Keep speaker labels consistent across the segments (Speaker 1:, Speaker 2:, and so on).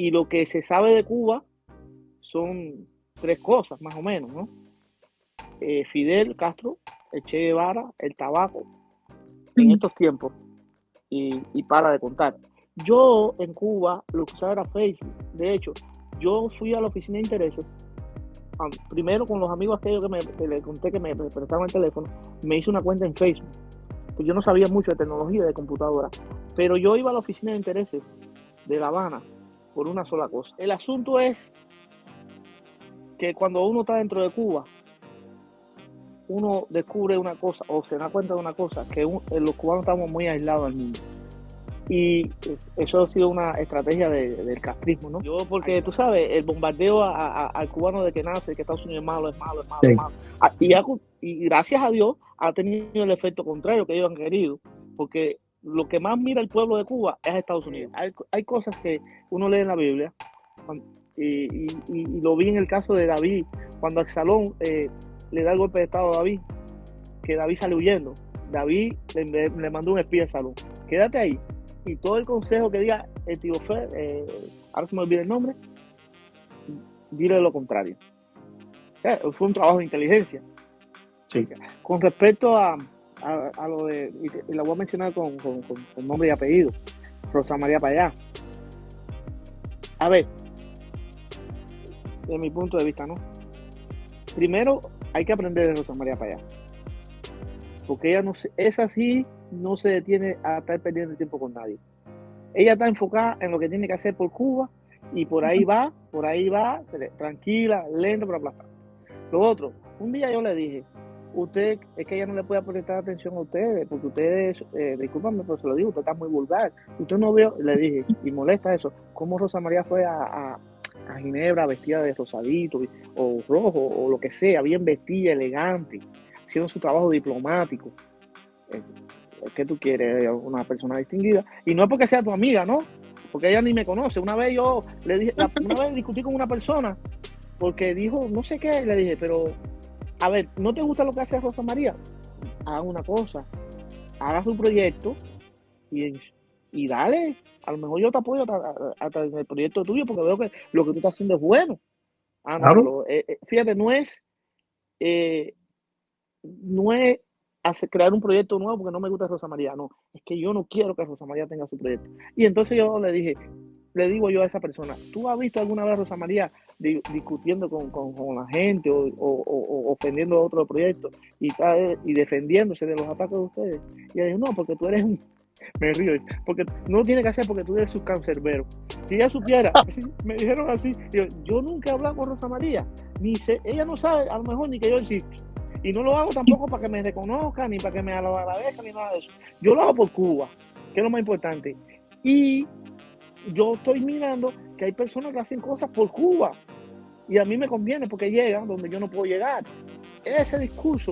Speaker 1: Y lo que se sabe de Cuba son tres cosas, más o menos, ¿no? Fidel Castro, el Che Guevara, el tabaco, en estos tiempos, y para de contar. Yo en Cuba lo que usaba era Facebook. De hecho, yo fui a la oficina de intereses, primero con los amigos aquellos que les conté que me prestaban el teléfono, me hice una cuenta en Facebook. Pues yo no sabía mucho de tecnología, de computadora, pero yo iba a la oficina de intereses de La Habana por una sola cosa. El asunto es que cuando uno está dentro de Cuba, uno descubre una cosa o se da cuenta de una cosa, que los cubanos estamos muy aislados al mundo. Y eso ha sido una estrategia del castrismo, ¿no? Yo, porque tú sabes, el bombardeo al cubano de que nace, que Estados Unidos es malo, es malo, es malo, sí, es malo. Y gracias a Dios ha tenido el efecto contrario que ellos han querido, porque lo que más mira el pueblo de Cuba es a Estados Unidos. Hay cosas que uno lee en la Biblia, y lo vi en el caso de David, cuando Absalón le da el golpe de estado a David, que David sale huyendo. David le mandó un espía a Absalón. Quédate ahí. Y todo el consejo que diga el tío Fer, ahora se me olvida el nombre, dile lo contrario. Fue un trabajo de inteligencia. Sí. Con respecto a lo de, y la voy a mencionar con nombre y apellido, Rosa María Payá. A ver, de mi punto de vista, ¿no? Primero, hay que aprender de Rosa María Payá. Porque ella esa sí no se detiene a estar perdiendo el tiempo con nadie. Ella está enfocada en lo que tiene que hacer por Cuba y por ahí va, tranquila, lenta, pero aplastante. Lo otro, un día yo le dije, usted, es que ella no le puede prestar atención a ustedes, porque ustedes, discúlpame, pero se lo digo, usted está muy vulgar. Usted no vio, le dije, y molesta eso, cómo Rosa María fue a Ginebra vestida de rosadito o rojo o lo que sea, bien vestida, elegante, haciendo su trabajo diplomático. ¿Qué tú quieres? Una persona distinguida. Y no es porque sea tu amiga, ¿no? Porque ella ni me conoce. Una vez yo le dije, una vez discutí con una persona porque dijo no sé qué, le dije, pero a ver, ¿no te gusta lo que hace Rosa María? Haga una cosa, haga su proyecto y dale. A lo mejor yo te apoyo hasta en el proyecto tuyo porque veo que lo que tú estás haciendo es bueno.
Speaker 2: Claro.
Speaker 1: Fíjate, no es crear un proyecto nuevo porque no me gusta Rosa María, no, es que yo no quiero que Rosa María tenga su proyecto. Y entonces yo le digo yo a esa persona, ¿tú has visto alguna vez a Rosa María discutiendo con la gente o ofendiendo a otro proyecto y defendiéndose de los ataques de ustedes? Y ella dijo, no, porque tú eres me río, porque no lo tiene que hacer porque tú eres su cancerbero. Si ella supiera, me dijeron así, yo nunca he hablado con Rosa María, ella no sabe a lo mejor ni que yo existo. Y no lo hago tampoco para que me reconozcan, ni para que me lo agradezcan, ni nada de eso. Yo lo hago por Cuba, que es lo más importante. Y yo estoy mirando que hay personas que hacen cosas por Cuba. Y a mí me conviene porque llegan donde yo no puedo llegar. Ese discurso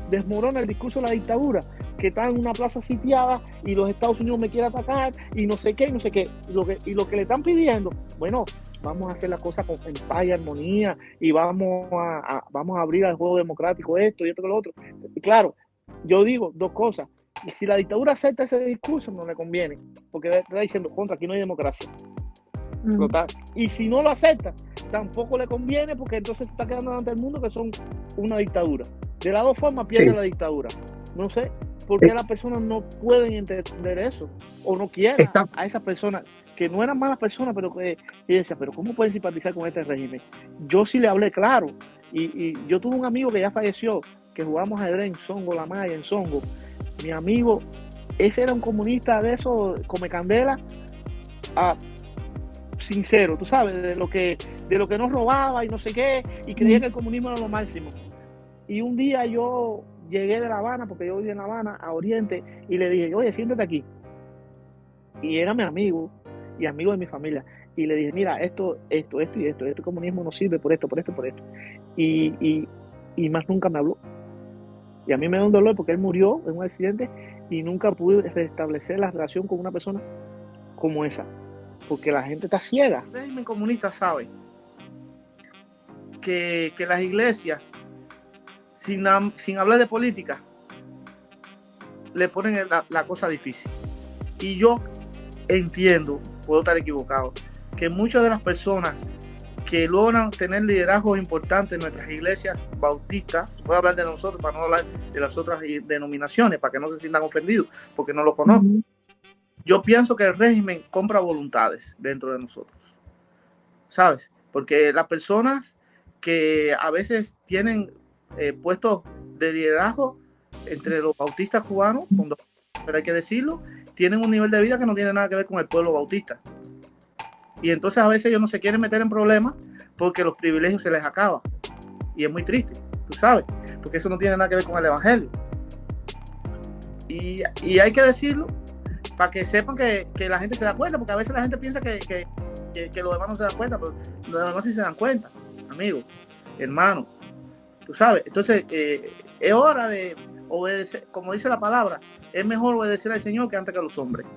Speaker 1: desmorona el discurso de la dictadura, que está en una plaza sitiada y los Estados Unidos me quieren atacar y no sé qué, y no sé qué. Y lo que le están pidiendo, bueno, vamos a hacer las cosas en paz y armonía y vamos a abrir al juego democrático esto y esto y lo otro. Y claro, yo digo dos cosas. Y si la dictadura acepta ese discurso, no le conviene, porque está diciendo, contra, aquí no hay democracia. Y si no lo acepta, tampoco le conviene, porque entonces se está quedando ante el mundo que son una dictadura. De las dos formas pierde la dictadura. No sé por qué las personas no pueden entender eso, o no quieren a esas personas que no eran malas personas, pero que decía, pero ¿cómo pueden simpatizar con este régimen? Yo sí le hablé claro, y yo tuve un amigo que ya falleció, que jugamos ajedrez en Songo, La Maya, en Songo. Mi amigo, ese era un comunista de esos, come candela, sincero, tú sabes, de lo que no robaba y no sé qué, y creía que el comunismo era lo máximo. Y un día yo llegué de La Habana, porque yo vivía en La Habana, a Oriente, y le dije, oye, siéntate aquí. Y era mi amigo, y amigo de mi familia. Y le dije, mira, esto y esto, este comunismo no sirve por esto. Y más nunca me habló. Y a mí me da un dolor porque él murió en un accidente y nunca pude restablecer la relación con una persona como esa. Porque la gente está ciega. El régimen comunista sabe que las iglesias, sin hablar de política, le ponen la cosa difícil. Y yo entiendo, puedo estar equivocado, que muchas de las personas que logran tener liderazgos importantes en nuestras iglesias bautistas, voy a hablar de nosotros para no hablar de las otras denominaciones, para que no se sientan ofendidos, porque no lo conozco. Yo pienso que el régimen compra voluntades dentro de nosotros, ¿sabes? Porque las personas que a veces tienen puestos de liderazgo entre los bautistas cubanos, pero hay que decirlo, tienen un nivel de vida que no tiene nada que ver con el pueblo bautista. Y entonces a veces ellos no se quieren meter en problemas porque los privilegios se les acaban. Y es muy triste, tú sabes, porque eso no tiene nada que ver con el evangelio. Y hay que decirlo para que sepan que la gente se da cuenta, porque a veces la gente piensa que los demás no se dan cuenta, pero los demás sí se dan cuenta, amigo, hermano, tú sabes. Entonces es hora de obedecer, como dice la palabra, es mejor obedecer al Señor que antes que a los hombres.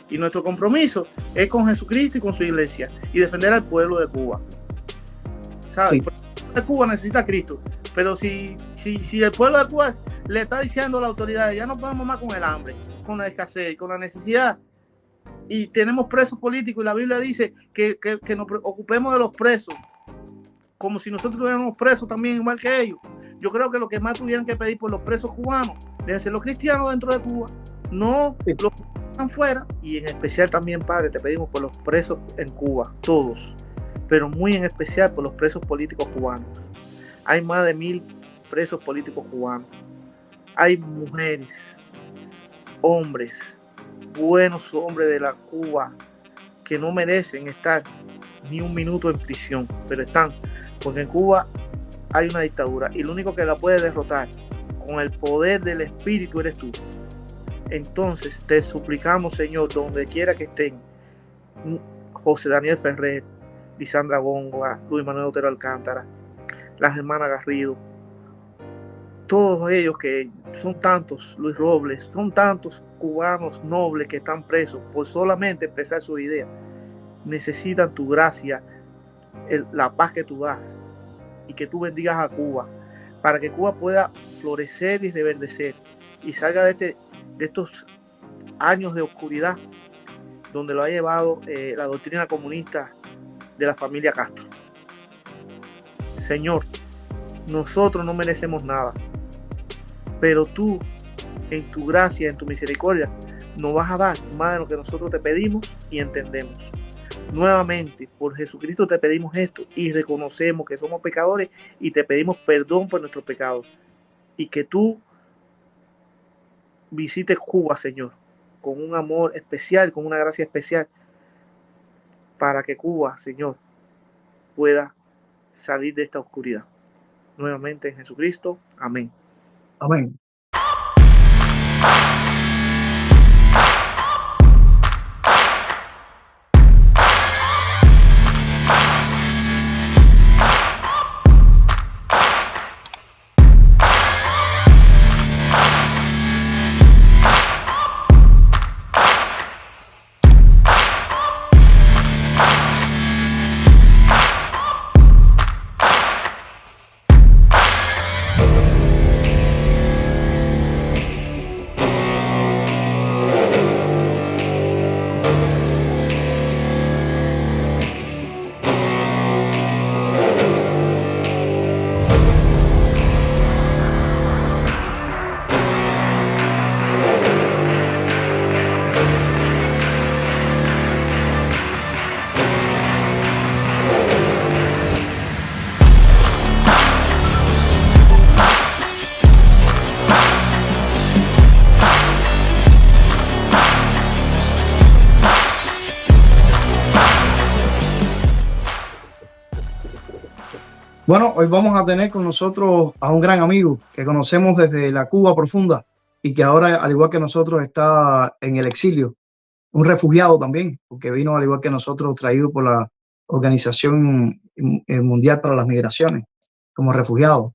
Speaker 1: Y nuestro compromiso es con Jesucristo y con su iglesia y defender al pueblo de Cuba, ¿sabes? Sí. El pueblo de Cuba necesita a Cristo, pero si el pueblo de Cuba le está diciendo a la autoridad, ya no podemos más con el hambre, con la escasez, con la necesidad, y tenemos presos políticos, y la Biblia dice que nos ocupemos de los presos, como si nosotros tuviéramos presos también igual que ellos. Yo creo que lo que más tuvieran que pedir por los presos cubanos deben ser los cristianos dentro de Cuba, no sí. Los que están fuera, y en especial también, Padre, te pedimos por los presos en Cuba, todos, pero muy en especial por los presos políticos cubanos. Hay más de 1000 presos políticos cubanos. Hay mujeres, hombres, buenos hombres de la Cuba que no merecen estar ni un minuto en prisión, pero están, porque en Cuba hay una dictadura y lo único que la puede derrotar con el poder del Espíritu eres tú. Entonces te suplicamos, Señor, donde quiera que estén, José Daniel Ferrer, Lisandra Góngora, Luis Manuel Otero Alcántara, las hermanas Garrido, todos ellos que son tantos, Luis Robles, son tantos cubanos nobles que están presos por solamente expresar sus ideas, necesitan tu gracia, la paz que tú das, y que tú bendigas a Cuba, para que Cuba pueda florecer y reverdecer, y salga de estos años de oscuridad, donde lo ha llevado la doctrina comunista de la familia Castro. Señor, nosotros no merecemos nada, pero tú, en tu gracia, en tu misericordia, nos vas a dar más de lo que nosotros te pedimos y entendemos. Nuevamente, por Jesucristo te pedimos esto y reconocemos que somos pecadores y te pedimos perdón por nuestros pecados, y que tú visites Cuba, Señor, con un amor especial, con una gracia especial, para que Cuba, Señor, pueda salir de esta oscuridad. Nuevamente en Jesucristo. Amén.
Speaker 2: Amén. Bueno, hoy vamos a tener con nosotros a un gran amigo que conocemos desde la Cuba profunda y que ahora, al igual que nosotros, está en el exilio. Un refugiado también, porque vino, al igual que nosotros, traído por la Organización Mundial para las Migraciones como refugiado.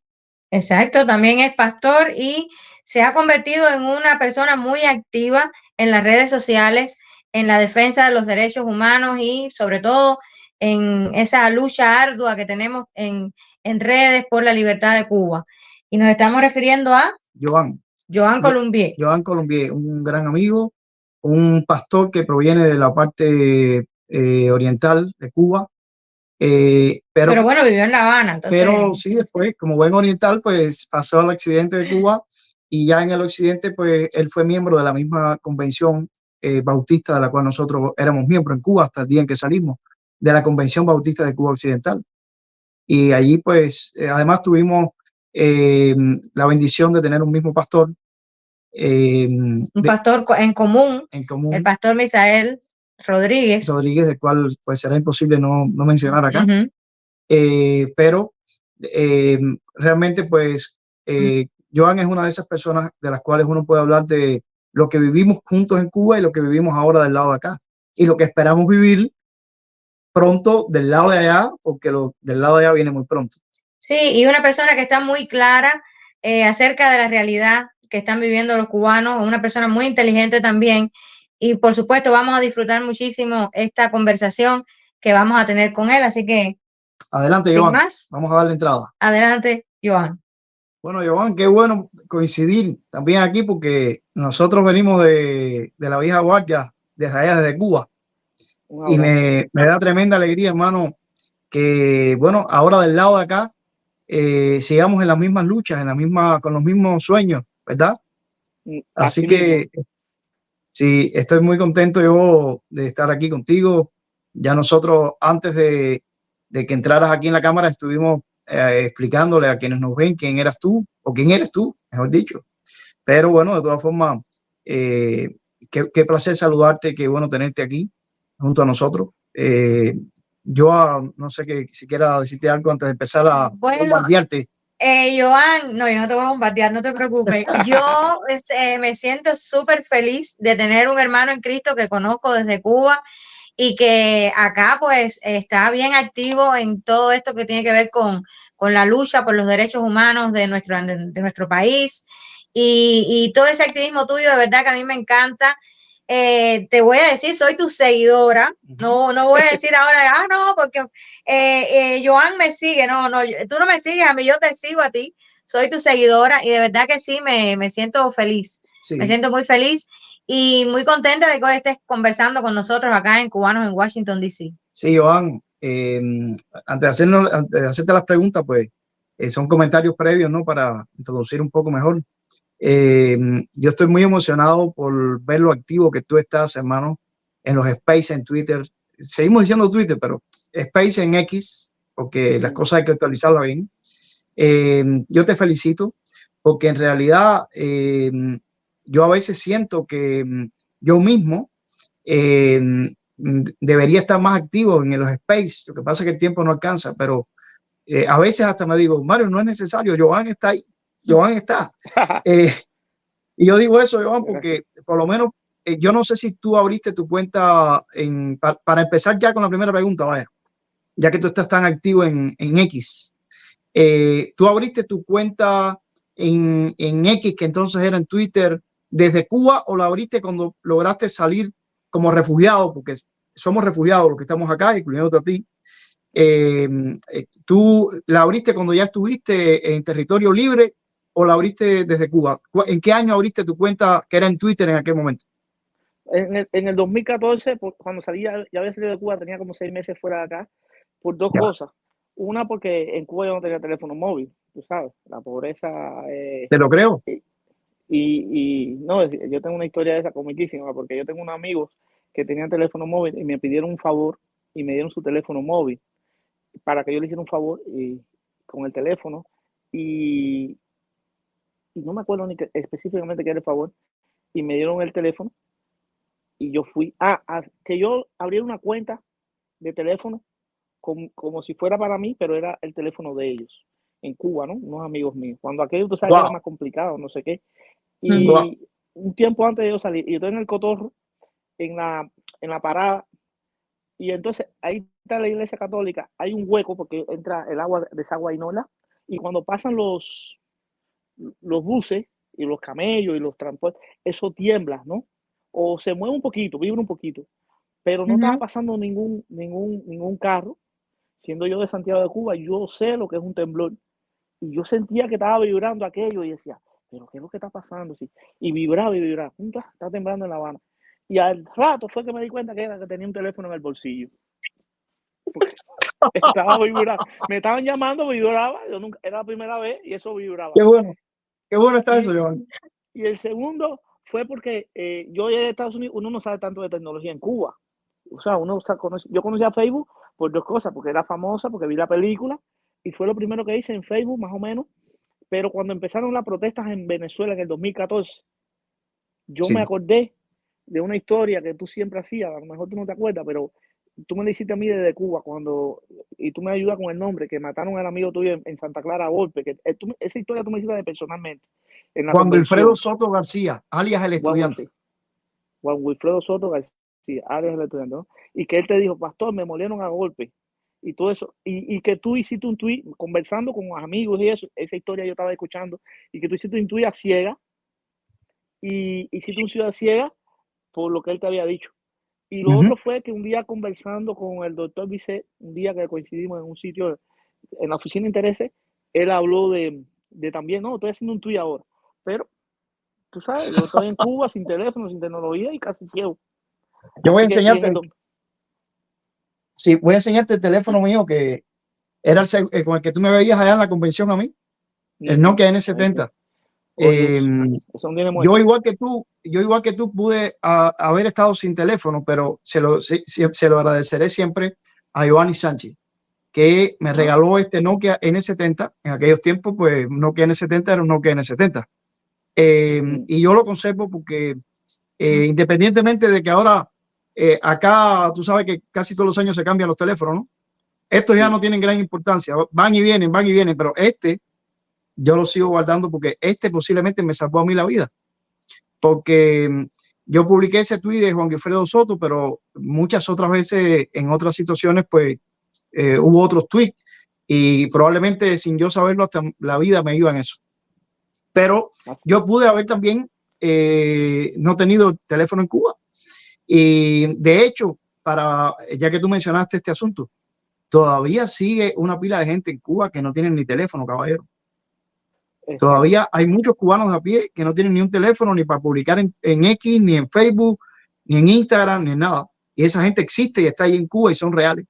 Speaker 3: Exacto, también es pastor y se ha convertido en una persona muy activa en las redes sociales, en la defensa de los derechos humanos y sobre todo en esa lucha ardua que tenemos en redes por la libertad de Cuba. Y nos estamos refiriendo a Joan Colombier.
Speaker 2: Joan Colombier, un gran amigo, un pastor que proviene de la parte oriental de Cuba.
Speaker 3: Pero bueno, vivió en La Habana, entonces.
Speaker 2: Pero sí, después, como buen oriental, pues pasó al occidente de Cuba y ya en el occidente, pues él fue miembro de la misma convención bautista de la cual nosotros éramos miembros en Cuba hasta el día en que salimos de la Convención Bautista de Cuba Occidental. Y allí, pues, además tuvimos la bendición de tener un mismo pastor.
Speaker 3: Un pastor en común, el pastor Misael Rodríguez,
Speaker 2: del cual pues será imposible no mencionar acá. Pero realmente, pues, Joan es una de esas personas de las cuales uno puede hablar de lo que vivimos juntos en Cuba y lo que vivimos ahora del lado de acá. Y lo que esperamos vivir pronto del lado de allá, porque lo del lado de allá viene muy pronto.
Speaker 3: Sí, y una persona que está muy clara acerca de la realidad que están viviendo los cubanos, una persona muy inteligente también. Y por supuesto vamos a disfrutar muchísimo esta conversación que vamos a tener con él. Así que,
Speaker 2: adelante,
Speaker 3: sin
Speaker 2: Joan,
Speaker 3: más,
Speaker 2: vamos a darle entrada.
Speaker 3: Adelante, Joan.
Speaker 2: Bueno, Joan, qué bueno coincidir también aquí porque nosotros venimos de la vieja guardia, desde allá, desde Cuba. Y me da tremenda alegría, hermano, que, bueno, ahora del lado de acá sigamos en las mismas luchas, con los mismos sueños, ¿verdad? Así que sí, estoy muy contento yo de estar aquí contigo. Ya nosotros, antes de que entraras aquí en la cámara, estuvimos explicándole a quienes nos ven quién eras tú, o quién eres tú, mejor dicho. Pero bueno, de todas formas, qué placer saludarte, qué bueno tenerte aquí junto a nosotros. Yo no sé si quieras decirte algo antes de empezar a bombardearte.
Speaker 3: Joan, no, yo no te voy a bombardear, no te preocupes. Yo me siento súper feliz de tener un hermano en Cristo que conozco desde Cuba y que acá pues está bien activo en todo esto que tiene que ver con la lucha por los derechos humanos de nuestro país y todo ese activismo tuyo, de verdad que a mí me encanta. Te voy a decir, soy tu seguidora. No voy a decir ahora, no, porque Joan me sigue. No, tú no me sigues a mí, yo te sigo a ti. Soy tu seguidora y de verdad que sí, me siento feliz. Sí. Me siento muy feliz y muy contenta de que hoy estés conversando con nosotros acá en Cubanos en Washington, D.C.
Speaker 2: Sí, Joan, antes de hacerte las preguntas, pues son comentarios previos, ¿no? Para introducir un poco mejor. Yo estoy muy emocionado por ver lo activo que tú estás, hermano, en los Space en Twitter. Seguimos diciendo Twitter, pero Space en X, porque las cosas hay que actualizarlas bien. Yo te felicito porque en realidad yo a veces siento que yo mismo debería estar más activo en los Space. Lo que pasa es que el tiempo no alcanza, pero a veces hasta me digo, Mario, no es necesario, Joan está ahí. Joan está. Y yo digo eso, Joan, porque por lo menos yo no sé si tú abriste tu cuenta para empezar ya con la primera pregunta, vaya, ya que tú estás tan activo en X. ¿Tú abriste tu cuenta en X, que entonces era en Twitter, desde Cuba, o la abriste cuando lograste salir como refugiado? Porque somos refugiados los que estamos acá, incluyéndote a ti. ¿Tú la abriste cuando ya estuviste en territorio libre o la abriste desde Cuba? ¿En qué año abriste tu cuenta que era en Twitter en aquel momento?
Speaker 1: En el 2014, cuando salía, ya había salido de Cuba, tenía como 6 meses fuera de acá, por dos cosas. Una, porque en Cuba yo no tenía teléfono móvil, tú sabes, la pobreza.
Speaker 2: Te lo creo.
Speaker 1: Y no, yo tengo una historia de esa comiquísima, porque yo tengo unos amigos que tenían teléfono móvil y me pidieron un favor y me dieron su teléfono móvil para que yo le hiciera un favor con el teléfono y no me acuerdo ni específicamente qué era el favor, y me dieron el teléfono y yo fui que yo abriera una cuenta de teléfono como si fuera para mí, pero era el teléfono de ellos en Cuba, ¿no? Unos amigos míos. Cuando aquello, tú sabes, que era más complicado, no sé qué. Y un tiempo antes de yo salir, y yo estoy en el cotorro, en la parada, y entonces ahí está la iglesia católica, hay un hueco porque entra el agua, desagua y nola, y cuando pasan los buses y los camellos y los transportes, eso tiembla, ¿no? O se mueve un poquito, vibra un poquito, pero no estaba pasando ningún carro. Siendo yo de Santiago de Cuba, yo sé lo que es un temblor. Y yo sentía que estaba vibrando aquello y decía, pero ¿qué es lo que está pasando? Sí. Y vibraba y vibraba. Está temblando en La Habana. Y al rato fue que me di cuenta que era que tenía un teléfono en el bolsillo. Porque estaba vibrando. Me estaban llamando, vibraba. Yo nunca, era la primera vez y eso vibraba.
Speaker 2: Qué bueno está eso,
Speaker 1: Y,
Speaker 2: Giovanni.
Speaker 1: y el segundo fue porque yo llegué a Estados Unidos, uno no sabe tanto de tecnología en Cuba. O sea, yo conocí a Facebook por dos cosas, porque era famosa, porque vi la película, y fue lo primero que hice en Facebook, más o menos. Pero cuando empezaron las protestas en Venezuela en el 2014, yo me
Speaker 2: Sí.
Speaker 1: acordé de una historia que tú siempre hacías, a lo mejor tú no te acuerdas, pero tú me la hiciste a mí desde Cuba, y tú me ayudas con el nombre, que mataron al amigo tuyo en Santa Clara a golpe, que esa historia tú me hiciste personalmente, en la
Speaker 2: Juan Wilfredo
Speaker 1: convención.
Speaker 2: Soto García, alias el estudiante.
Speaker 1: Juan Wilfredo Soto García, alias el estudiante, ¿no? Y que él te dijo, pastor, me molieron a golpe, y todo eso, y que tú hiciste un tuit, conversando con amigos y eso, esa historia yo estaba escuchando, y que tú hiciste un tuit a ciega, y hiciste un ciudad ciega por lo que él te había dicho. Y lo otro fue que un día conversando con el doctor Bisset, un día que coincidimos en un sitio, en la oficina de intereses, él habló de también, no, estoy haciendo un tuit ahora, pero tú sabes, yo estoy en Cuba sin teléfono, sin tecnología y casi ciego.
Speaker 2: Yo voy a
Speaker 1: Así que
Speaker 2: enseñarte, sí, voy a enseñarte el teléfono mío que era con el que tú me veías allá en la convención a mí, el Nokia N70.
Speaker 1: Oye, eso no tiene muerte.
Speaker 2: Yo igual que tú pude haber estado sin teléfono, pero se lo agradeceré siempre a Giovanni Sánchez, que me regaló este Nokia N70. En aquellos tiempos, pues Nokia N70 era un Nokia N70. Y yo lo conservo porque independientemente de que ahora acá tú sabes que casi todos los años se cambian los teléfonos, ¿no? Estos ya no tienen gran importancia, van y vienen, pero yo lo sigo guardando porque posiblemente me salvó a mí la vida. Porque yo publiqué ese tuit de Juan Wilfredo Soto, pero muchas otras veces en otras situaciones pues hubo otros tweets y probablemente sin yo saberlo hasta la vida me iba en eso. Pero yo pude haber también no tenido teléfono en Cuba. Y de hecho, ya que tú mencionaste este asunto, todavía sigue una pila de gente en Cuba que no tienen ni teléfono, caballero. Todavía hay muchos cubanos a pie que no tienen ni un teléfono ni para publicar en X, ni en Facebook, ni en Instagram, ni en nada. Y esa gente existe y está ahí en Cuba y son reales.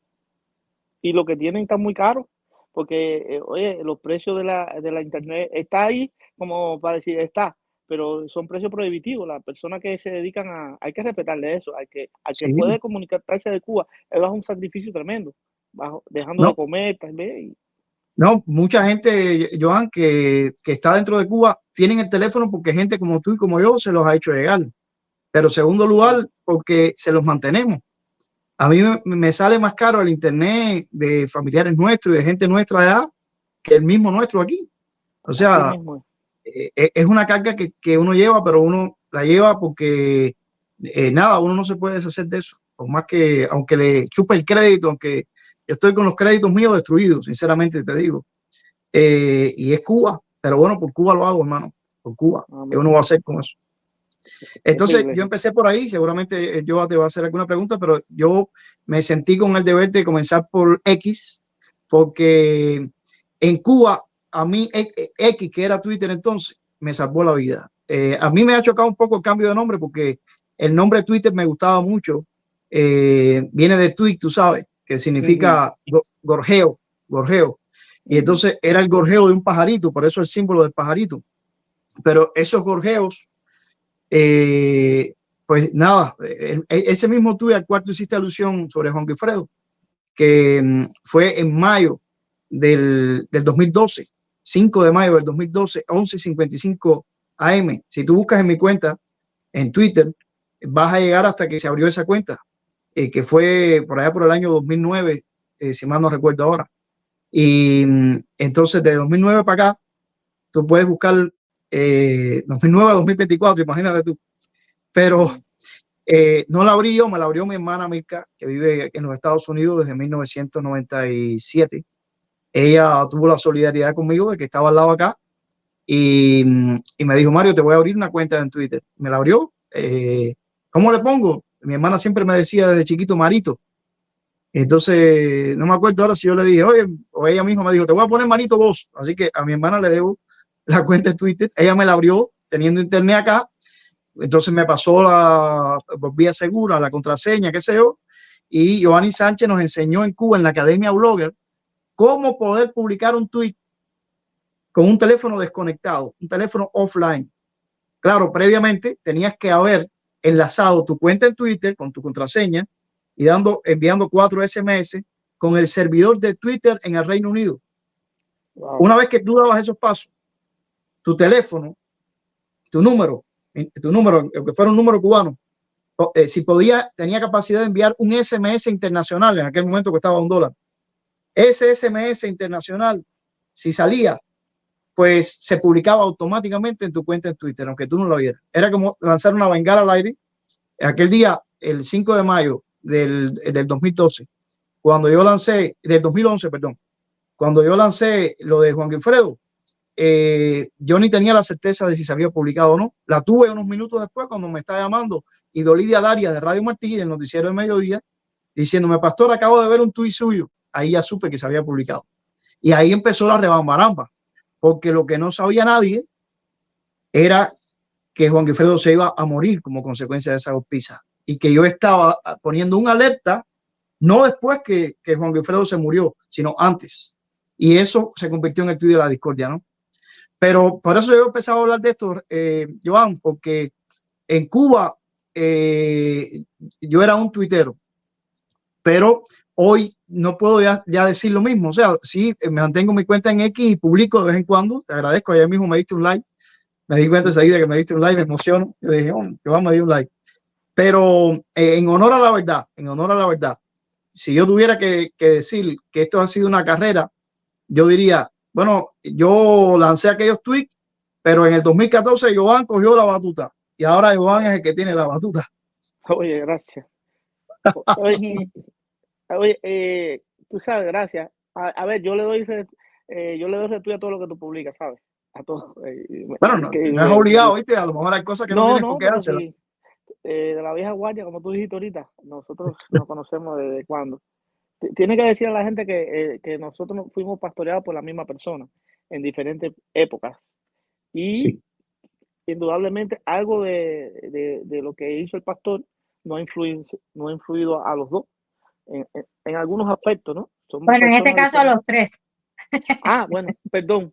Speaker 1: Y lo que tienen está muy caro, porque, oye, los precios de la internet está ahí, como para decir, está, pero son precios prohibitivos. Las personas que se dedican hay que respetarle eso, al que puede comunicarse de Cuba, es bajo un sacrificio tremendo, dejando de comer, tal vez.
Speaker 2: No, mucha gente, Joan, que está dentro de Cuba, tienen el teléfono porque gente como tú y como yo se los ha hecho llegar. Pero segundo lugar, porque se los mantenemos. A mí me sale más caro el internet de familiares nuestros y de gente nuestra allá que el mismo nuestro aquí. O sea, es una carga que uno lleva, pero uno la lleva porque nada, uno no se puede deshacer de eso. Por más que, aunque le chupe el crédito, aunque yo estoy con los créditos míos destruidos, sinceramente te digo. Y es Cuba, pero bueno, por Cuba lo hago, hermano. Por Cuba. ¿Qué uno va a hacer con eso? Entonces, yo empecé por ahí. Seguramente yo te voy a hacer alguna pregunta, pero yo me sentí con el deber de comenzar por X, porque en Cuba, a mí X, que era Twitter entonces, me salvó la vida. A mí me ha chocado un poco el cambio de nombre porque el nombre Twitter me gustaba mucho. Viene de tweet, tú sabes, que significa gorjeo. Y entonces era el gorjeo de un pajarito, por eso el símbolo del pajarito. Pero esos gorjeos, pues nada, ese mismo tuit al cual tú hiciste alusión sobre Juan Wilfredo, que fue en mayo del 2012, 5 de mayo del 2012, 11:55 AM. Si tú buscas en mi cuenta en Twitter, vas a llegar hasta que se abrió esa cuenta, que fue por allá por el año 2009, si mal no recuerdo ahora. Y entonces de 2009 para acá, tú puedes buscar 2009 a 2024, imagínate tú. Pero no la abrí yo, me la abrió mi hermana Mirka, que vive en los Estados Unidos desde 1997. Ella tuvo la solidaridad conmigo de que estaba al lado acá y me dijo, Mario, te voy a abrir una cuenta en Twitter. Me la abrió. ¿Cómo le pongo? Mi hermana siempre me decía desde chiquito Marito. Entonces, no me acuerdo ahora si yo le dije, oye, o ella misma me dijo, te voy a poner Marito vos. Así que a mi hermana le debo la cuenta de Twitter. Ella me la abrió teniendo internet acá Entonces me pasó por vía segura la contraseña, qué sé yo, y Giovanni Sánchez nos enseñó en Cuba, en la Academia Blogger, cómo poder publicar un tweet con un teléfono desconectado, un teléfono offline. Claro, previamente tenías que haber enlazado tu cuenta en Twitter con tu contraseña y enviando 4 SMS con el servidor de Twitter en el Reino Unido.
Speaker 1: Wow.
Speaker 2: Una vez que tú dabas esos pasos, tu teléfono, tu número, aunque fuera un número cubano, si podía, tenía capacidad de enviar un SMS internacional, en aquel momento costaba $1. Ese SMS internacional, si salía, pues se publicaba automáticamente en tu cuenta en Twitter, aunque tú no lo vieras. Era como lanzar una bengala al aire. Aquel día, el 5 de mayo del 2012, cuando yo lancé, del 2011, perdón, cuando yo lancé lo de Juan Guilfredo, yo ni tenía la certeza de si se había publicado o no. La tuve unos minutos después cuando me está llamando Idolidia Daria de Radio Martí, del noticiero del mediodía, diciéndome, pastor, acabo de ver un tuit suyo. Ahí ya supe que se había publicado. Y ahí empezó la rebambaramba, porque lo que no sabía nadie era que Juan Guilfredo se iba a morir como consecuencia de esa golpiza y que yo estaba poniendo un alerta, no después que Juan Guilfredo se murió, sino antes. Y eso se convirtió en el tuit de la discordia, ¿no? Pero por eso yo he empezado a hablar de esto, Joan, porque en Cuba yo era un tuitero, pero hoy no puedo ya decir lo mismo. O sea, sí, me mantengo mi cuenta en X y publico de vez en cuando. Te agradezco, ayer mismo me diste un like. Me di cuenta enseguida que me diste un like, me emociono. Yo dije, oh, que vamos a dar un like. Pero en honor a la verdad, si yo tuviera que decir que esto ha sido una carrera, yo diría, bueno, yo lancé aquellos tweets, pero en el 2014 Joan cogió la batuta y ahora Joan es el que tiene la batuta.
Speaker 1: Oye, gracias. Oye, tú sabes, gracias. A ver, yo le doy retweet a todo lo que tú publicas, ¿sabes? A todo.
Speaker 2: Bueno, no es obligado, ¿viste? A lo mejor hay cosas que no tienes por qué hacer.
Speaker 1: Sí, de la vieja guardia, como tú dijiste ahorita, nosotros nos conocemos desde cuándo. Tiene que decir a la gente que nosotros fuimos pastoreados por la misma persona en diferentes épocas. Y
Speaker 2: sí,
Speaker 1: indudablemente algo de lo que hizo el pastor no ha influido a los dos en algunos aspectos, ¿no? Somos
Speaker 3: Bueno, en este
Speaker 1: personas
Speaker 3: caso a los
Speaker 1: diferentes.
Speaker 3: 3.
Speaker 1: Ah, bueno, perdón.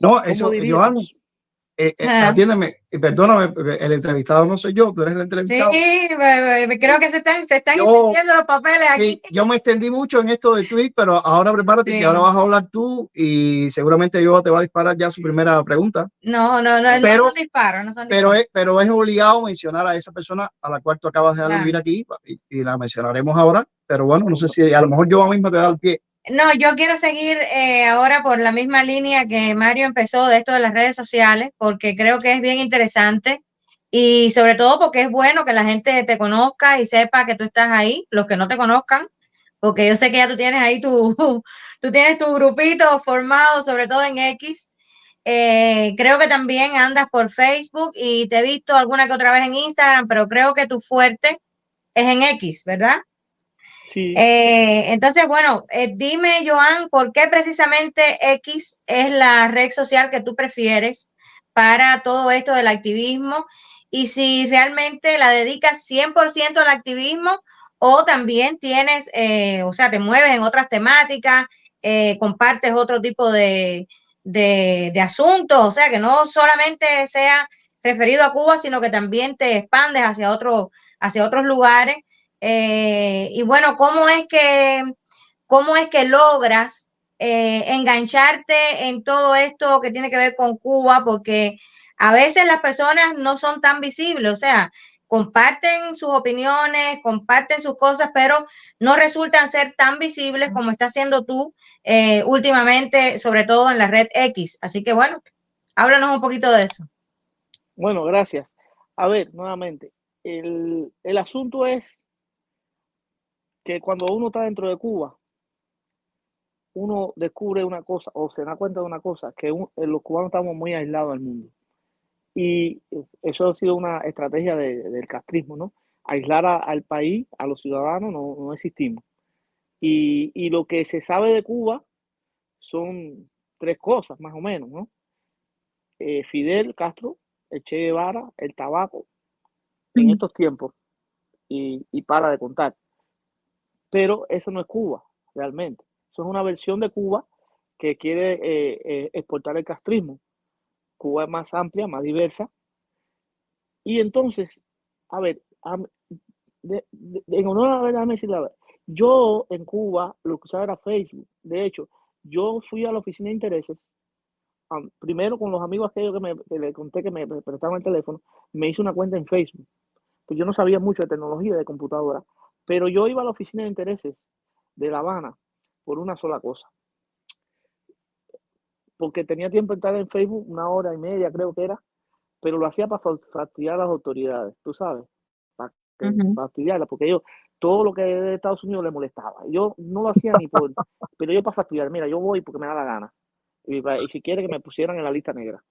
Speaker 2: no, eso, Joan, atiéndeme, perdóname, el entrevistado no soy yo, tú eres el entrevistado.
Speaker 3: Sí, creo que se están invirtiendo los papeles aquí.
Speaker 2: Sí, yo me extendí mucho en esto del tweet, pero ahora prepárate que ahora vas a hablar tú y seguramente yo te va a disparar ya su primera pregunta.
Speaker 3: No son disparos,
Speaker 2: pero es obligado mencionar a esa persona a la cual tú acabas de aludir aquí y la mencionaremos ahora, pero bueno, no sé si a lo mejor yo misma te da el pie.
Speaker 3: No, yo quiero seguir ahora por la misma línea que Mario empezó de esto de las redes sociales, porque creo que es bien interesante y sobre todo porque es bueno que la gente te conozca y sepa que tú estás ahí, los que no te conozcan, porque yo sé que ya tú tienes ahí tú tienes tu grupito formado, sobre todo en X. Creo que también andas por Facebook y te he visto alguna que otra vez en Instagram, pero creo que tu fuerte es en X, ¿verdad?
Speaker 1: Sí.
Speaker 3: Entonces, bueno, dime, Joan, ¿por qué precisamente X es la red social que tú prefieres para todo esto del activismo? Y si realmente la dedicas 100% al activismo o también tienes, o sea, te mueves en otras temáticas, compartes otro tipo de asuntos, o sea, que no solamente sea referido a Cuba, sino que también te expandes hacia otros lugares. Y bueno, ¿cómo es que logras engancharte en todo esto que tiene que ver con Cuba? Porque a veces las personas no son tan visibles, o sea, comparten sus opiniones, comparten sus cosas, pero no resultan ser tan visibles como estás haciendo tú últimamente, sobre todo en la red X. Así que bueno, háblanos un poquito de eso.
Speaker 1: Bueno, gracias. A ver, nuevamente, el asunto es que cuando uno está dentro de Cuba, uno descubre una cosa o se da cuenta de una cosa, que los cubanos estamos muy aislados del mundo. Y eso ha sido una estrategia del castrismo, ¿no? Aislar al país, a los ciudadanos, no existimos. Y lo que se sabe de Cuba son 3 cosas, más o menos, ¿no? Fidel Castro, el Che Guevara, el tabaco, en estos tiempos, y para de contar. Pero eso no es Cuba, realmente. Eso es una versión de Cuba que quiere exportar el castrismo. Cuba es más amplia, más diversa. Y entonces, a ver, en honor a la verdad, yo en Cuba lo que usaba era Facebook. De hecho, yo fui a la oficina de intereses, primero con los amigos aquellos que le conté que me prestaban el teléfono, me hice una cuenta en Facebook. Pues yo no sabía mucho de tecnología, de computadora, pero yo iba a la oficina de intereses de La Habana por una sola cosa, porque tenía tiempo de estar en Facebook 1 hora y media, creo que era, pero lo hacía para fastidiar a las autoridades, tú sabes, para fastidiarlas, porque ellos, todo lo que es de Estados Unidos les molestaba. Yo no lo hacía ni por, pero yo para fastidiar, mira, yo voy porque me da la gana, y si quiere que me pusieran en la lista negra.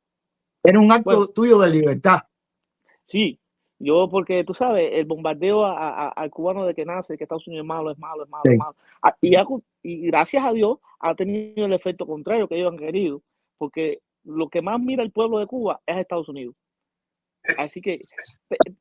Speaker 2: Era un acto
Speaker 1: Bueno,
Speaker 2: tuyo de libertad.
Speaker 1: sí, yo porque tú sabes, el bombardeo al cubano de que nace, que Estados Unidos es malo, es malo, es malo, es
Speaker 2: Sí.
Speaker 1: malo. Y gracias a Dios ha tenido el efecto contrario que ellos han querido, porque lo que más mira el pueblo de Cuba es a Estados Unidos. Así que,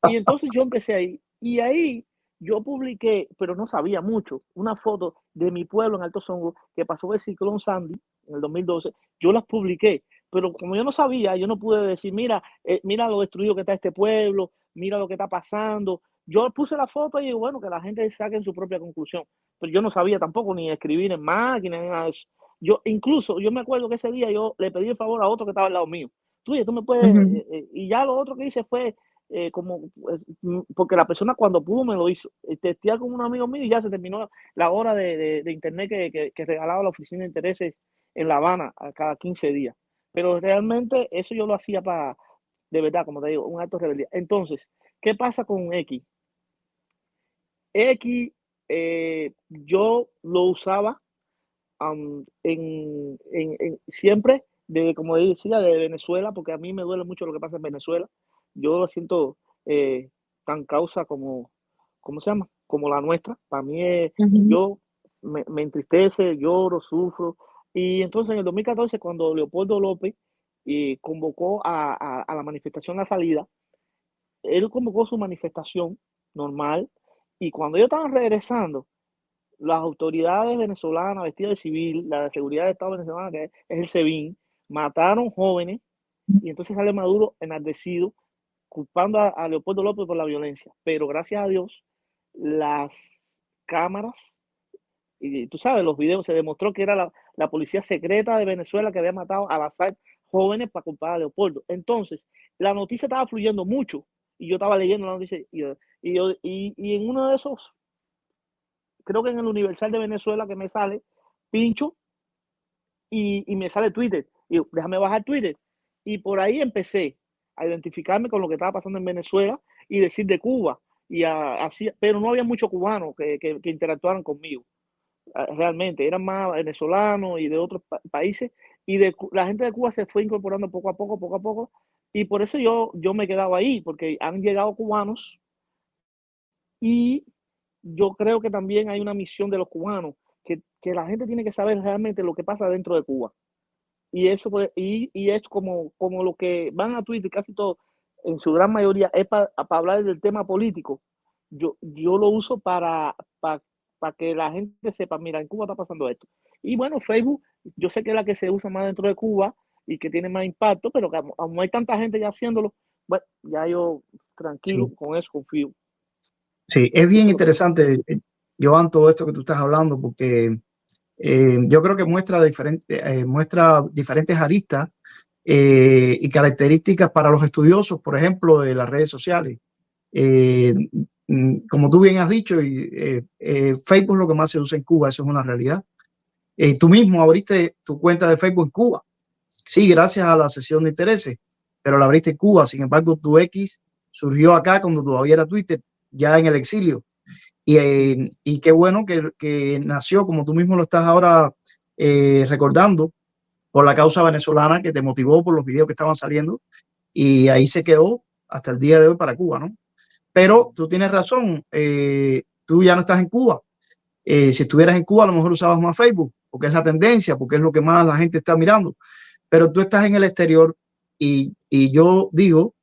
Speaker 1: y entonces yo empecé ahí, y ahí yo publiqué, pero no sabía mucho, una foto de mi pueblo en Alto Songo que pasó el ciclón Sandy en el 2012. Yo las publiqué, pero como yo no sabía, yo no pude decir, mira, mira lo destruido que está este pueblo, mira lo que está pasando. Yo puse la foto y digo, bueno, que la gente saque su propia conclusión, pero yo no sabía tampoco ni escribir en máquina ni nada de eso. Yo me acuerdo que ese día yo le pedí el favor a otro que estaba al lado mío. Tú me puedes, y ya lo otro que hice fue porque la persona cuando pudo me lo hizo, testear con un amigo mío y ya se terminó la hora de internet que regalaba la oficina de intereses en La Habana a cada 15 días. Pero realmente eso yo lo hacía de verdad, como te digo, un acto de rebeldía. Entonces, ¿qué pasa con X? X yo lo usaba siempre, como decía, de Venezuela, porque a mí me duele mucho lo que pasa en Venezuela. Yo lo siento tan causa como, ¿cómo se llama? Como la nuestra. Para mí, yo me entristece, lloro, sufro. Y entonces en el 2014, cuando Leopoldo López convocó a la manifestación La Salida, él convocó su manifestación normal, y cuando ellos estaban regresando, las autoridades venezolanas vestidas de civil, la seguridad del Estado venezolano, que es el SEBIN, mataron jóvenes, y entonces sale Maduro enardecido, culpando a Leopoldo López por la violencia. Pero gracias a Dios, las cámaras, y tú sabes, los videos, se demostró que era la policía secreta de Venezuela que había matado al azar jóvenes para culpar a Leopoldo. Entonces, la noticia estaba fluyendo mucho, y yo estaba leyendo la noticia, y en uno de esos, creo que en el Universal de Venezuela que me sale, pincho y me sale Twitter. Y déjame bajar Twitter. Y por ahí empecé a identificarme con lo que estaba pasando en Venezuela y decir de Cuba. Así, pero no había muchos cubanos que interactuaran conmigo. Realmente, eran más venezolanos y de otros países. Y la gente de Cuba se fue incorporando poco a poco, poco a poco. Y por eso yo me he quedado ahí, porque han llegado cubanos, y yo creo que también hay una misión de los cubanos, que la gente tiene que saber realmente lo que pasa dentro de Cuba. Y eso y es como lo que van a Twitter, casi todo, en su gran mayoría, es para hablar del tema político. Yo lo uso para que la gente sepa, mira, en Cuba está pasando esto. Y bueno, Facebook, yo sé que es la que se usa más dentro de Cuba y que tiene más impacto, pero como hay tanta gente ya haciéndolo, bueno, ya yo tranquilo
Speaker 2: Sí,
Speaker 1: con eso, confío.
Speaker 2: sí, es bien
Speaker 1: Eso es lo que pasa.
Speaker 2: interesante, Joan, todo esto que tú estás hablando, porque yo creo que muestra diferentes aristas y características para los estudiosos, por ejemplo, de las redes sociales. Como tú bien has dicho, Facebook es lo que más se usa en Cuba, eso es una realidad. Tú mismo abriste tu cuenta de Facebook en Cuba, sí, gracias a la sesión de intereses, pero la abriste en Cuba. Sin embargo, tu X surgió acá cuando todavía era Twitter, ya en el exilio. Y qué bueno que nació, como tú mismo lo estás ahora recordando, por la causa venezolana que te motivó por los videos que estaban saliendo, y ahí se quedó hasta el día de hoy para Cuba, ¿no? Pero tú tienes razón, tú ya no estás en Cuba. Si estuvieras en Cuba, a lo mejor usabas más Facebook, porque es la tendencia, porque es lo que más la gente está mirando. Pero tú estás en el exterior, y yo digo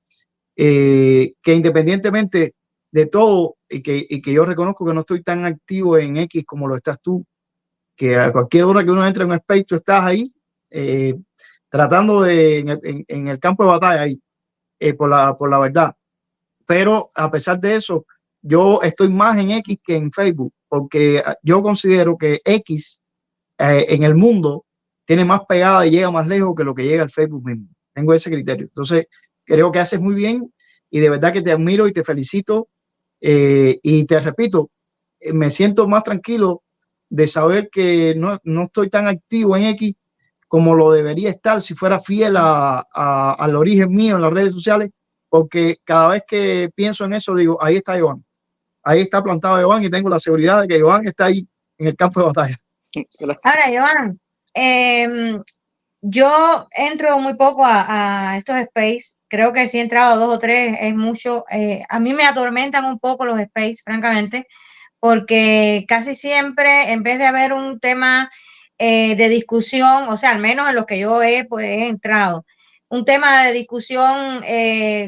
Speaker 2: que independientemente de todo y que yo reconozco que no estoy tan activo en X como lo estás tú, que a cualquier hora que uno entre en un space, tú estás ahí eh, tratando de, en el campo de batalla ahí, por la verdad. Pero a pesar de eso, yo estoy más en X que en Facebook, porque yo considero que X en el mundo tiene más pegada y llega más lejos que lo que llega al Facebook mismo. Tengo ese criterio. Entonces, creo que haces muy bien y de verdad que te admiro y te felicito. Y te repito, me siento más tranquilo de saber que no estoy tan activo en X como lo debería estar si fuera fiel al origen mío en las redes sociales, porque cada vez que pienso en eso digo, ahí está Joan, ahí está plantado Joan y tengo la seguridad de que Joan está ahí en el campo de batalla.
Speaker 3: Ahora, Joan, yo entro muy poco a estos space. Creo que si he entrado a 2 o 3 es mucho. A mí me atormentan un poco los space, francamente, porque casi siempre, en vez de haber un tema de discusión, o sea, al menos en los que yo pues, he entrado, un tema de discusión,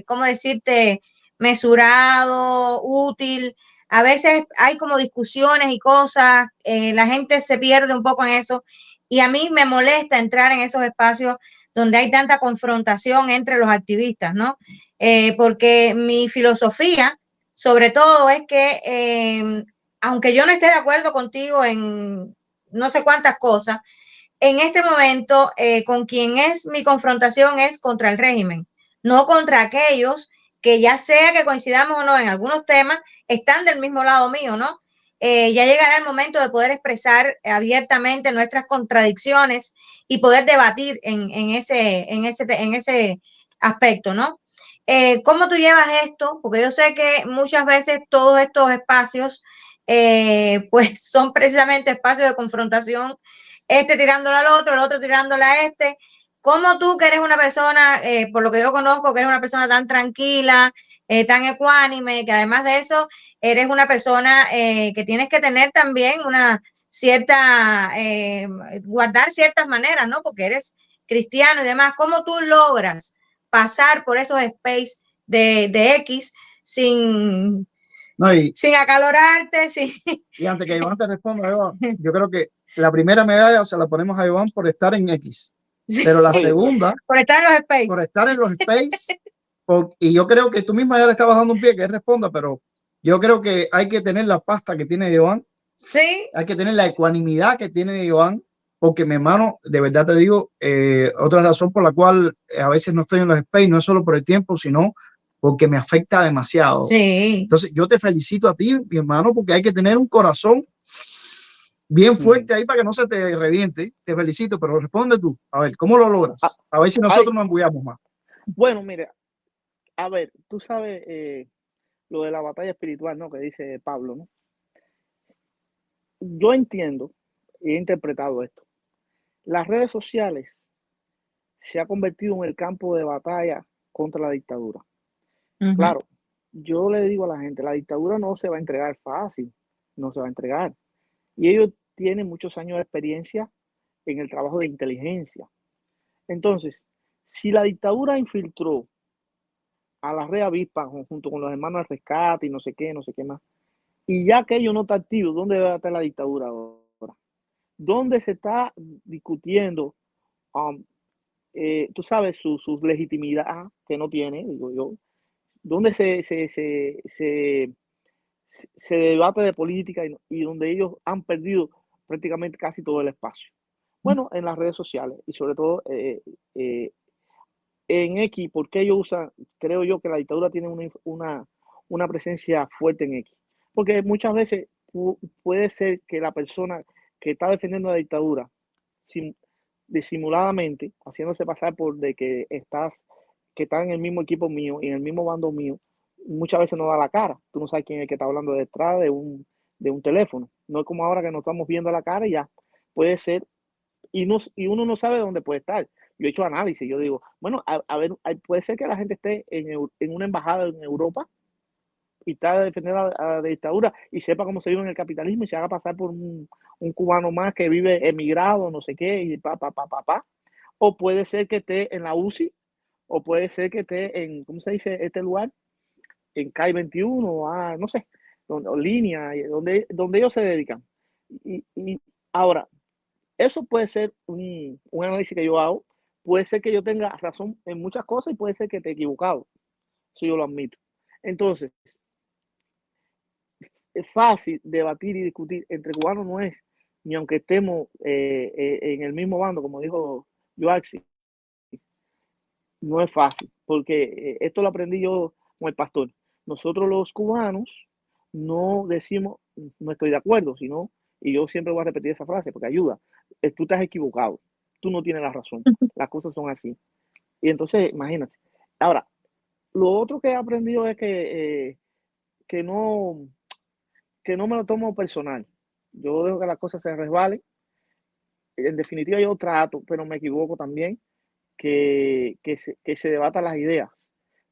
Speaker 3: ¿cómo decirte? Mesurado, útil. A veces hay como discusiones y cosas, la gente se pierde un poco en eso y a mí me molesta entrar en esos espacios donde hay tanta confrontación entre los activistas, ¿no? Porque mi filosofía, sobre todo, es que aunque yo no esté de acuerdo contigo en no sé cuántas cosas, en este momento con quien es mi confrontación es contra el régimen, no contra aquellos que ya sea que coincidamos o no en algunos temas, están del mismo lado mío, ¿no? Ya llegará el momento de poder expresar abiertamente nuestras contradicciones y poder debatir en ese aspecto, ¿no? ¿Cómo tú llevas esto? Porque yo sé que muchas veces todos estos espacios pues son precisamente espacios de confrontación, este tirándole al otro, el otro tirándole a este. ¿Cómo tú, que eres una persona, por lo que yo conozco, que eres una persona tan tranquila, tan ecuánime, que además de eso eres una persona que tienes que tener también una cierta, guardar ciertas maneras, ¿no? Porque eres cristiano y demás. ¿Cómo tú logras pasar por esos space de X sin,
Speaker 2: No,
Speaker 3: sin acalorarte? Sin...
Speaker 2: Y antes que Iván te responda, yo creo que la primera medalla se la ponemos a Iván por estar en X,
Speaker 3: Sí.
Speaker 2: pero la segunda,
Speaker 3: por estar en los space.
Speaker 2: Por estar en los space, y yo creo que tú misma ya le estabas dando un pie que él responda, pero yo creo que hay que tener la pasta que tiene Iván,
Speaker 3: sí,
Speaker 2: hay que tener la ecuanimidad que tiene Iván, porque mi hermano, de verdad te digo, otra razón por la cual a veces no estoy en los space, no es solo por el tiempo, sino porque me afecta demasiado.
Speaker 3: Sí.
Speaker 2: Entonces, yo te felicito a ti, mi hermano, porque hay que tener un corazón bien fuerte ahí para que no se te reviente. Te felicito, pero responde tú. A ver, ¿cómo lo logras? A ver si nosotros nos embullamos más.
Speaker 1: Bueno, mira, a ver, tú sabes lo de la batalla espiritual, ¿no? Que dice Pablo, ¿no? Yo entiendo y he interpretado esto. Las redes sociales se ha convertido en el campo de batalla contra la dictadura. Claro, yo le digo a la gente, la dictadura no se va a entregar fácil, no se va a entregar. Y ellos tienen muchos años de experiencia en el trabajo de inteligencia. Entonces, si la dictadura infiltró a la red avispa junto con los hermanos del rescate y no sé qué más, y ya que ellos no está activo, ¿dónde va a estar la dictadura ahora? ¿Dónde se está discutiendo, tú sabes, su legitimidad que no tiene, digo yo? ¿Dónde se debate de política y donde ellos han perdido prácticamente casi todo el espacio? Bueno, en las redes sociales y sobre todo en X, porque ellos usan, creo yo que la dictadura tiene una presencia fuerte en X. Porque muchas veces puede ser que la persona que está defendiendo la dictadura disimuladamente, haciéndose pasar por de que está en el mismo equipo mío y en el mismo bando mío, muchas veces no da la cara. Tú no sabes quién es el que está hablando detrás de un teléfono. No es como ahora que nos estamos viendo la cara y ya. Puede ser, y uno no sabe dónde puede estar. Yo he hecho análisis, yo digo, bueno, a ver, puede ser que la gente esté en una embajada en Europa y está defendiendo a la dictadura y sepa cómo se vive en el capitalismo y se haga pasar por un cubano más que vive emigrado, no sé qué, y pa. O puede ser que esté en la UCI o puede ser que esté en, ¿cómo se dice este lugar? En CAI 21, no sé, o línea, donde ellos se dedican. Y ahora, eso puede ser un análisis que yo hago, puede ser que yo tenga razón en muchas cosas y puede ser que esté equivocado, eso yo lo admito. Entonces, es fácil debatir y discutir entre cubanos, no es, ni aunque estemos en el mismo bando, como dijo Joaxi, no es fácil, porque esto lo aprendí yo con el pastor. Nosotros los cubanos no decimos no estoy de acuerdo, sino, y yo siempre voy a repetir esa frase porque ayuda, tú estás equivocado, tú no tienes la razón, las cosas son así. Y entonces, imagínate. Ahora, lo otro que he aprendido es que no, que no me lo tomo personal. Yo dejo que las cosas se resbalen. En definitiva, yo trato, pero me equivoco también, que se debatan las ideas.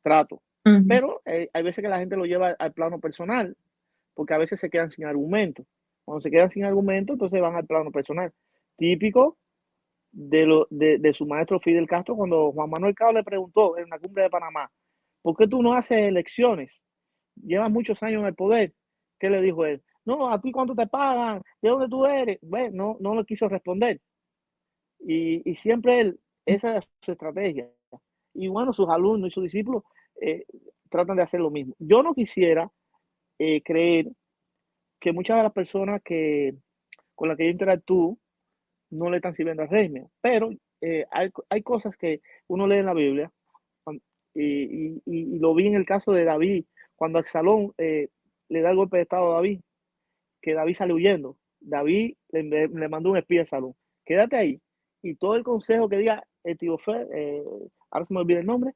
Speaker 1: Trato.
Speaker 3: Ujú.
Speaker 1: Pero hay veces que la gente lo lleva al plano personal, porque a veces se quedan sin argumento. Cuando se quedan sin argumento, entonces van al plano personal. Típico de su maestro Fidel Castro, cuando Juan Manuel Cao le preguntó en la cumbre de Panamá, ¿por qué tú no haces elecciones? Llevas muchos años en el poder. ¿Qué le dijo él? No, a ti cuánto te pagan, de dónde tú eres. Bueno, no lo quiso responder. Y siempre él, esa es su estrategia. Y bueno, sus alumnos y sus discípulos eh, tratan de hacer lo mismo. Yo no quisiera creer que muchas de las personas con las que yo interactúo no le están sirviendo al régimen, pero hay cosas que uno lee en la Biblia y lo vi en el caso de David, cuando Absalón le da el golpe de estado a David, que David sale huyendo. David le mandó un espía a Absalón, quédate ahí. Y todo el consejo que diga Etiofel, ahora se me olvida el nombre,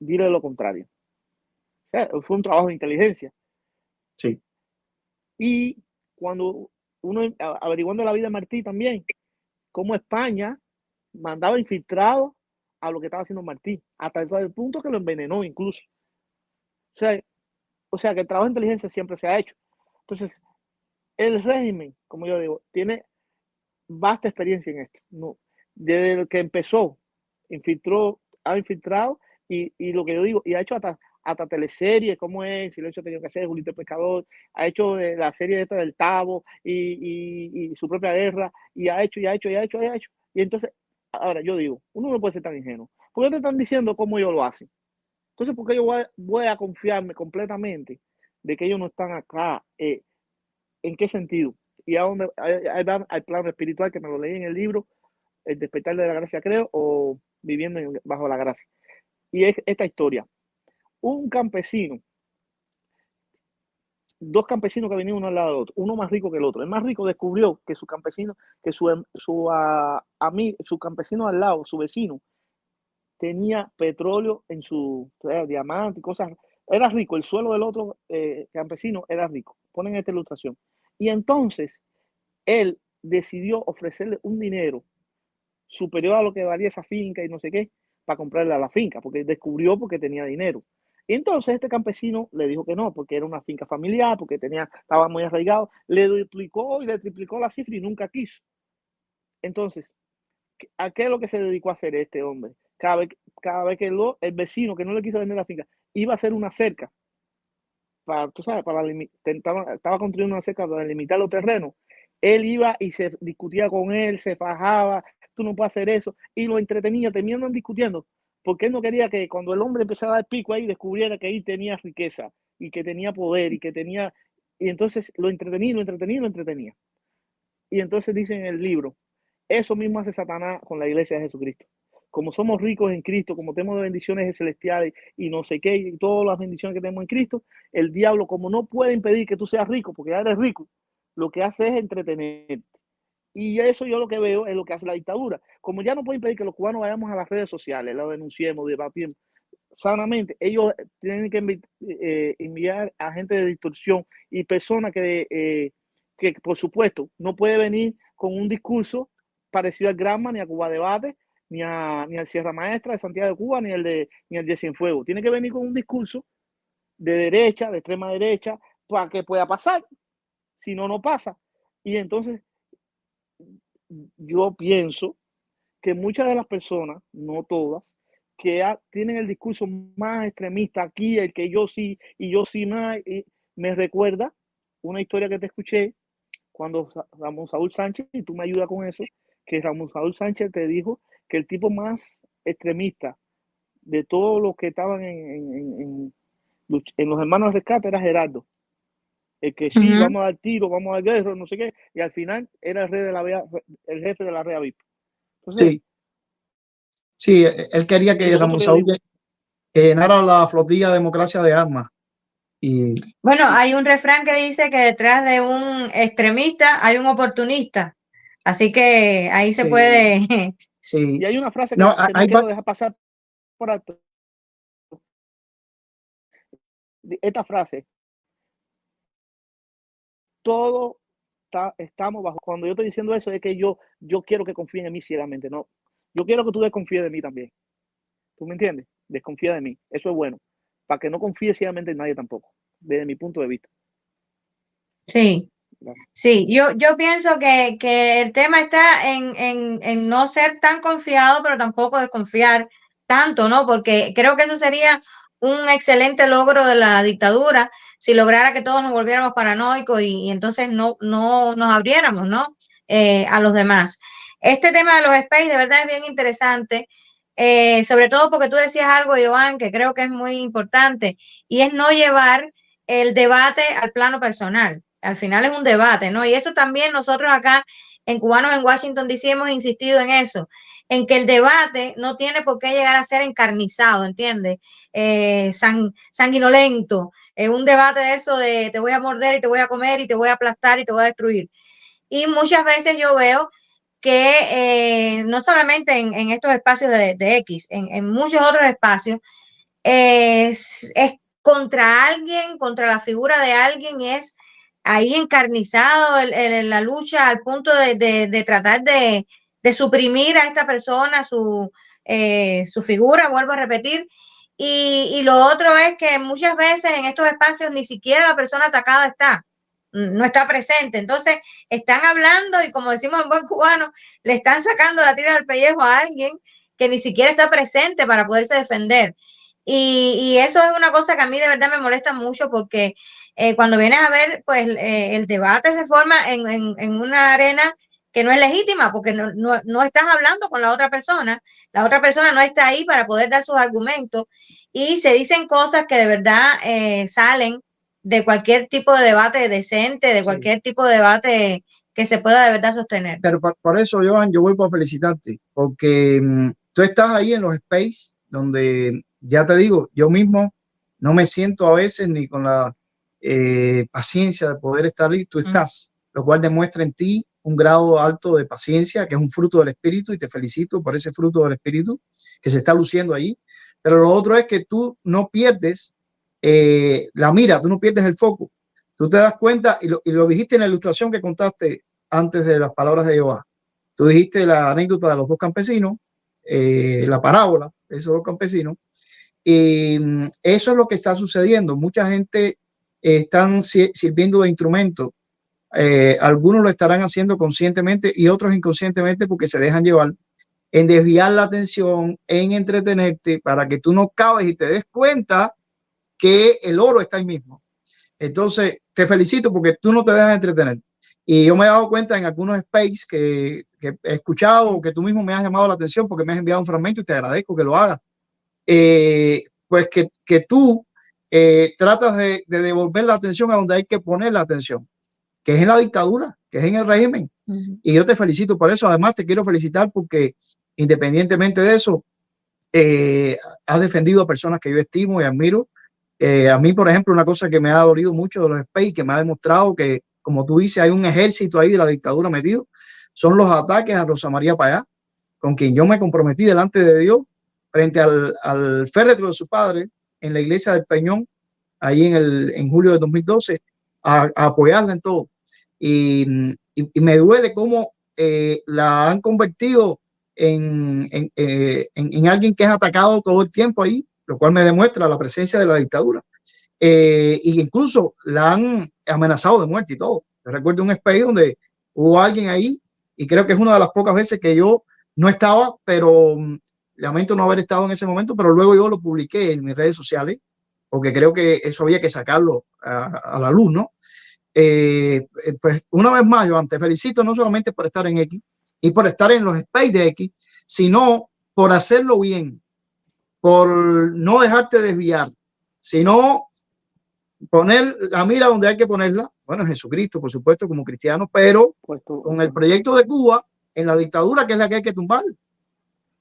Speaker 1: dile lo contrario. O sea, fue un trabajo de inteligencia.
Speaker 2: Sí.
Speaker 1: Y cuando uno averiguando la vida de Martí también, cómo España mandaba infiltrados a lo que estaba haciendo Martí, hasta el punto que lo envenenó incluso. O sea, que el trabajo de inteligencia siempre se ha hecho. Entonces, el régimen, como yo digo, tiene vasta experiencia en esto. No, desde que empezó, ha infiltrado y lo que yo digo, y ha hecho hasta teleseries, como es Silencio tenía que hacer, Julito el Pescador, ha hecho de la serie esta del Tavo y su propia guerra, y ha hecho, y ha hecho, y ha hecho, y ha hecho. Y entonces, ahora yo digo, uno no puede ser tan ingenuo. ¿Por qué te están diciendo cómo ellos lo hacen? Entonces, ¿por qué yo voy a confiarme completamente de que ellos no están acá? ¿En qué sentido? Y a donde hay al plano espiritual que me lo leí en el libro, El despertar de la gracia, creo, o Viviendo bajo la gracia. Y es esta historia. Un campesino, dos campesinos que venían uno al lado del otro, uno más rico que el otro. El más rico descubrió que su campesino, que su campesino al lado, su vecino, tenía petróleo en su diamante y cosas. Era rico, el suelo del otro campesino era rico. Ponen esta ilustración. Y entonces él decidió ofrecerle un dinero superior a lo que valía esa finca y no sé qué, para comprarle a la finca, porque descubrió porque tenía dinero. Y entonces este campesino le dijo que no, porque era una finca familiar, porque estaba muy arraigado, le duplicó y le triplicó la cifra y nunca quiso. Entonces, ¿a qué es lo que se dedicó a hacer este hombre? Cada vez que el vecino que no le quiso vender la finca iba a hacer una cerca, tú sabes, estaba construyendo una cerca para limitar los terrenos, él iba y se discutía con él, se fajaba, tú no puedes hacer eso, y lo entretenía, terminaban discutiendo, porque él no quería que cuando el hombre empezara a dar pico ahí, descubriera que ahí tenía riqueza, y que tenía poder, y entonces lo entretenía, lo entretenía, lo entretenía. Y entonces dice en el libro, eso mismo hace Satanás con la iglesia de Jesucristo. Como somos ricos en Cristo, como tenemos bendiciones celestiales y no sé qué, y todas las bendiciones que tenemos en Cristo, el diablo, como no puede impedir que tú seas rico, porque ya eres rico, lo que hace es entretenerte. Y eso yo lo que veo es lo que hace la dictadura. Como ya no puede impedir que los cubanos vayamos a las redes sociales, lo denunciemos, debatimos sanamente, ellos tienen que enviar a gente de distorsión y personas que, por supuesto, no puede venir con un discurso parecido al Granma, ni a Cuba Debate, ni al Sierra Maestra de Santiago de Cuba, ni el de Cienfuegos. Tiene que venir con un discurso de derecha, de extrema derecha, para que pueda pasar. Si no, no pasa. Y entonces yo pienso que muchas de las personas, no todas, tienen el discurso más extremista aquí, el que yo sí y yo sí más, y me recuerda una historia que te escuché cuando Ramón Saúl Sánchez, y tú me ayudas con eso, que Ramón Saúl Sánchez te dijo que el tipo más extremista de todos los que estaban en los hermanos de rescate era Gerardo. El que sí, vamos a dar tiro, vamos a dar guerra, no sé qué, y al final era el jefe de la Rea VIP. Entonces,
Speaker 2: sí, él quería que Ramón Saúl llenara la flotilla de democracia de armas. Y
Speaker 3: bueno, hay un refrán que dice que detrás de un extremista hay un oportunista. Así que ahí se puede.
Speaker 2: Sí.
Speaker 1: Y hay una frase que no quiero dejar pasar por alto. Esta frase: todo estamos bajo. Cuando yo estoy diciendo eso, es que yo quiero que confíen en mí ciegamente. No, yo quiero que tú desconfíes de mí también. ¿Tú me entiendes? Desconfía de mí. Eso es bueno. Para que no confíe ciegamente en nadie tampoco, desde mi punto de vista.
Speaker 3: Sí. Sí, yo pienso que el tema está en no ser tan confiado, pero tampoco desconfiar tanto, ¿no? Porque creo que eso sería un excelente logro de la dictadura si lograra que todos nos volviéramos paranoicos y entonces no nos abriéramos, ¿no? A los demás. Este tema de los space de verdad es bien interesante, sobre todo porque tú decías algo, Joan, que creo que es muy importante, y es no llevar el debate al plano personal. Al final es un debate, ¿no? Y eso también nosotros acá en Cubanos en Washington DC hemos insistido en eso, en que el debate no tiene por qué llegar a ser encarnizado, ¿entiendes? Sanguinolento, un debate de eso de te voy a morder y te voy a comer y te voy a aplastar y te voy a destruir. Y muchas veces yo veo que no solamente en estos espacios de X, en muchos otros espacios, es contra alguien, contra la figura de alguien, y es ahí encarnizado la lucha al punto de tratar de suprimir a esta persona, su figura, vuelvo a repetir. Y lo otro es que muchas veces en estos espacios ni siquiera la persona atacada no está presente. Entonces están hablando y, como decimos en buen cubano, le están sacando la tira del pellejo a alguien que ni siquiera está presente para poderse defender. Y eso es una cosa que a mí de verdad me molesta mucho porque cuando vienes a ver, pues el debate se forma en una arena que no es legítima porque no estás hablando con la otra persona no está ahí para poder dar sus argumentos y se dicen cosas que de verdad salen de cualquier tipo de debate decente, de cualquier tipo de debate que se pueda de verdad sostener.
Speaker 2: Pero por eso, Joan, yo vuelvo a felicitarte porque tú estás ahí en los space donde, ya te digo, yo mismo no me siento a veces ni con la paciencia de poder estar ahí. Tú estás, lo cual demuestra en ti un grado alto de paciencia, que es un fruto del espíritu, y te felicito por ese fruto del espíritu que se está luciendo ahí. Pero lo otro es que tú no pierdes la mira, tú no pierdes el foco. Tú te das cuenta, y lo dijiste en la ilustración que contaste antes de las palabras de Jehová. Tú dijiste la anécdota de los dos campesinos, la parábola de esos dos campesinos, y eso es lo que está sucediendo. Mucha gente están sirviendo de instrumento. Algunos lo estarán haciendo conscientemente y otros inconscientemente porque se dejan llevar en desviar la atención, en entretenerte para que tú no cabes y te des cuenta que el oro está ahí mismo. Entonces, te felicito porque tú no te dejas entretener. Y yo me he dado cuenta en algunos space que he escuchado, que tú mismo me has llamado la atención porque me has enviado un fragmento y te agradezco que lo hagas. Pues que tú tratas de devolver la atención a donde hay que poner la atención, que es en la dictadura, que es en el régimen. Y yo te felicito por eso. Además, te quiero felicitar porque independientemente de eso, has defendido a personas que yo estimo y admiro. A mí, por ejemplo, una cosa que me ha dolido mucho de los space, que me ha demostrado que, como tú dices, hay un ejército ahí de la dictadura metido, son los ataques a Rosa María Payá, con quien yo me comprometí delante de Dios frente al féretro de su padre en la iglesia del Peñón, ahí en julio de 2012, a apoyarla en todo. Y me duele cómo la han convertido en alguien que es atacado todo el tiempo ahí, lo cual me demuestra la presencia de la dictadura. Y incluso la han amenazado de muerte y todo. Yo recuerdo un space donde hubo alguien ahí, y creo que es una de las pocas veces que yo no estaba, pero lamento no haber estado en ese momento, pero luego yo lo publiqué en mis redes sociales, porque creo que eso había que sacarlo a la luz, ¿no? Pues una vez más, Joan, te felicito no solamente por estar en X y por estar en los space de X, sino por hacerlo bien, por no dejarte desviar, sino poner la mira donde hay que ponerla. Bueno, Jesucristo, por supuesto, como cristiano, pero con el proyecto de Cuba en la dictadura, que es la que hay que tumbar.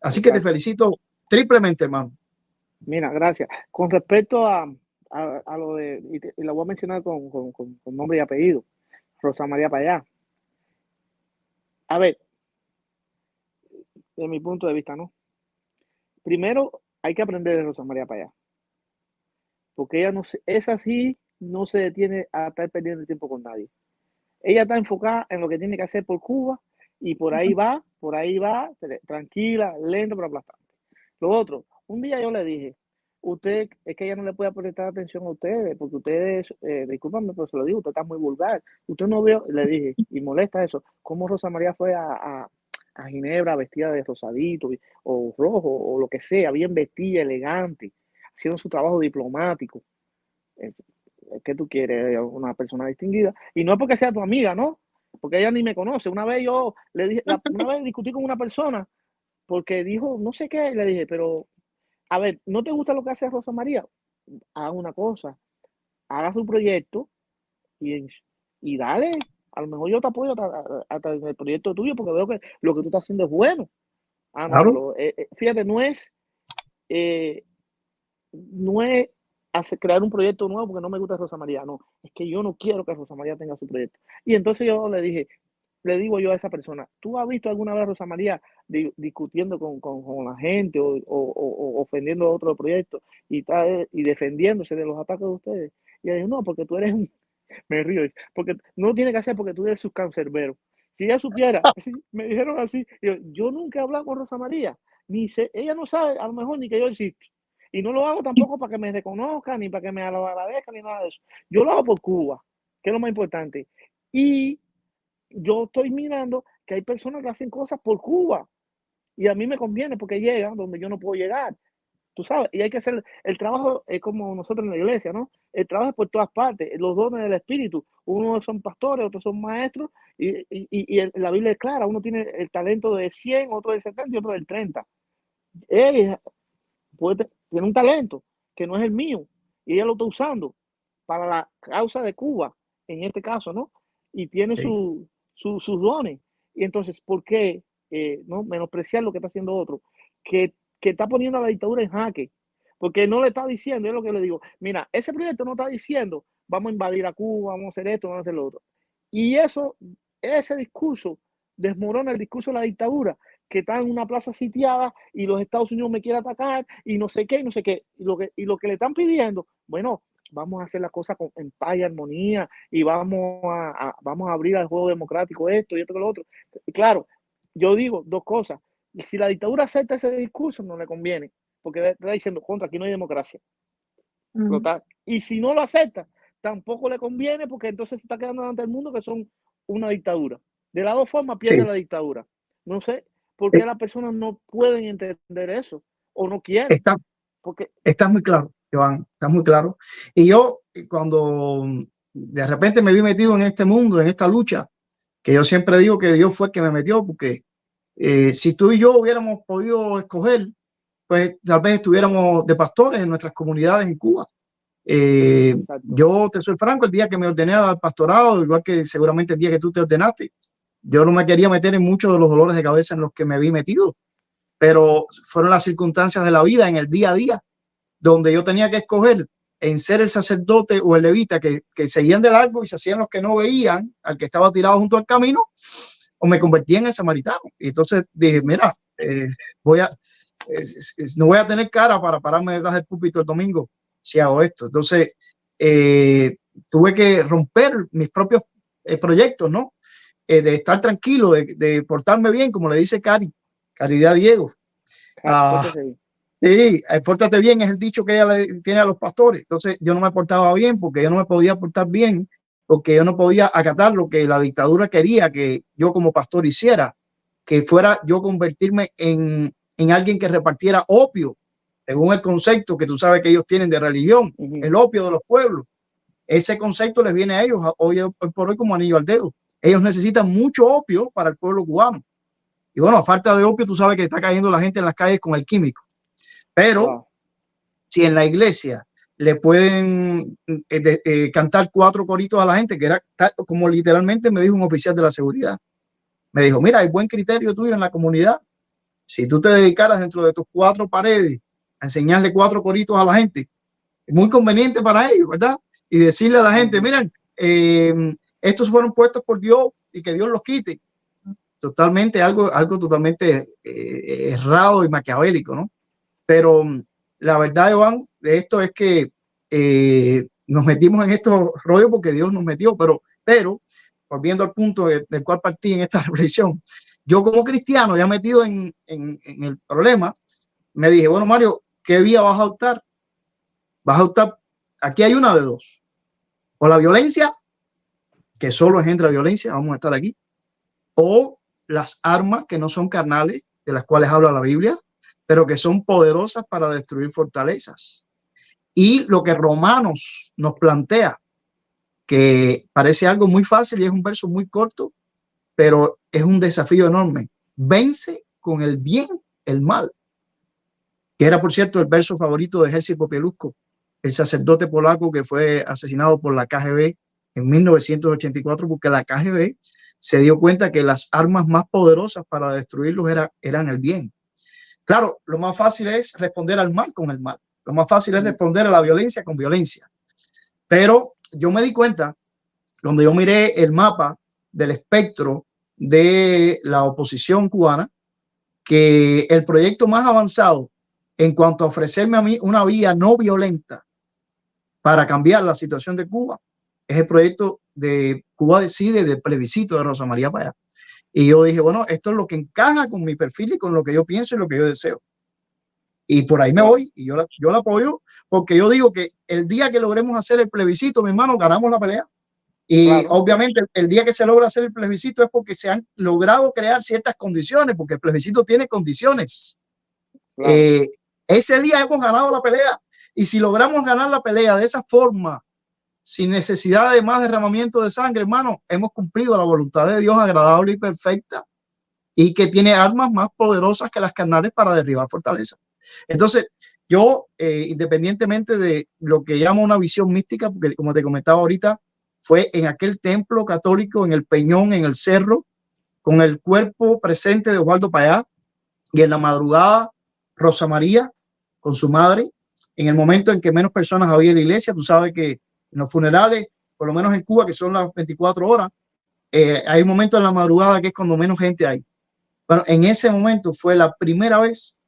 Speaker 2: Así que te felicito triplemente, hermano.
Speaker 1: Mira, gracias. Con respecto a lo de, y la voy a mencionar con nombre y apellido, Rosa María Payá. A ver, de mi punto de vista, ¿no? Primero, hay que aprender de Rosa María Payá, porque ella no es así, no se detiene a estar perdiendo tiempo con nadie. Ella está enfocada en lo que tiene que hacer por Cuba y por ahí va, tranquila, lenta, pero aplastante. Lo otro, un día yo le dije, usted, es que ella no le puede prestar atención a ustedes, porque ustedes, discúlpame, pero se lo digo, usted está muy vulgar. Usted no vio, le dije, y molesta eso, cómo Rosa María fue a Ginebra vestida de rosadito o rojo o lo que sea, bien vestida, elegante, haciendo su trabajo diplomático. ¿Qué tú quieres? Una persona distinguida. Y no es porque sea tu amiga, ¿no? Porque ella ni me conoce. Una vez yo le dije, una vez discutí con una persona porque dijo no sé qué, y le dije, pero a ver, ¿no te gusta lo que hace Rosa María? Haga una cosa, haga su proyecto y dale. A lo mejor yo te apoyo hasta en el proyecto tuyo porque veo que lo que tú estás haciendo es bueno. Ah, no,
Speaker 2: Claro.
Speaker 1: pero fíjate, no es crear un proyecto nuevo porque no me gusta Rosa María. No, es que yo no quiero que Rosa María tenga su proyecto. Y entonces yo le digo yo a esa persona, ¿tú has visto alguna vez a Rosa María discutiendo con la gente o ofendiendo a otro proyecto y defendiéndose de los ataques de ustedes? Y ella dijo, no, porque tú eres me río, porque no lo tiene que hacer porque tú eres su cancerbero. Si ella supiera, así, me dijeron así, yo nunca he hablado con Rosa María, ella no sabe a lo mejor ni que yo existo. Y no lo hago tampoco para que me reconozcan, ni para que me lo agradezcan, ni nada de eso. Yo lo hago por Cuba, que es lo más importante. Y yo estoy mirando que hay personas que hacen cosas por Cuba. Y a mí me conviene porque llegan donde yo no puedo llegar. Tú sabes, y hay que hacer el trabajo, es como nosotros en la iglesia, ¿no? El trabajo es por todas partes, los dones del Espíritu. Unos son pastores, otros son maestros, y la Biblia es clara, uno tiene el talento de 100, otro de 70 y otro del 30. Él tiene un talento que no es el mío, y ella lo está usando para la causa de Cuba, en este caso, ¿no? Y tiene
Speaker 2: Sí.
Speaker 1: sus dones. Y entonces, ¿por qué no menospreciar lo que está haciendo otro? Que está poniendo a la dictadura en jaque, porque no le está diciendo, es lo que le digo, mira, ese proyecto no está diciendo, vamos a invadir a Cuba, vamos a hacer esto, vamos a hacer lo otro. Y ese discurso desmorona el discurso de la dictadura, que está en una plaza sitiada y los Estados Unidos me quieren atacar y no sé qué, y no sé qué. Y lo que le están pidiendo, bueno, vamos a hacer las cosas en paz y armonía y vamos a abrir al juego democrático esto y esto y lo otro. Y claro, yo digo dos cosas. Si la dictadura acepta ese discurso, no le conviene, porque está diciendo, contra, aquí no hay democracia. Total. Y si no lo acepta, tampoco le conviene, porque entonces se está quedando ante el mundo que son una dictadura. De las dos formas pierde
Speaker 2: Sí.
Speaker 1: la dictadura. No sé por qué las personas no pueden entender eso o no quieren. Porque
Speaker 2: Estás muy claro, Joan, estás muy claro. Y yo, cuando de repente me vi metido en este mundo, en esta lucha, que yo siempre digo que Dios fue el que me metió, porque si tú y yo hubiéramos podido escoger, pues tal vez estuviéramos de pastores en nuestras comunidades en Cuba. Yo te soy franco, el día que me ordené al pastorado, igual que seguramente el día que tú te ordenaste, yo no me quería meter en muchos de los dolores de cabeza en los que me vi metido, pero fueron las circunstancias de la vida en el día a día donde yo tenía que escoger en ser el sacerdote o el levita que seguían de largo y se hacían los que no veían al que estaba tirado junto al camino, o me convertí en el samaritano. Y entonces dije, mira, no voy a tener cara para pararme detrás del púlpito el domingo si hago esto. Entonces tuve que romper mis propios proyectos, ¿no? De estar tranquilo, de portarme bien, como le dice Caridad Diego. Sí, pórtate bien es el dicho que ella le tiene a los pastores. Entonces yo no me portaba bien porque yo no me podía portar bien, porque yo no podía acatar lo que la dictadura quería que yo como pastor hiciera, que fuera yo convertirme en en alguien que repartiera opio, según el concepto que tú sabes que ellos tienen de religión, el opio de los pueblos. Ese concepto les viene a ellos hoy por hoy como anillo al dedo. Ellos necesitan mucho opio para el pueblo cubano. Y bueno, a falta de opio, tú sabes que está cayendo la gente en las calles con el químico. Pero si en la iglesia le pueden cantar 4 coritos a la gente, que era como literalmente me dijo un oficial de la seguridad. Me dijo, mira, hay buen criterio tuyo en la comunidad. Si tú te dedicaras dentro de tus 4 paredes a enseñarle 4 coritos a la gente, es muy conveniente para ellos, ¿verdad? Y decirle a la gente, miren, estos fueron puestos por Dios y que Dios los quite. Totalmente, algo totalmente errado y maquiavélico, ¿no? Pero la verdad, Joan, de esto es que nos metimos en estos rollos porque Dios nos metió, pero volviendo al punto del cual partí en esta reflexión, yo como cristiano ya metido en el problema, me dije, bueno, Mario, ¿qué vía vas a optar? Vas a optar, aquí hay una de dos, o la violencia, que solo engendra violencia, vamos a estar aquí, o las armas que no son carnales, de las cuales habla la Biblia, pero que son poderosas para destruir fortalezas. Y lo que Romanos nos plantea, que parece algo muy fácil y es un verso muy corto, pero es un desafío enorme. Vence con el bien el mal, que era, por cierto, el verso favorito de Jerzy Popieluszko, el sacerdote polaco que fue asesinado por la KGB en 1984, porque la KGB se dio cuenta que las armas más poderosas para destruirlos eran el bien. Claro, lo más fácil es responder al mal con el mal. Lo más fácil es responder a la violencia con violencia. Pero yo me di cuenta, cuando yo miré el mapa del espectro de la oposición cubana, que el proyecto más avanzado en cuanto a ofrecerme a mí una vía no violenta para cambiar la situación de Cuba es el proyecto de Cuba Decide, del plebiscito de Rosa María Payá. Y yo dije, bueno, esto es lo que encaja con mi perfil y con lo que yo pienso y lo que yo deseo. Y por ahí me voy y yo la apoyo, porque yo digo que el día que logremos hacer el plebiscito, mi hermano, ganamos la pelea. Y obviamente el día que se logra hacer el plebiscito es porque se han logrado crear ciertas condiciones, porque el plebiscito tiene condiciones. Ese día hemos ganado la pelea. Y si logramos ganar la pelea de esa forma, sin necesidad de más derramamiento de sangre, hermano, hemos cumplido la voluntad de Dios agradable y perfecta, y que tiene armas más poderosas que las carnales para derribar fortalezas. Entonces, yo, independientemente de lo que llamo una visión mística, porque como te comentaba ahorita, fue en aquel templo católico, en el Peñón, en el cerro, con el cuerpo presente de Osvaldo Payá, y en la madrugada, Rosa María, con su madre, en el momento en que menos personas había en la iglesia. Tú sabes que en los funerales, por lo menos en Cuba, que son las 24 horas, hay un momento en la madrugada que es cuando menos gente hay. Bueno, en ese momento fue la primera vez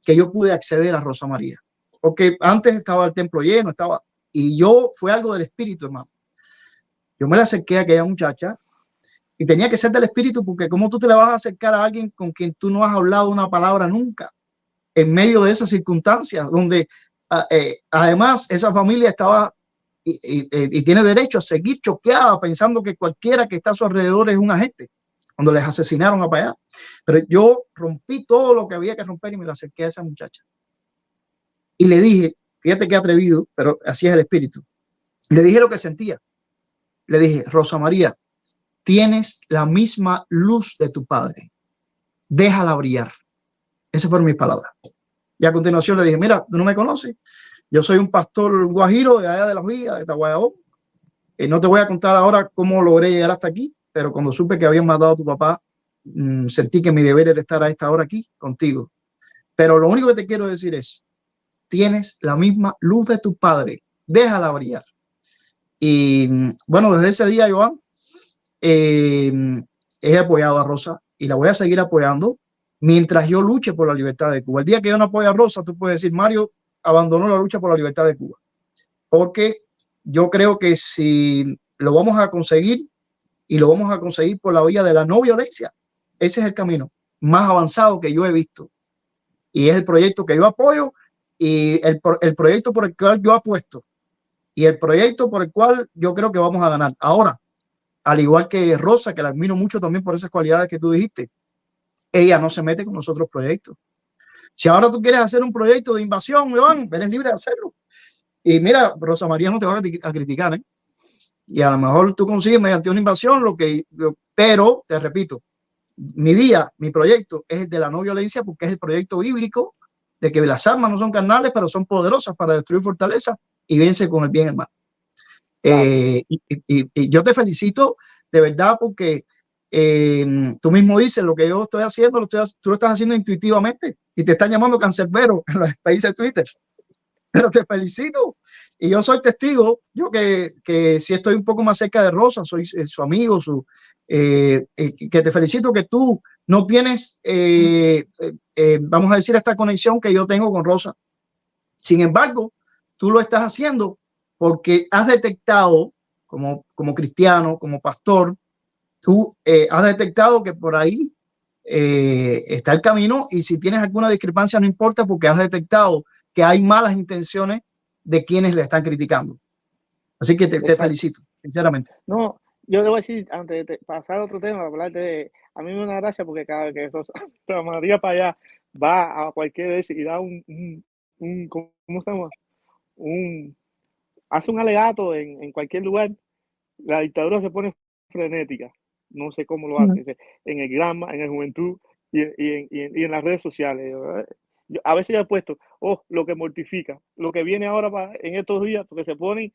Speaker 2: que yo pude acceder a Rosa María, porque antes estaba el templo lleno, y fue algo del espíritu, hermano. Yo me le acerqué a aquella muchacha y tenía que ser del espíritu, porque ¿cómo tú te le vas a acercar a alguien con quien tú no has hablado una palabra nunca, en medio de esas circunstancias, donde además esa familia estaba y tiene derecho a seguir choqueada, pensando que cualquiera que está a su alrededor es un agente, cuando les asesinaron a Payá? Pero yo rompí todo lo que había que romper y me lo acerqué a esa muchacha. Y le dije, fíjate qué atrevido, pero así es el espíritu. Le dije lo que sentía. Le dije, Rosa María, tienes la misma luz de tu padre. Déjala brillar. Esas fueron mis palabras. Y a continuación le dije, mira, tú no me conoces. Yo soy un pastor guajiro de allá de la Villa, de Tahuayabó. No te voy a contar ahora cómo logré llegar hasta aquí, pero cuando supe que habían matado a tu papá, sentí que mi deber era estar a esta hora aquí contigo. Pero lo único que te quiero decir es, tienes la misma luz de tu padre. Déjala brillar. Y bueno, desde ese día, Joan, he apoyado a Rosa y la voy a seguir apoyando mientras yo luche por la libertad de Cuba. El día que yo no apoyo a Rosa, tú puedes decir, Mario abandonó la lucha por la libertad de Cuba. Porque yo creo que si lo vamos a conseguir, y lo vamos a conseguir por la vía de la no violencia, ese es el camino más avanzado que yo he visto. Y es el proyecto que yo apoyo, y el proyecto por el cual yo apuesto, y el proyecto por el cual yo creo que vamos a ganar. Ahora, al igual que Rosa, que la admiro mucho también por esas cualidades que tú dijiste, ella no se mete con los otros proyectos. Si ahora tú quieres hacer un proyecto de invasión, Joan, eres libre de hacerlo. Y mira, Rosa María no te va a criticar, ¿eh? Y a lo mejor tú consigues mediante una invasión pero te repito, mi vía, mi proyecto es el de la no violencia porque es el proyecto bíblico de que las armas no son carnales, pero son poderosas para destruir fortalezas y vence con el bien y el mal.
Speaker 1: Claro.
Speaker 2: Y yo te felicito de verdad porque tú mismo dices lo que yo estoy haciendo, tú lo estás haciendo intuitivamente y te están llamando cancerbero en los países de Twitter, pero te felicito. Y yo soy testigo, yo que sí estoy un poco más cerca de Rosa, soy su amigo, que te felicito que tú no tienes, vamos a decir, esta conexión que yo tengo con Rosa. Sin embargo, tú lo estás haciendo porque has detectado, como cristiano, como pastor, tú has detectado que por ahí está el camino y si tienes alguna discrepancia no importa porque has detectado que hay malas intenciones de quienes le están criticando. Así que te felicito, sinceramente.
Speaker 1: No, yo le voy a decir, antes de pasar a otro tema, hablarte de, a mí me da una gracia porque cada vez que Rosa María para allá va a cualquier vez y da ¿cómo se llama? Hace un alegato en cualquier lugar, la dictadura se pone frenética. No sé cómo lo hace, en el Granma, en el Juventud y en las redes sociales. A veces yo he puesto, lo que mortifica, lo que viene ahora en estos días, porque se ponen,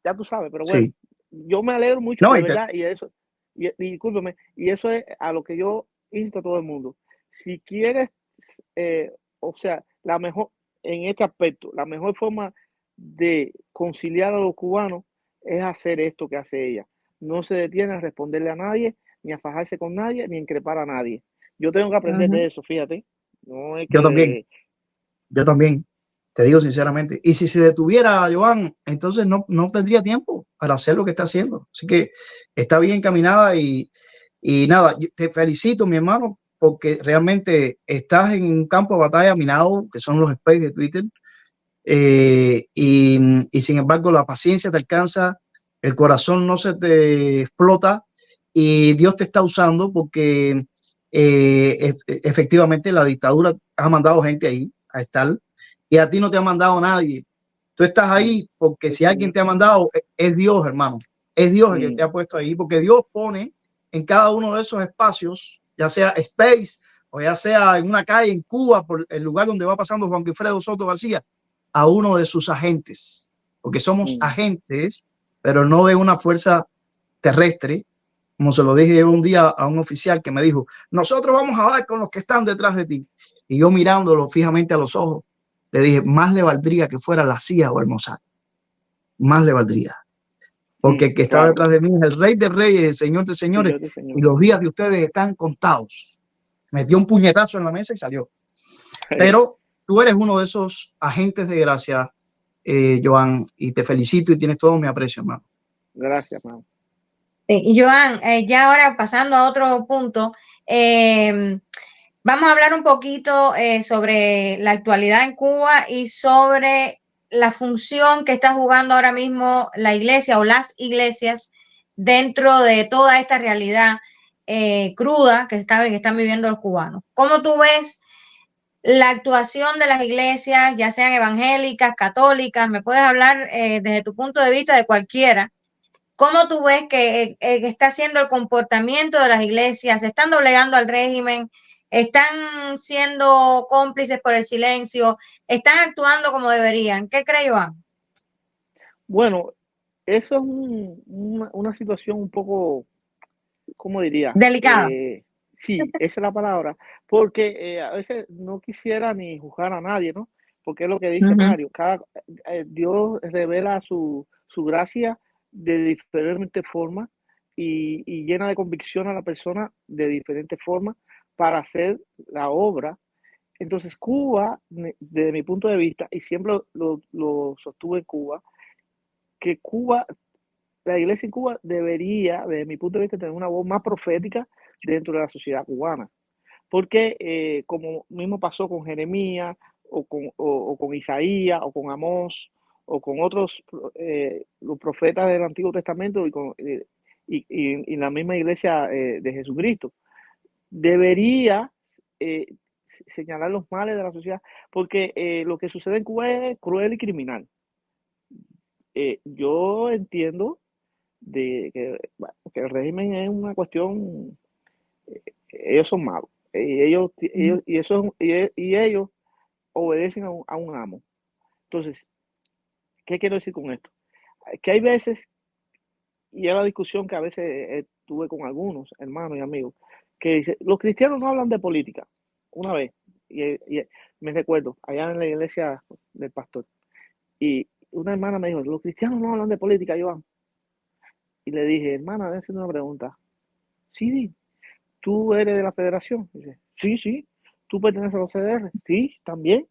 Speaker 1: ya tú sabes, pero bueno,
Speaker 2: Sí.
Speaker 1: yo me alegro mucho,
Speaker 2: No,
Speaker 1: de verdad, y eso, y discúlpeme, y eso es a lo que yo insto a todo el mundo. Si quieres, o sea, la mejor, en este aspecto, la mejor forma de conciliar a los cubanos es hacer esto que hace ella. No se detiene a responderle a nadie, ni a fajarse con nadie, ni a increpar a nadie. Yo tengo que aprender de eso, fíjate. No es
Speaker 2: yo también.
Speaker 1: que,
Speaker 2: Yo también, te digo sinceramente. Y si se detuviera, Joan, entonces no tendría tiempo para hacer lo que está haciendo. Así que está bien encaminada y nada, te felicito, mi hermano, porque realmente estás en un campo de batalla minado, que son los space de Twitter, y sin embargo la paciencia te alcanza, el corazón no se te explota y Dios te está usando porque efectivamente la dictadura ha mandado gente ahí a estar y a ti no te ha mandado nadie. Tú estás ahí porque si alguien te ha mandado es Dios, hermano. Es Dios el que te ha puesto ahí porque Dios pone en cada uno de esos espacios, ya sea space o ya sea en una calle en Cuba, por el lugar donde va pasando Juan Wilfredo Soto García, a uno de sus agentes, porque somos agentes, pero no de una fuerza terrestre, como se lo dije un día a un oficial que me dijo, nosotros vamos a dar con los que están detrás de ti. Y yo mirándolo fijamente a los ojos, le dije, más le valdría que fuera la CIA o el Mossad, más le valdría. Porque el que está detrás de mí es el Rey de Reyes, el Señor de Señores, y los días de ustedes están contados. Metió un puñetazo en la mesa y salió. Pero tú eres uno de esos agentes de gracia, Joan, y te felicito y tienes todo mi aprecio, hermano.
Speaker 1: Gracias, hermano.
Speaker 3: Joan, ya ahora pasando a otro punto, vamos a hablar un poquito sobre la actualidad en Cuba y sobre la función que está jugando ahora mismo la iglesia o las iglesias dentro de toda esta realidad cruda que están viviendo los cubanos. ¿Cómo tú ves la actuación de las iglesias, ya sean evangélicas, católicas? Me puedes hablar desde tu punto de vista de cualquiera. ¿Cómo tú ves que está siendo el comportamiento de las iglesias? ¿Se están doblegando al régimen? ¿Están siendo cómplices por el silencio? ¿Están actuando como deberían? ¿Qué cree Joan?
Speaker 1: Bueno, eso es una situación un poco, ¿cómo diría?
Speaker 3: Delicada.
Speaker 1: Sí, esa es la palabra, porque a veces no quisiera ni juzgar a nadie, ¿no? Porque es lo que dice Mario, Dios revela su gracia de diferentes formas y llena de convicción a la persona de diferentes formas para hacer la obra. Entonces Cuba, desde mi punto de vista, y siempre lo sostuve en Cuba, que la iglesia en Cuba debería, desde mi punto de vista, tener una voz más profética dentro de la sociedad cubana. Porque como mismo pasó con Jeremías, o con Isaías, o con Amós, o con otros los profetas del Antiguo Testamento y la misma iglesia de Jesucristo, debería señalar los males de la sociedad, porque lo que sucede en Cuba es cruel y criminal. Yo entiendo de bueno, que el régimen es una cuestión, ellos son malos, y ellos obedecen a un amo. Entonces, ¿qué quiero decir con esto? Que hay veces, y es la discusión que a veces tuve con algunos hermanos y amigos, que dice, los cristianos no hablan de política. Una vez, y me recuerdo, allá en la iglesia del pastor, y una hermana me dijo, los cristianos no hablan de política, Joan. Y le dije, hermana, déjame hacer una pregunta. Sí, ¿tú eres de la federación? Dice, sí, sí. ¿Tú perteneces a los CDR? Sí, también.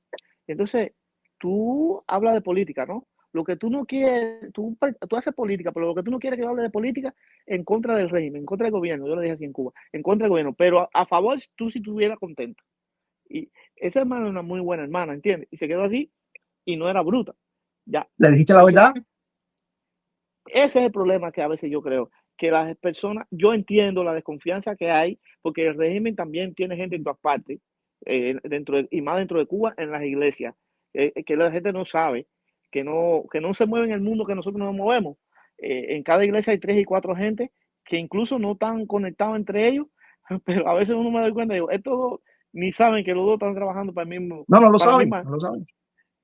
Speaker 1: Entonces, tú hablas de política, ¿no? Lo que tú no quieres, tú haces política, pero lo que tú no quieres que yo hable de política en contra del régimen, en contra del gobierno, yo le dije así en Cuba, en contra del gobierno, pero a favor tú si estuvieras contenta. Y esa hermana es una muy buena hermana, ¿entiendes? Y se quedó así y no era bruta. Ya.
Speaker 2: ¿Le dijiste la
Speaker 1: Entonces,
Speaker 2: verdad?
Speaker 1: ese es el problema que a veces yo creo, que las personas, yo entiendo la desconfianza que hay, porque el régimen también tiene gente en todas partes, y más dentro de Cuba, en las iglesias, que la gente no sabe, que no se mueve en el mundo que nosotros nos movemos. En cada iglesia hay 3 y 4 gente que incluso no están conectados entre ellos, pero a veces uno me da cuenta y digo, estos dos ni saben que los dos están trabajando para el mismo,
Speaker 2: No, no lo
Speaker 1: para la
Speaker 2: saben,
Speaker 1: misma,
Speaker 2: no lo saben.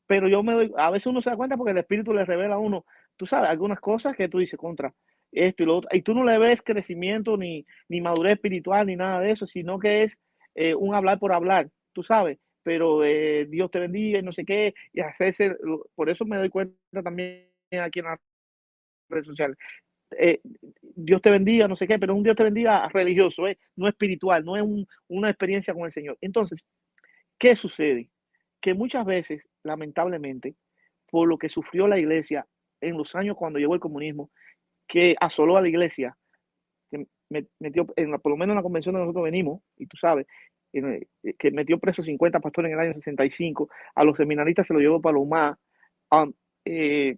Speaker 1: pero yo me doy, a veces uno se da cuenta porque el espíritu le revela a uno, tú sabes, algunas cosas que tú dices contra esto y lo otro, y tú no le ves crecimiento ni madurez espiritual ni nada de eso, sino que es un hablar por hablar, tú sabes, pero Dios te bendiga y no sé qué, y hacerse, por eso me doy cuenta también aquí en las redes sociales. eh, Dios te bendiga, no sé qué, pero es un Dios te bendiga religioso, no espiritual, no es una experiencia con el Señor. Entonces, ¿qué sucede? Que muchas veces, lamentablemente, por lo que sufrió la iglesia en los años cuando llegó el comunismo, que asoló a la iglesia, que metió, por lo menos en la convención de nosotros venimos, y tú sabes, que metió presos 50 pastores en el año 65, a los seminaristas se lo llevó para Palomar, um, eh,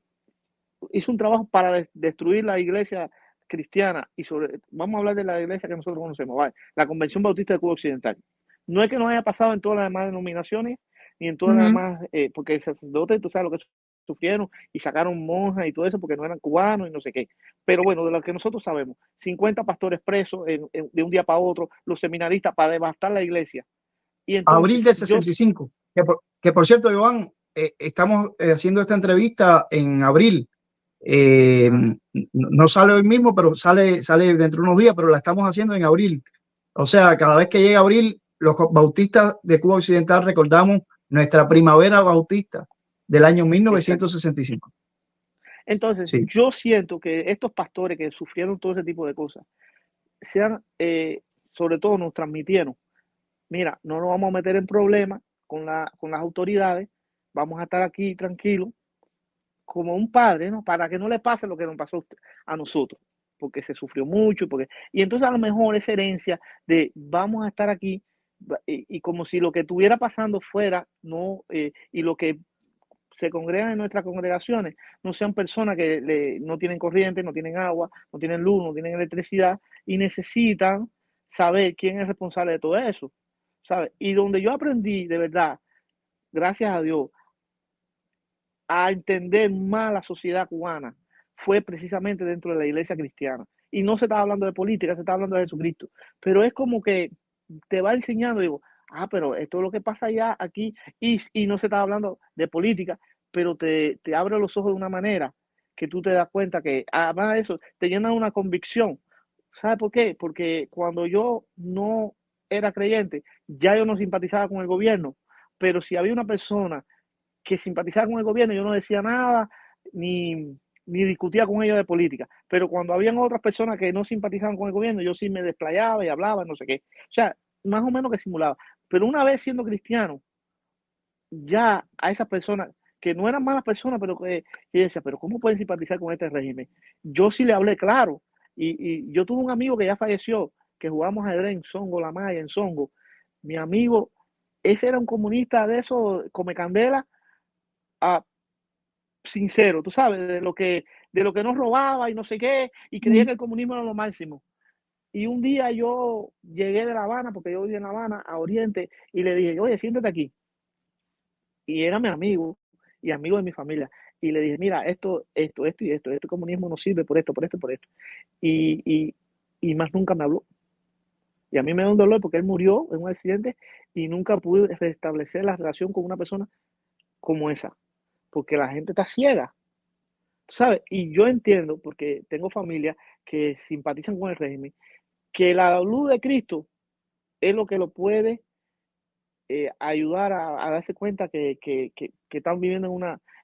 Speaker 1: hizo un trabajo para destruir la iglesia cristiana, y vamos a hablar de la iglesia que nosotros conocemos, ¿vale? La Convención Bautista de Cuba Occidental. No es que no haya pasado en todas las demás denominaciones, ni en todas las
Speaker 3: Ujú.
Speaker 1: demás, porque el sacerdote, tú sabes lo que sufrieron, y sacaron monjas y todo eso porque no eran cubanos y no sé qué. Pero bueno, de lo que nosotros sabemos, 50 pastores presos de un día para otro, los seminaristas para devastar la iglesia. Y
Speaker 2: Abril
Speaker 1: entonces,
Speaker 2: del 65. Que por cierto, Joan, estamos haciendo esta entrevista en abril.
Speaker 1: ya,
Speaker 2: No sale hoy mismo, pero sale dentro de unos días, pero la estamos haciendo en abril. O sea, cada vez que llega abril, los bautistas de Cuba Occidental recordamos nuestra primavera bautista del año
Speaker 1: exacto.
Speaker 2: 1965.
Speaker 1: Entonces,
Speaker 2: Sí.
Speaker 1: yo siento que estos pastores que sufrieron todo ese tipo de cosas, sean, sobre todo nos transmitieron, mira, no nos vamos a meter en problemas con las autoridades, vamos a estar aquí tranquilos, como un padre, ¿no? Para que no le pase lo que nos pasó a nosotros, porque se sufrió mucho, y entonces a lo mejor esa herencia de vamos a estar aquí, y como si lo que estuviera pasando fuera, no, y lo que se congregan en nuestras congregaciones no sean personas que no tienen corriente, no tienen agua, no tienen luz, no tienen electricidad y necesitan saber quién es responsable de todo eso, ¿sabes? Y donde yo aprendí, de verdad, gracias a Dios, a entender más la sociedad cubana fue precisamente dentro de la iglesia cristiana. Y no se estaba hablando de política, se estaba hablando de Jesucristo. Pero es como que te va enseñando, digo, pero esto es lo que pasa allá, aquí, y no se estaba hablando de política, pero te abre los ojos de una manera que tú te das cuenta que, además de eso, te llena una convicción. ¿Sabes por qué? Porque cuando yo no era creyente, ya yo no simpatizaba con el gobierno, pero si había una persona que simpatizaba con el gobierno, yo no decía nada, ni discutía con ellos de política. Pero cuando habían otras personas que no simpatizaban con el gobierno, yo sí me desplayaba y hablaba, no sé qué. O sea, más o menos que simulaba. Pero una vez siendo cristiano, ya a esas personas, que no eran malas personas, pero que decía, pero ¿cómo pueden simpatizar con este régimen? Yo sí le hablé claro. Y yo tuve un amigo que ya falleció, que jugamos ajedrez en Songo, La Maya, en Songo. Mi amigo, ese era un comunista de eso, come candela, a sincero, tú sabes, de lo que nos robaba y no sé qué, y creía que el comunismo era lo máximo. Y un día yo llegué de La Habana, porque yo vivía en La Habana, a Oriente, y le dije, oye, siéntate aquí. Y era mi amigo y amigo de mi familia. Y le dije, mira, este comunismo no sirve por esto, por esto, por esto. Y, y, y más nunca me habló. Y a mí me da un dolor porque él murió en un accidente y nunca pude restablecer la relación con una persona como esa. Porque la gente está ciega, ¿sabes? Y yo entiendo, porque tengo familia que simpatizan con el régimen, que la luz de Cristo es lo que lo puede ayudar a darse cuenta que están viviendo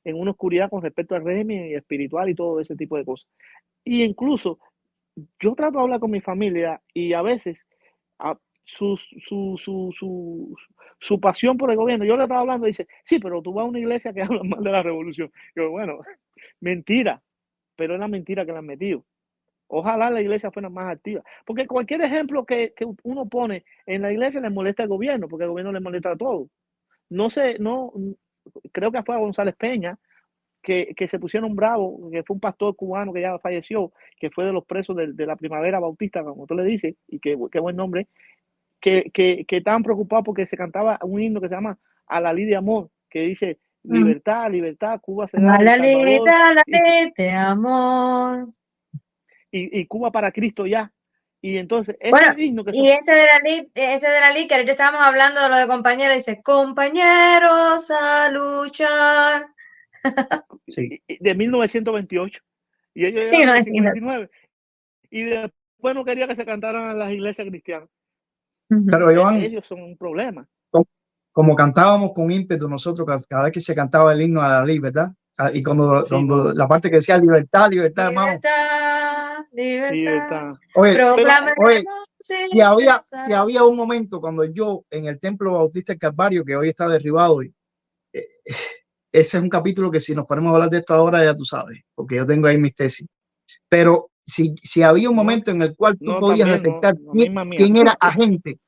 Speaker 1: en una oscuridad con respecto al régimen espiritual y todo ese tipo de cosas. Y incluso yo trato de hablar con mi familia y a veces a, su, su, su, su, su pasión por el gobierno, yo le estaba hablando y dice, sí, pero tú vas a una iglesia que habla mal de la revolución. Yo, bueno, mentira, pero es la mentira que le han metido. Ojalá la iglesia fuera más activa. Porque cualquier ejemplo que uno pone en la iglesia le molesta al gobierno, porque el gobierno le molesta a todo. No sé, no, creo que fue a González Peña que se pusieron bravos, que fue un pastor cubano que ya falleció, que fue de los presos de la primavera bautista, como tú le dices, y qué buen nombre, que estaban preocupados porque se cantaba un himno que se llama A la ley de amor, que dice libertad, libertad, Cuba se da, El Salvador,
Speaker 3: La de amor.
Speaker 1: y Cuba para Cristo ya. Y entonces,
Speaker 3: Bueno,
Speaker 1: ese himno que
Speaker 3: y ese de la ley, que ahorita estábamos hablando de lo de compañeros, dice, compañeros a luchar.
Speaker 2: Sí.
Speaker 1: de 1928, y ellos llegaron en el 59, y después no quería que se cantaran en las iglesias cristianas.
Speaker 2: Pero Iván,
Speaker 1: Ellos son un problema.
Speaker 2: como cantábamos con ímpetu nosotros cada vez que se cantaba el himno a la ley, ¿verdad? Y cuando,
Speaker 1: Sí,
Speaker 2: cuando
Speaker 1: no.
Speaker 2: la parte que decía libertad, libertad, hermano.
Speaker 3: Libertad.
Speaker 2: Oye,
Speaker 3: Proclamemos
Speaker 2: oye, si
Speaker 3: libertad.
Speaker 2: había un momento cuando yo en el Templo Bautista del Calvario, que hoy está derribado, ese es un capítulo que si nos ponemos a hablar de esto ahora, ya tú sabes, porque yo tengo ahí mis tesis. Pero si había un momento en el cual tú podías
Speaker 1: también,
Speaker 2: detectar
Speaker 1: la misma mía.
Speaker 2: quién era agente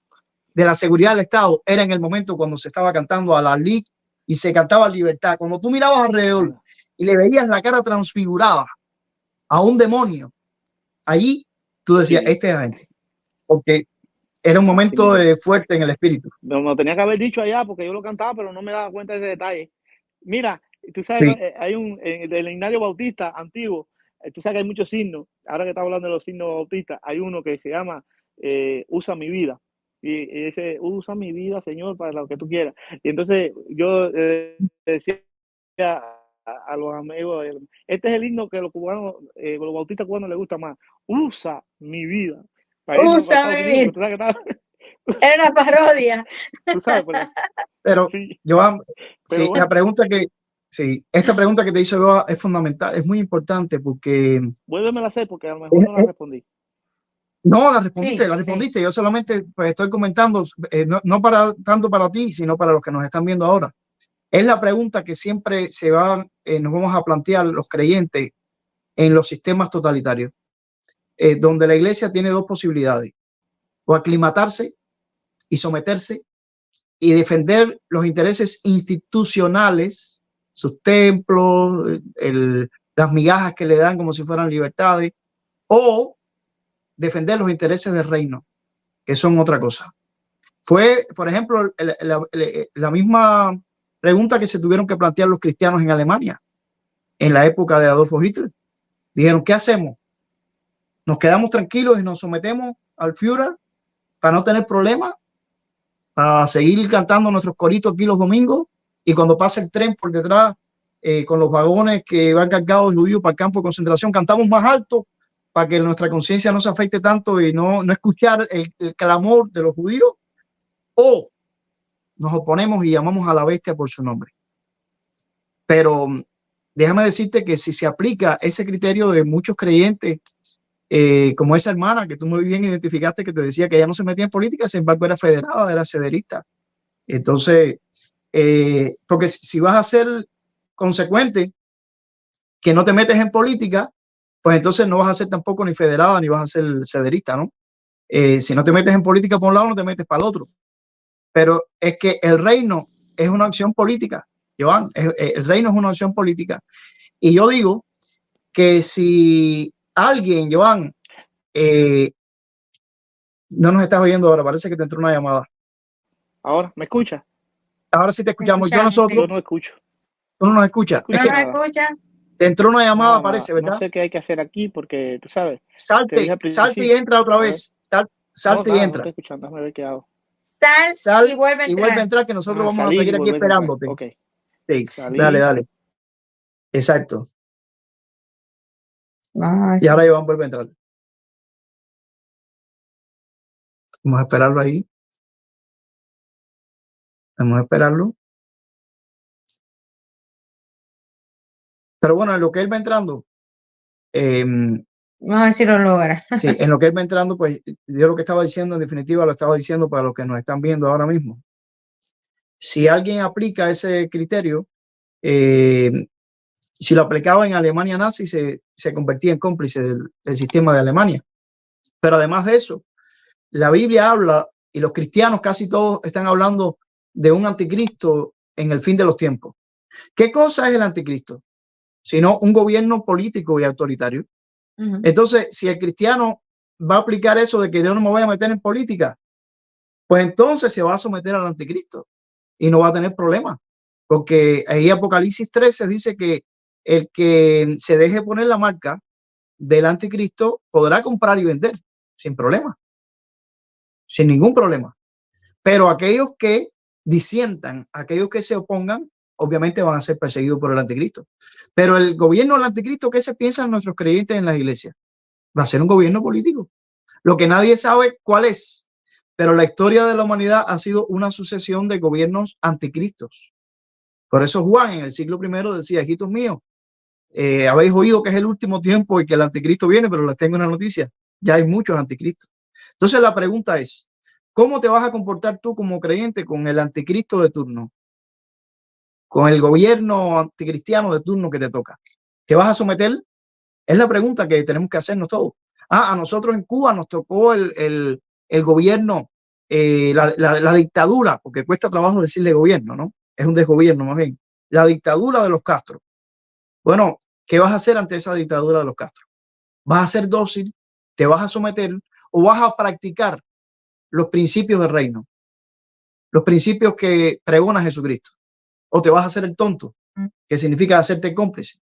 Speaker 2: de la seguridad del Estado, era en el momento cuando se estaba cantando a la ley y se cantaba libertad. Cuando tú mirabas alrededor y le veías la cara transfigurada a un demonio, allí tú decías,
Speaker 1: Sí.
Speaker 2: este es agente. Porque era un momento fuerte en el espíritu.
Speaker 1: No tenía que haber dicho allá porque yo lo cantaba, pero no me daba cuenta de ese detalle. Mira, tú sabes, hay del Ignacio Bautista antiguo, tú sabes que hay muchos signos. Ahora que estamos hablando de los signos bautistas, hay uno que se llama Usa mi vida. Y ese, usa mi vida, Señor, para lo que tú quieras. Y entonces yo decía a los amigos, este es el himno que los cubanos, los bautistas cubanos les gusta más. Usa mi vida. Para irnos para Estados Unidos, porque tú sabes que está...
Speaker 3: Era una parodia.
Speaker 1: Tú sabes,
Speaker 2: pero
Speaker 1: sí.
Speaker 2: Joan,
Speaker 1: Pero
Speaker 2: sí,
Speaker 1: bueno,
Speaker 2: esta pregunta que te hizo Joan es fundamental, es muy importante porque...
Speaker 1: Vuélvemela a hacer porque a lo mejor no la respondí.
Speaker 2: No, la respondiste. Yo solamente pues, estoy comentando, no para tanto para ti, sino para los que nos están viendo ahora. Es la pregunta que siempre nos vamos a plantear los creyentes en los sistemas totalitarios, donde la iglesia tiene dos posibilidades: o aclimatarse y someterse y defender los intereses institucionales, sus templos, las migajas que le dan como si fueran libertades, o defender los intereses del reino, que son otra cosa. Fue, por ejemplo, la misma pregunta que se tuvieron que plantear los cristianos en Alemania en la época de Adolfo Hitler. Dijeron, ¿qué hacemos? ¿Nos quedamos tranquilos y nos sometemos al Führer para no tener problemas? ¿A seguir cantando nuestros coritos aquí los domingos? Y cuando pasa el tren por detrás, con los vagones que van cargados de judíos para el campo de concentración, cantamos más alto para que nuestra conciencia no se afecte tanto y no escuchar el clamor de los judíos, o nos oponemos y llamamos a la bestia por su nombre. Pero déjame decirte que si se aplica ese criterio de muchos creyentes, como esa hermana que tú muy bien identificaste, que te decía que ella no se metía en política, sin embargo era federada, era cederista. Entonces, porque si vas a ser consecuente, que no te metes en política, pues entonces no vas a ser tampoco ni federada ni vas a ser cederista, ¿no? Si no te metes en política por un lado, no te metes para el otro. Pero es que el reino es una opción política, Joan, el reino es una opción política. Y yo digo que si alguien, Joan, No nos estás oyendo ahora, parece que te entró una llamada.
Speaker 1: Ahora, ¿me escucha?
Speaker 2: Ahora sí te escuchamos. Yo
Speaker 3: Escuchamos,
Speaker 2: nosotros,
Speaker 1: Yo no escucho.
Speaker 2: tú no nos escuchas.
Speaker 1: Escucho
Speaker 2: Es
Speaker 3: ¿no
Speaker 2: que
Speaker 3: nos
Speaker 1: nada.
Speaker 3: escucha?
Speaker 2: te entró una llamada,
Speaker 1: Nada,
Speaker 2: parece,
Speaker 1: nada. No
Speaker 2: ¿verdad?
Speaker 1: sé qué hay que hacer aquí porque, tú sabes, te dije
Speaker 2: Salte,
Speaker 1: al
Speaker 2: salte y
Speaker 1: principio.
Speaker 2: entra otra
Speaker 1: A ver.
Speaker 2: vez.
Speaker 1: No,
Speaker 2: Salte y
Speaker 1: nada, no
Speaker 2: entra.
Speaker 1: estoy escuchando. Déjame ver qué hago.
Speaker 3: Sal y
Speaker 2: Sal
Speaker 3: vuelve a
Speaker 2: y vuelve a
Speaker 3: entrar.
Speaker 2: entrar, que nosotros vamos a
Speaker 1: Salir y
Speaker 2: seguir aquí
Speaker 1: volver a entrar.
Speaker 2: esperándote.
Speaker 1: Ok.
Speaker 2: Sí,
Speaker 1: Salí.
Speaker 2: dale, dale. Exacto.
Speaker 3: Vamos a ver
Speaker 2: Y
Speaker 3: si-
Speaker 2: ahora Iván vuelve a entrar. Vamos a esperarlo ahí. Vamos a esperarlo. Pero bueno, en lo que él va entrando,
Speaker 3: Vamos a ver si lo logra.
Speaker 2: sí, en lo que él va entrando, pues yo lo que estaba diciendo, en definitiva, lo estaba diciendo para los que nos están viendo ahora mismo. Si alguien aplica ese criterio, si lo aplicaba en Alemania nazi, se convertía en cómplice del sistema de Alemania. Pero además de eso, la Biblia habla, y los cristianos casi todos están hablando de un anticristo en el fin de los tiempos. ¿Qué cosa es el anticristo? Sino un gobierno político y autoritario. Entonces, si el cristiano va a aplicar eso de que yo no me voy a meter en política, pues entonces se va a someter al anticristo y no va a tener problemas. Porque ahí Apocalipsis 13 dice que el que se deje poner la marca del anticristo podrá comprar y vender sin problema, sin ningún problema. Pero aquellos que disientan, aquellos que se opongan, obviamente van a ser perseguidos por el anticristo. Pero el gobierno del anticristo, ¿qué se piensan nuestros creyentes en las iglesias? Va a ser un gobierno político. Lo que nadie sabe cuál es, pero la historia de la humanidad ha sido una sucesión de gobiernos anticristos. Por eso Juan en el siglo I decía, hijitos míos, habéis oído que es el último tiempo y que el anticristo viene, pero les tengo una noticia, ya hay muchos anticristos. Entonces la pregunta es, ¿cómo te vas a comportar tú como creyente con el anticristo de turno? Con el gobierno anticristiano de turno que te toca. ¿Te vas a someter? Es la pregunta que tenemos que hacernos todos. A nosotros en Cuba nos tocó el gobierno, la dictadura, porque cuesta trabajo decirle gobierno, ¿no? Es un desgobierno más bien. La dictadura de los Castro. Bueno, ¿qué vas a hacer ante esa dictadura de los Castro? ¿Vas a ser dócil? ¿Te vas a someter? ¿O vas a practicar los principios del reino? Los principios que pregona Jesucristo. ¿O te vas a hacer el tonto? Que significa hacerte cómplice.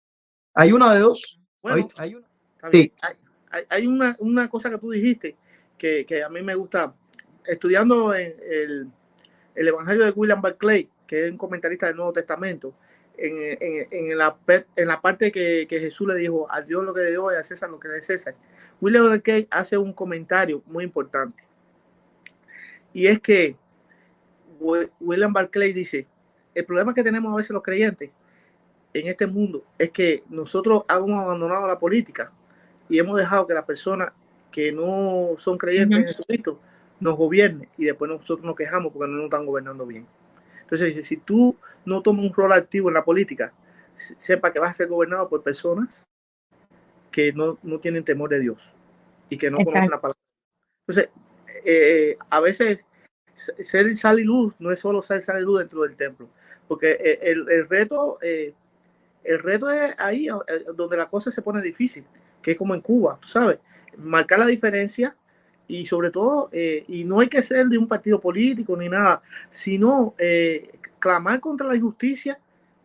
Speaker 2: Hay una de dos.
Speaker 1: Bueno,
Speaker 2: hay una.
Speaker 1: Sí. Hay una cosa que tú dijiste que a mí me gusta. Estudiando en el Evangelio de William Barclay, que es un comentarista del Nuevo Testamento, en la parte que Jesús le dijo a Dios lo que de Dios y a César lo que de César, William Barclay hace un comentario muy importante. Y es que William Barclay dice, el problema que tenemos a veces los creyentes en este mundo es que nosotros hemos abandonado la política y hemos dejado que las personas que no son creyentes en Jesucristo nos gobierne y después nosotros nos quejamos porque no nos están gobernando bien. Entonces dice, si tú no tomas un rol activo en la política, sepa que vas a ser gobernado por personas que no tienen temor de Dios y que no conocen la palabra. Entonces, a veces ser sal y luz no es solo ser sal y luz dentro del templo, porque el reto es ahí donde la cosa se pone difícil, que es como en Cuba, tú sabes, marcar la diferencia y sobre todo, y no hay que ser de un partido político ni nada, sino clamar contra la injusticia,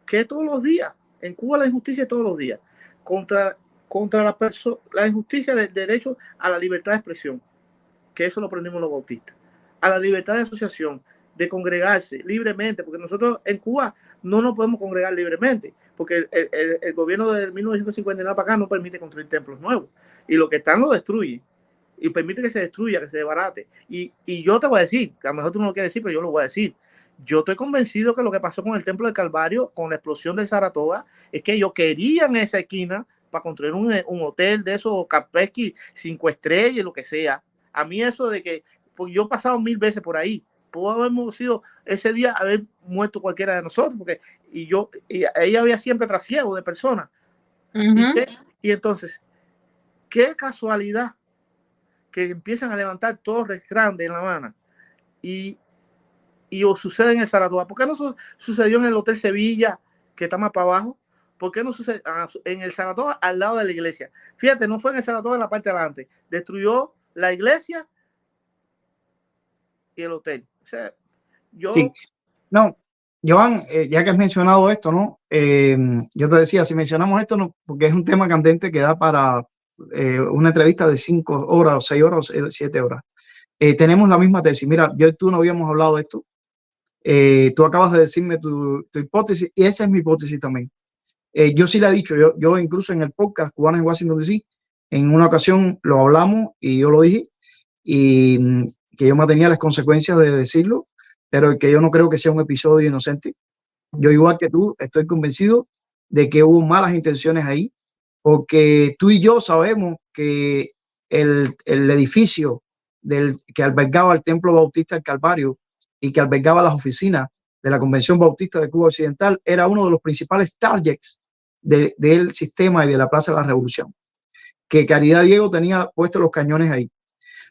Speaker 1: que es todos los días. En Cuba la injusticia es todos los días, contra la injusticia del derecho a la libertad de expresión, que eso lo aprendimos los bautistas, a la libertad de asociación, de congregarse libremente, porque nosotros en Cuba no nos podemos congregar libremente, porque el gobierno de 1959 para acá no permite construir templos nuevos, y lo que están lo destruye, y permite que se destruya, que se desbarate. Y yo te voy a decir, que a lo mejor tú no lo quieres decir, pero yo lo voy a decir. Yo estoy convencido que lo que pasó con el templo del Calvario, con la explosión de Saratoga, es que ellos querían esa esquina para construir un hotel de esos Kaspersky 5 estrellas, lo que sea. A mí eso de que, pues yo he pasado 1000 veces por ahí, pudo habernos sido ese día haber muerto cualquiera de nosotros, porque y ahí había siempre trasiego de personas. Y entonces, qué casualidad que empiezan a levantar torres grandes en La Habana y sucede en el Saratoga. ¿Por qué no sucedió en el Hotel Sevilla, que está más para abajo? ¿Por qué no sucede en el Saratoga al lado de la iglesia? Fíjate, no fue en el Saratoga en la parte de adelante. Destruyó la iglesia y el hotel. O sea, yo...
Speaker 2: Sí. No, Joan, ya que has mencionado esto, ¿no? Yo te decía, si mencionamos esto, no, porque es un tema candente que da para una entrevista de 5 horas, o 6 horas, o 7 horas. Tenemos la misma tesis. Mira, yo y tú no habíamos hablado de esto. Tú acabas de decirme tu hipótesis y esa es mi hipótesis también. Yo sí la he dicho, yo incluso en el podcast Cubanos en Washington DC, en una ocasión lo hablamos y yo lo dije, y que yo me tenía las consecuencias de decirlo, pero que yo no creo que sea un episodio inocente. Yo, igual que tú, estoy convencido de que hubo malas intenciones ahí, porque tú y yo sabemos que el edificio que albergaba el Templo Bautista del Calvario y que albergaba las oficinas de la Convención Bautista de Cuba Occidental era uno de los principales targets del sistema y de la Plaza de la Revolución, que Caridad Diego tenía puestos los cañones ahí,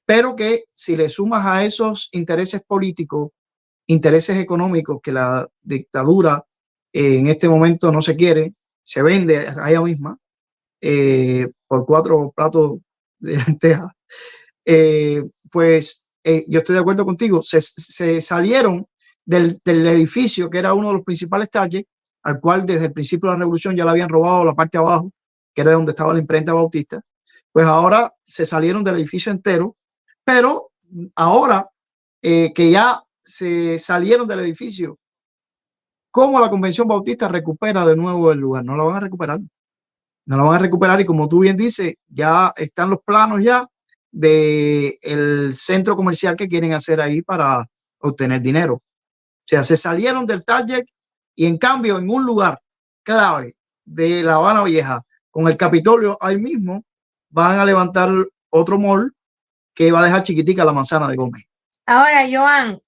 Speaker 2: pero que si le sumas a esos intereses políticos, intereses económicos que la dictadura en este momento no se quiere, se vende a ella misma por 4 platos de lentejas, pues yo estoy de acuerdo contigo, se salieron del edificio que era uno de los principales targets, al cual desde el principio de la revolución ya le habían robado la parte de abajo, que era donde estaba la imprenta bautista. Pues ahora se salieron del edificio entero, pero ahora que ya se salieron del edificio, ¿cómo la Convención Bautista recupera de nuevo el lugar? No la van a recuperar. No la van a recuperar y como tú bien dices, ya están los planos ya del centro comercial que quieren hacer ahí para obtener dinero. O sea, se salieron del target y en cambio en un lugar clave de La Habana Vieja, con el Capitolio ahí mismo, van a levantar otro mall que va a dejar chiquitica la manzana de Gómez.
Speaker 3: Ahora, Joan,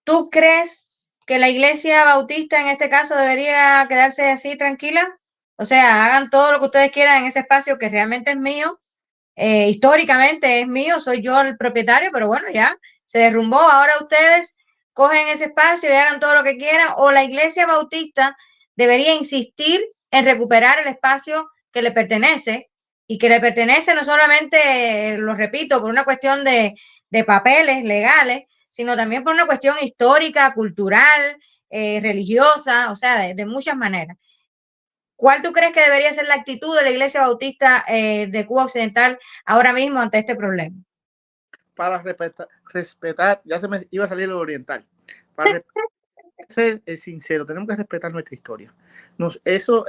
Speaker 3: ¿tú crees que la iglesia bautista en este caso debería quedarse así tranquila? O sea, hagan todo lo que ustedes quieran en ese espacio que realmente es mío, históricamente es mío, soy yo el propietario, pero bueno, ya se derrumbó, ahora ustedes cogen ese espacio y hagan todo lo que quieran, o la iglesia bautista debería insistir en recuperar el espacio que le pertenece y que le pertenece no solamente, lo repito, por una cuestión de papeles legales, sino también por una cuestión histórica, cultural, religiosa, o sea, de muchas maneras. ¿Cuál tú crees que debería ser la actitud de la Iglesia Bautista de Cuba Occidental ahora mismo ante este problema?
Speaker 1: Para respetar, ya se me iba a salir el oriental, para ser sincero, tenemos que respetar nuestra historia. Eso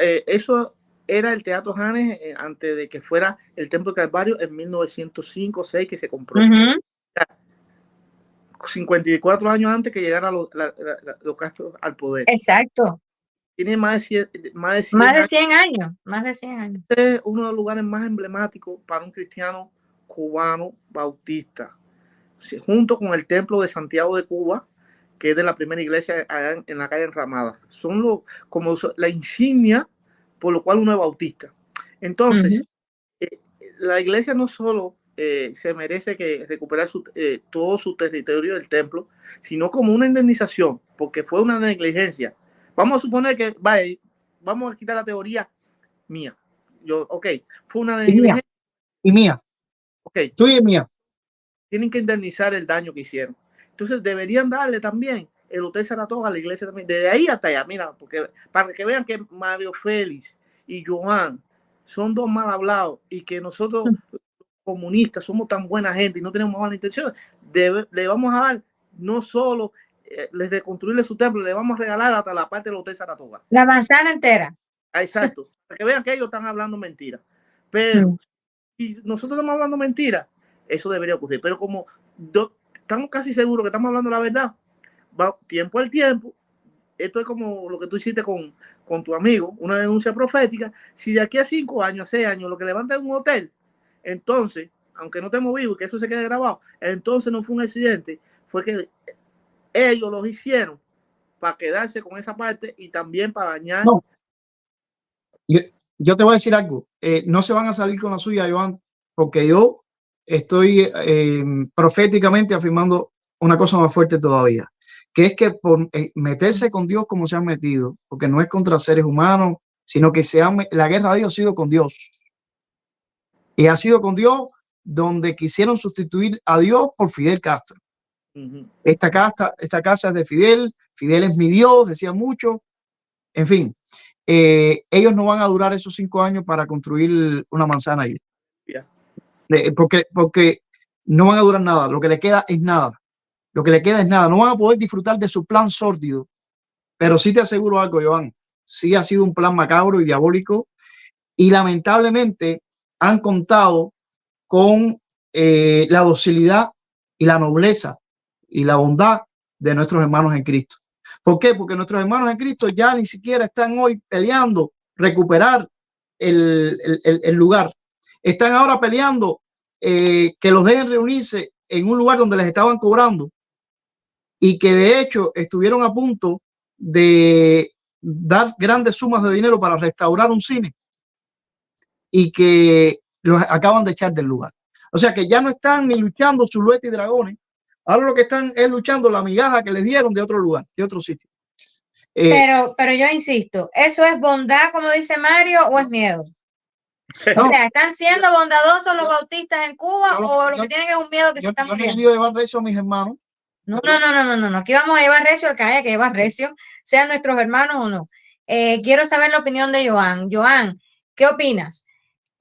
Speaker 1: era el Teatro Janes antes de que fuera el Templo Calvario en 1905-6 que se compró. 54 años antes que llegaran los Castro al poder.
Speaker 3: Exacto.
Speaker 1: Tiene más de 100
Speaker 3: años. Más de 100 años.
Speaker 1: Es uno de los lugares más emblemáticos para un cristiano cubano bautista, junto con el Templo de Santiago de Cuba, que es de la primera iglesia allá en la calle Enramada. Son como la insignia por lo cual uno es bautista. Entonces, la iglesia no solo se merece que recuperar todo su territorio del templo, sino como una indemnización, porque fue una negligencia. Vamos a suponer que, vamos a quitar la teoría mía. Fue una negligencia.
Speaker 2: Y mía. Tuya y mía.
Speaker 1: Tienen que indemnizar el daño que hicieron. Entonces deberían darle también el Hotel Saratoga a la iglesia también. Desde ahí hasta allá, mira, porque para que vean que Mario Félix y Joan son dos mal hablados y que nosotros comunistas somos tan buena gente y no tenemos malas intenciones, le vamos a dar no solo les reconstruirle su templo, le vamos a regalar hasta la parte del Hotel Saratoga.
Speaker 3: La manzana entera.
Speaker 1: Exacto. Para que vean que ellos están hablando mentiras. Pero si nosotros estamos hablando mentiras, eso debería ocurrir. Pero como estamos casi seguros que estamos hablando la verdad, tiempo al tiempo, esto es como lo que tú hiciste con tu amigo, una denuncia profética. Si de aquí a 5 años, 6 años, lo que levanta es un hotel, entonces, aunque no estemos vivos y que eso se quede grabado, entonces no fue un accidente, fue que ellos los hicieron para quedarse con esa parte y también para dañar.
Speaker 2: No. Yo te voy a decir algo, no se van a salir con la suya, Joan, porque yo estoy proféticamente afirmando una cosa más fuerte todavía, que es que por meterse con Dios como se han metido, porque no es contra seres humanos, sino que la guerra de Dios ha sido con Dios. Y ha sido con Dios donde quisieron sustituir a Dios por Fidel Castro. Esta casa es de Fidel, Fidel es mi Dios, decía mucho. En fin, ellos no van a durar esos 5 años para construir una manzana ahí.
Speaker 1: Yeah.
Speaker 2: Porque no van a durar nada. Lo que le queda es nada. Lo que le queda es nada. No van a poder disfrutar de su plan sórdido. Pero sí te aseguro algo, Joan. Sí ha sido un plan macabro y diabólico. Y lamentablemente han contado con la docilidad y la nobleza y la bondad de nuestros hermanos en Cristo. ¿Por qué? Porque nuestros hermanos en Cristo ya ni siquiera están hoy peleando recuperar el lugar. Están ahora peleando que los dejen reunirse en un lugar donde les estaban cobrando y que de hecho estuvieron a punto de dar grandes sumas de dinero para restaurar un cine y que los acaban de echar del lugar. O sea que ya no están ni luchando Zulueta y Dragones. Ahora lo que están es luchando la migaja que les dieron de otro lugar, de otro sitio.
Speaker 3: Pero yo insisto, ¿eso es bondad, como dice Mario, o es miedo? O sea, ¿están siendo bondadosos los bautistas en Cuba o lo que tienen es un miedo que se están muriendo?
Speaker 2: Yo no he querido llevar recio a mis hermanos.
Speaker 3: No. Aquí vamos a llevar recio al que haya que llevar recio, sean nuestros hermanos o no. Quiero saber la opinión de Joan. Joan, ¿qué opinas?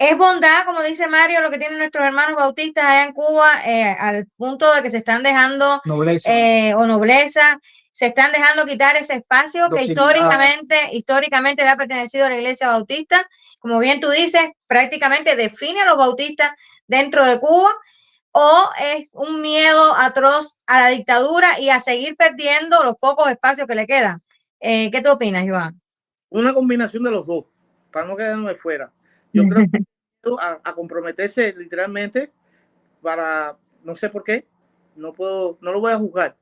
Speaker 3: ¿Es bondad, como dice Mario, lo que tienen nuestros hermanos bautistas allá en Cuba, al punto de que se están dejando
Speaker 2: nobleza,
Speaker 3: se están dejando quitar ese espacio docilidad que históricamente le ha pertenecido a la Iglesia Bautista? Como bien tú dices, prácticamente define a los bautistas dentro de Cuba, o es un miedo atroz a la dictadura y a seguir perdiendo los pocos espacios que le quedan. ¿Qué te opinas, Joan?
Speaker 1: Una combinación de los dos, para no quedarme fuera. Yo creo que a comprometerse literalmente para, no sé por qué, no lo voy a juzgar,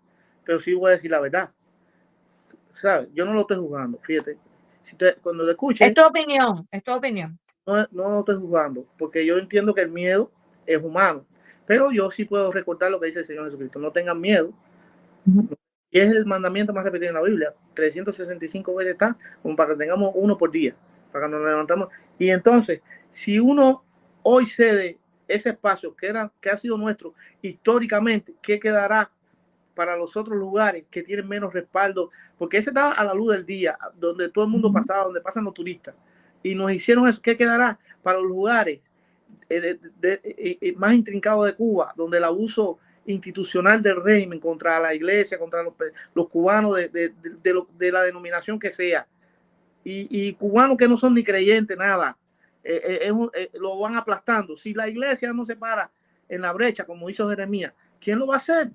Speaker 1: pero sí voy a decir la verdad. ¿Sabes? Yo no lo estoy juzgando, fíjate. Cuando lo escuches,
Speaker 3: es tu opinión.
Speaker 1: No lo estoy juzgando, porque yo entiendo que el miedo es humano, pero yo sí puedo recordar lo que dice el Señor Jesucristo: no tengan miedo. Y es el mandamiento más repetido en la Biblia, 365 veces está, como para que tengamos uno por día, para que nos levantamos. Y entonces, si uno hoy cede ese espacio que ha sido nuestro históricamente, ¿qué quedará para los otros lugares que tienen menos respaldo? Porque ese estaba a la luz del día, donde todo el mundo pasaba, donde pasan los turistas, y nos hicieron eso. ¿Qué quedará para los lugares más intrincados de Cuba, donde el abuso institucional del régimen contra la iglesia, contra los cubanos de la denominación que sea, y cubanos que no son ni creyentes, nada, lo van aplastando? Si la iglesia no se para en la brecha, como hizo Jeremías, ¿quién lo va a hacer?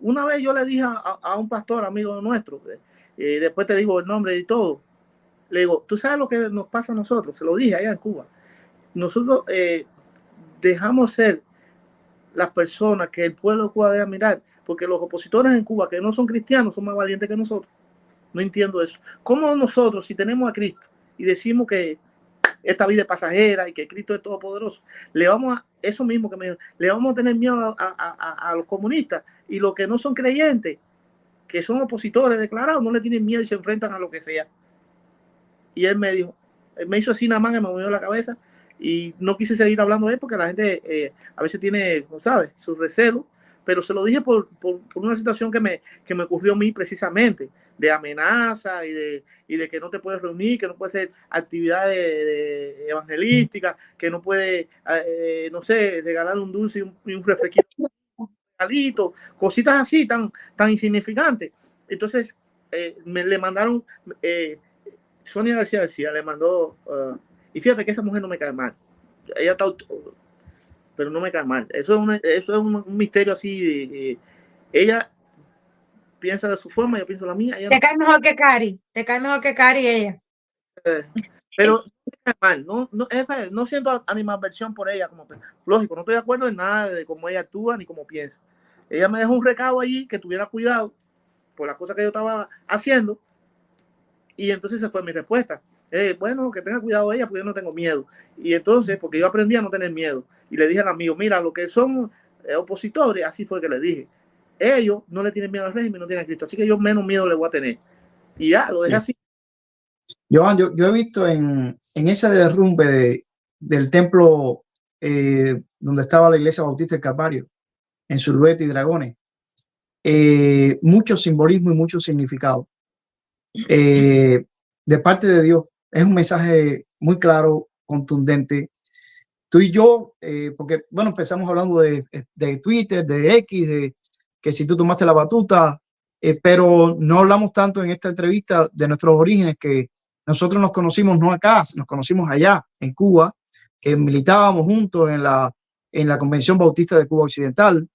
Speaker 1: Una vez yo le dije a un pastor amigo nuestro, después te digo el nombre y todo, le digo: ¿tú sabes lo que nos pasa a nosotros? Se lo dije allá en Cuba. Nosotros dejamos ser las personas que el pueblo de Cuba debe mirar, porque los opositores en Cuba que no son cristianos son más valientes que nosotros. No entiendo eso. ¿Cómo nosotros, si tenemos a Cristo y decimos que esta vida es pasajera y que Cristo es todopoderoso, le vamos a eso mismo que me dijo, le vamos a tener miedo a los comunistas, y los que no son creyentes, que son opositores declarados, no le tienen miedo y se enfrentan a lo que sea? Y él me dijo, él me hizo así nada más, que me movió la cabeza, y no quise seguir hablando de él porque la gente a veces tiene, ¿sabes?, su recelo, pero se lo dije por una situación que me ocurrió a mí precisamente, de amenaza y de que no te puedes reunir, que no puedes hacer actividades evangelísticas, que no puedes, no sé, regalar un dulce y un refresquito, cositas así tan insignificantes. Entonces le mandaron, Sonia García le mandó, y fíjate que esa mujer no me cae mal, ella está, pero no me cae mal. Eso es un misterio así. Ella piensa de su forma, yo pienso la mía.
Speaker 3: Te cae mejor que Cari, ella.
Speaker 1: Pero no me cae mal, no siento animadversión por ella. Lógico, no estoy de acuerdo en nada de cómo ella actúa ni cómo piensa. Ella me dejó un recado allí, que tuviera cuidado por las cosas que yo estaba haciendo, y entonces esa fue mi respuesta. Bueno, que tenga cuidado ella, porque yo no tengo miedo. Y entonces, porque yo aprendí a no tener miedo, y le dije al amigo: mira, lo que son opositores, así fue que le dije, ellos no le tienen miedo al régimen, no tienen a Cristo, así que yo menos miedo le voy a tener. Y ya, lo dejé así.
Speaker 2: Joan, yo he visto en ese derrumbe del templo donde estaba la iglesia bautista del Calvario, en Zulueta y Dragones, mucho simbolismo y mucho significado de parte de Dios. Es un mensaje muy claro, contundente. Tú y yo, porque bueno, empezamos hablando de Twitter, de X, de que si tú tomaste la batuta, pero no hablamos tanto en esta entrevista de nuestros orígenes, que nosotros nos conocimos no acá, nos conocimos allá en Cuba, que militábamos juntos en la Convención Bautista de Cuba Occidental,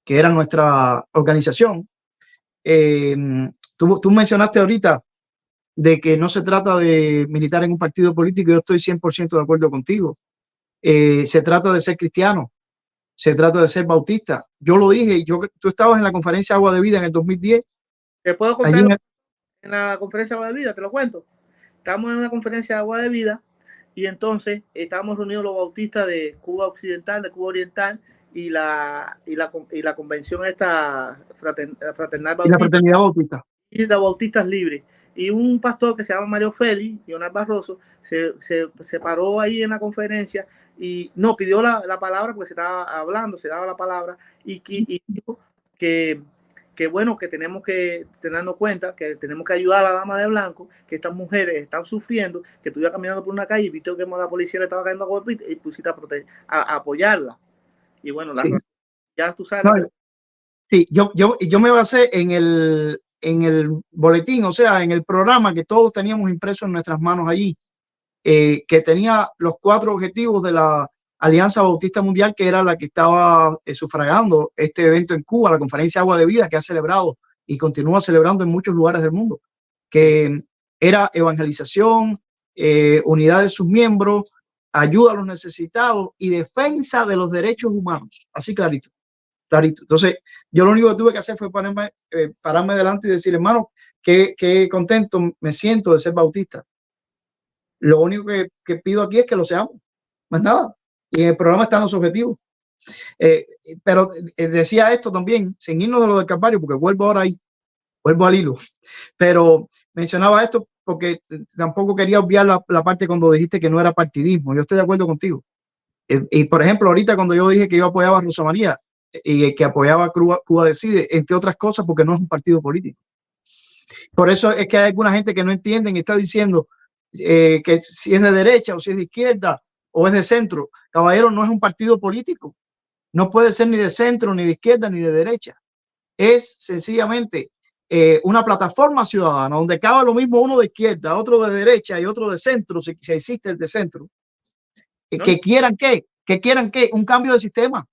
Speaker 2: que era nuestra organización. Tú mencionaste ahorita de que no se trata de militar en un partido político. Yo estoy 100% de acuerdo contigo. Se trata de ser cristiano, se trata de ser bautista. Yo lo dije, tú estabas en la conferencia Agua de Vida en el 2010.
Speaker 1: ¿Te puedo contar en la conferencia Agua de Vida? Te lo cuento. Estamos en una conferencia de Agua de Vida y entonces estábamos reunidos los bautistas de Cuba Occidental, de Cuba Oriental y la convención esta fraternal bautista,
Speaker 2: la fraternidad bautista
Speaker 1: y de bautistas libres. Y un pastor que se llama Mario Félix, Leonardo Barroso, se paró ahí en la conferencia y no pidió la palabra porque se estaba hablando, se daba la palabra y dijo que bueno, que tenemos que tenernos cuenta, que tenemos que ayudar a la dama de blanco, que estas mujeres están sufriendo, que tú ibas caminando por una calle y viste que la policía le estaba cayendo a golpe y pusiste a apoyarla. Y bueno,
Speaker 2: sí.
Speaker 1: ya tú sabes.
Speaker 2: No, sí, yo me basé en el boletín, o sea, en el programa que todos teníamos impreso en nuestras manos allí, que tenía los 4 objetivos de la Alianza Bautista Mundial, que era la que estaba sufragando este evento en Cuba, la Conferencia Agua de Vida, que ha celebrado y continúa celebrando en muchos lugares del mundo, que era evangelización, unidad de sus miembros, ayuda a los necesitados y defensa de los derechos humanos. Así clarito. Entonces, yo lo único que tuve que hacer fue pararme delante y decir, hermano, qué contento me siento de ser bautista. Lo único que pido aquí es que lo seamos, más nada. Y en el programa están los objetivos. Pero decía esto también, sin irnos de lo del Calvario, porque vuelvo ahora ahí, vuelvo al hilo. Pero mencionaba esto porque tampoco quería obviar la parte cuando dijiste que no era partidismo. Yo estoy de acuerdo contigo. Y por ejemplo, ahorita cuando yo dije que yo apoyaba a Rosa María y que apoyaba a Cuba Decide, entre otras cosas, porque no es un partido político. Por eso es que hay alguna gente que no entiende y está diciendo que si es de derecha o si es de izquierda o es de centro. Caballero, no es un partido político. No puede ser ni de centro, ni de izquierda, ni de derecha. Es sencillamente una plataforma ciudadana donde cabe lo mismo uno de izquierda, otro de derecha y otro de centro, si existe el de centro. ¿No? Que quieran un cambio de sistema.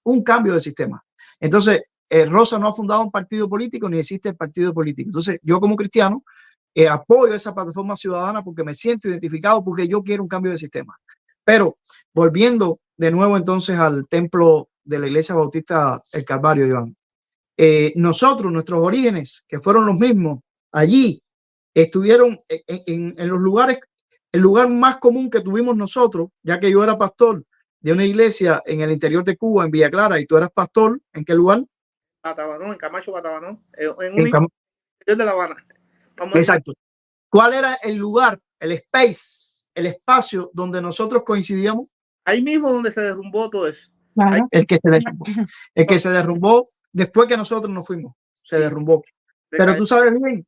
Speaker 2: Un cambio de sistema. Entonces, Rosa no ha fundado un partido político ni existe el partido político. Entonces, yo como cristiano apoyo esa plataforma ciudadana porque me siento identificado, porque yo quiero un cambio de sistema. Pero volviendo de nuevo entonces al templo de la Iglesia Bautista El Calvario, Iván, nosotros, nuestros orígenes, que fueron los mismos, allí estuvieron en los lugares, el lugar más común que tuvimos nosotros, ya que yo era pastor de una iglesia en el interior de Cuba, en Villa Clara, y tú eras pastor, ¿en qué lugar?
Speaker 1: Batabanó, en Camacho, Batabanó, en un interior de La Habana.
Speaker 2: Exacto. ¿Cuál era el lugar, el space, el espacio donde nosotros coincidíamos?
Speaker 1: Ahí mismo donde se derrumbó todo eso.
Speaker 2: Claro. El que se derrumbó después que nosotros nos fuimos, se derrumbó. Pero tú sabes bien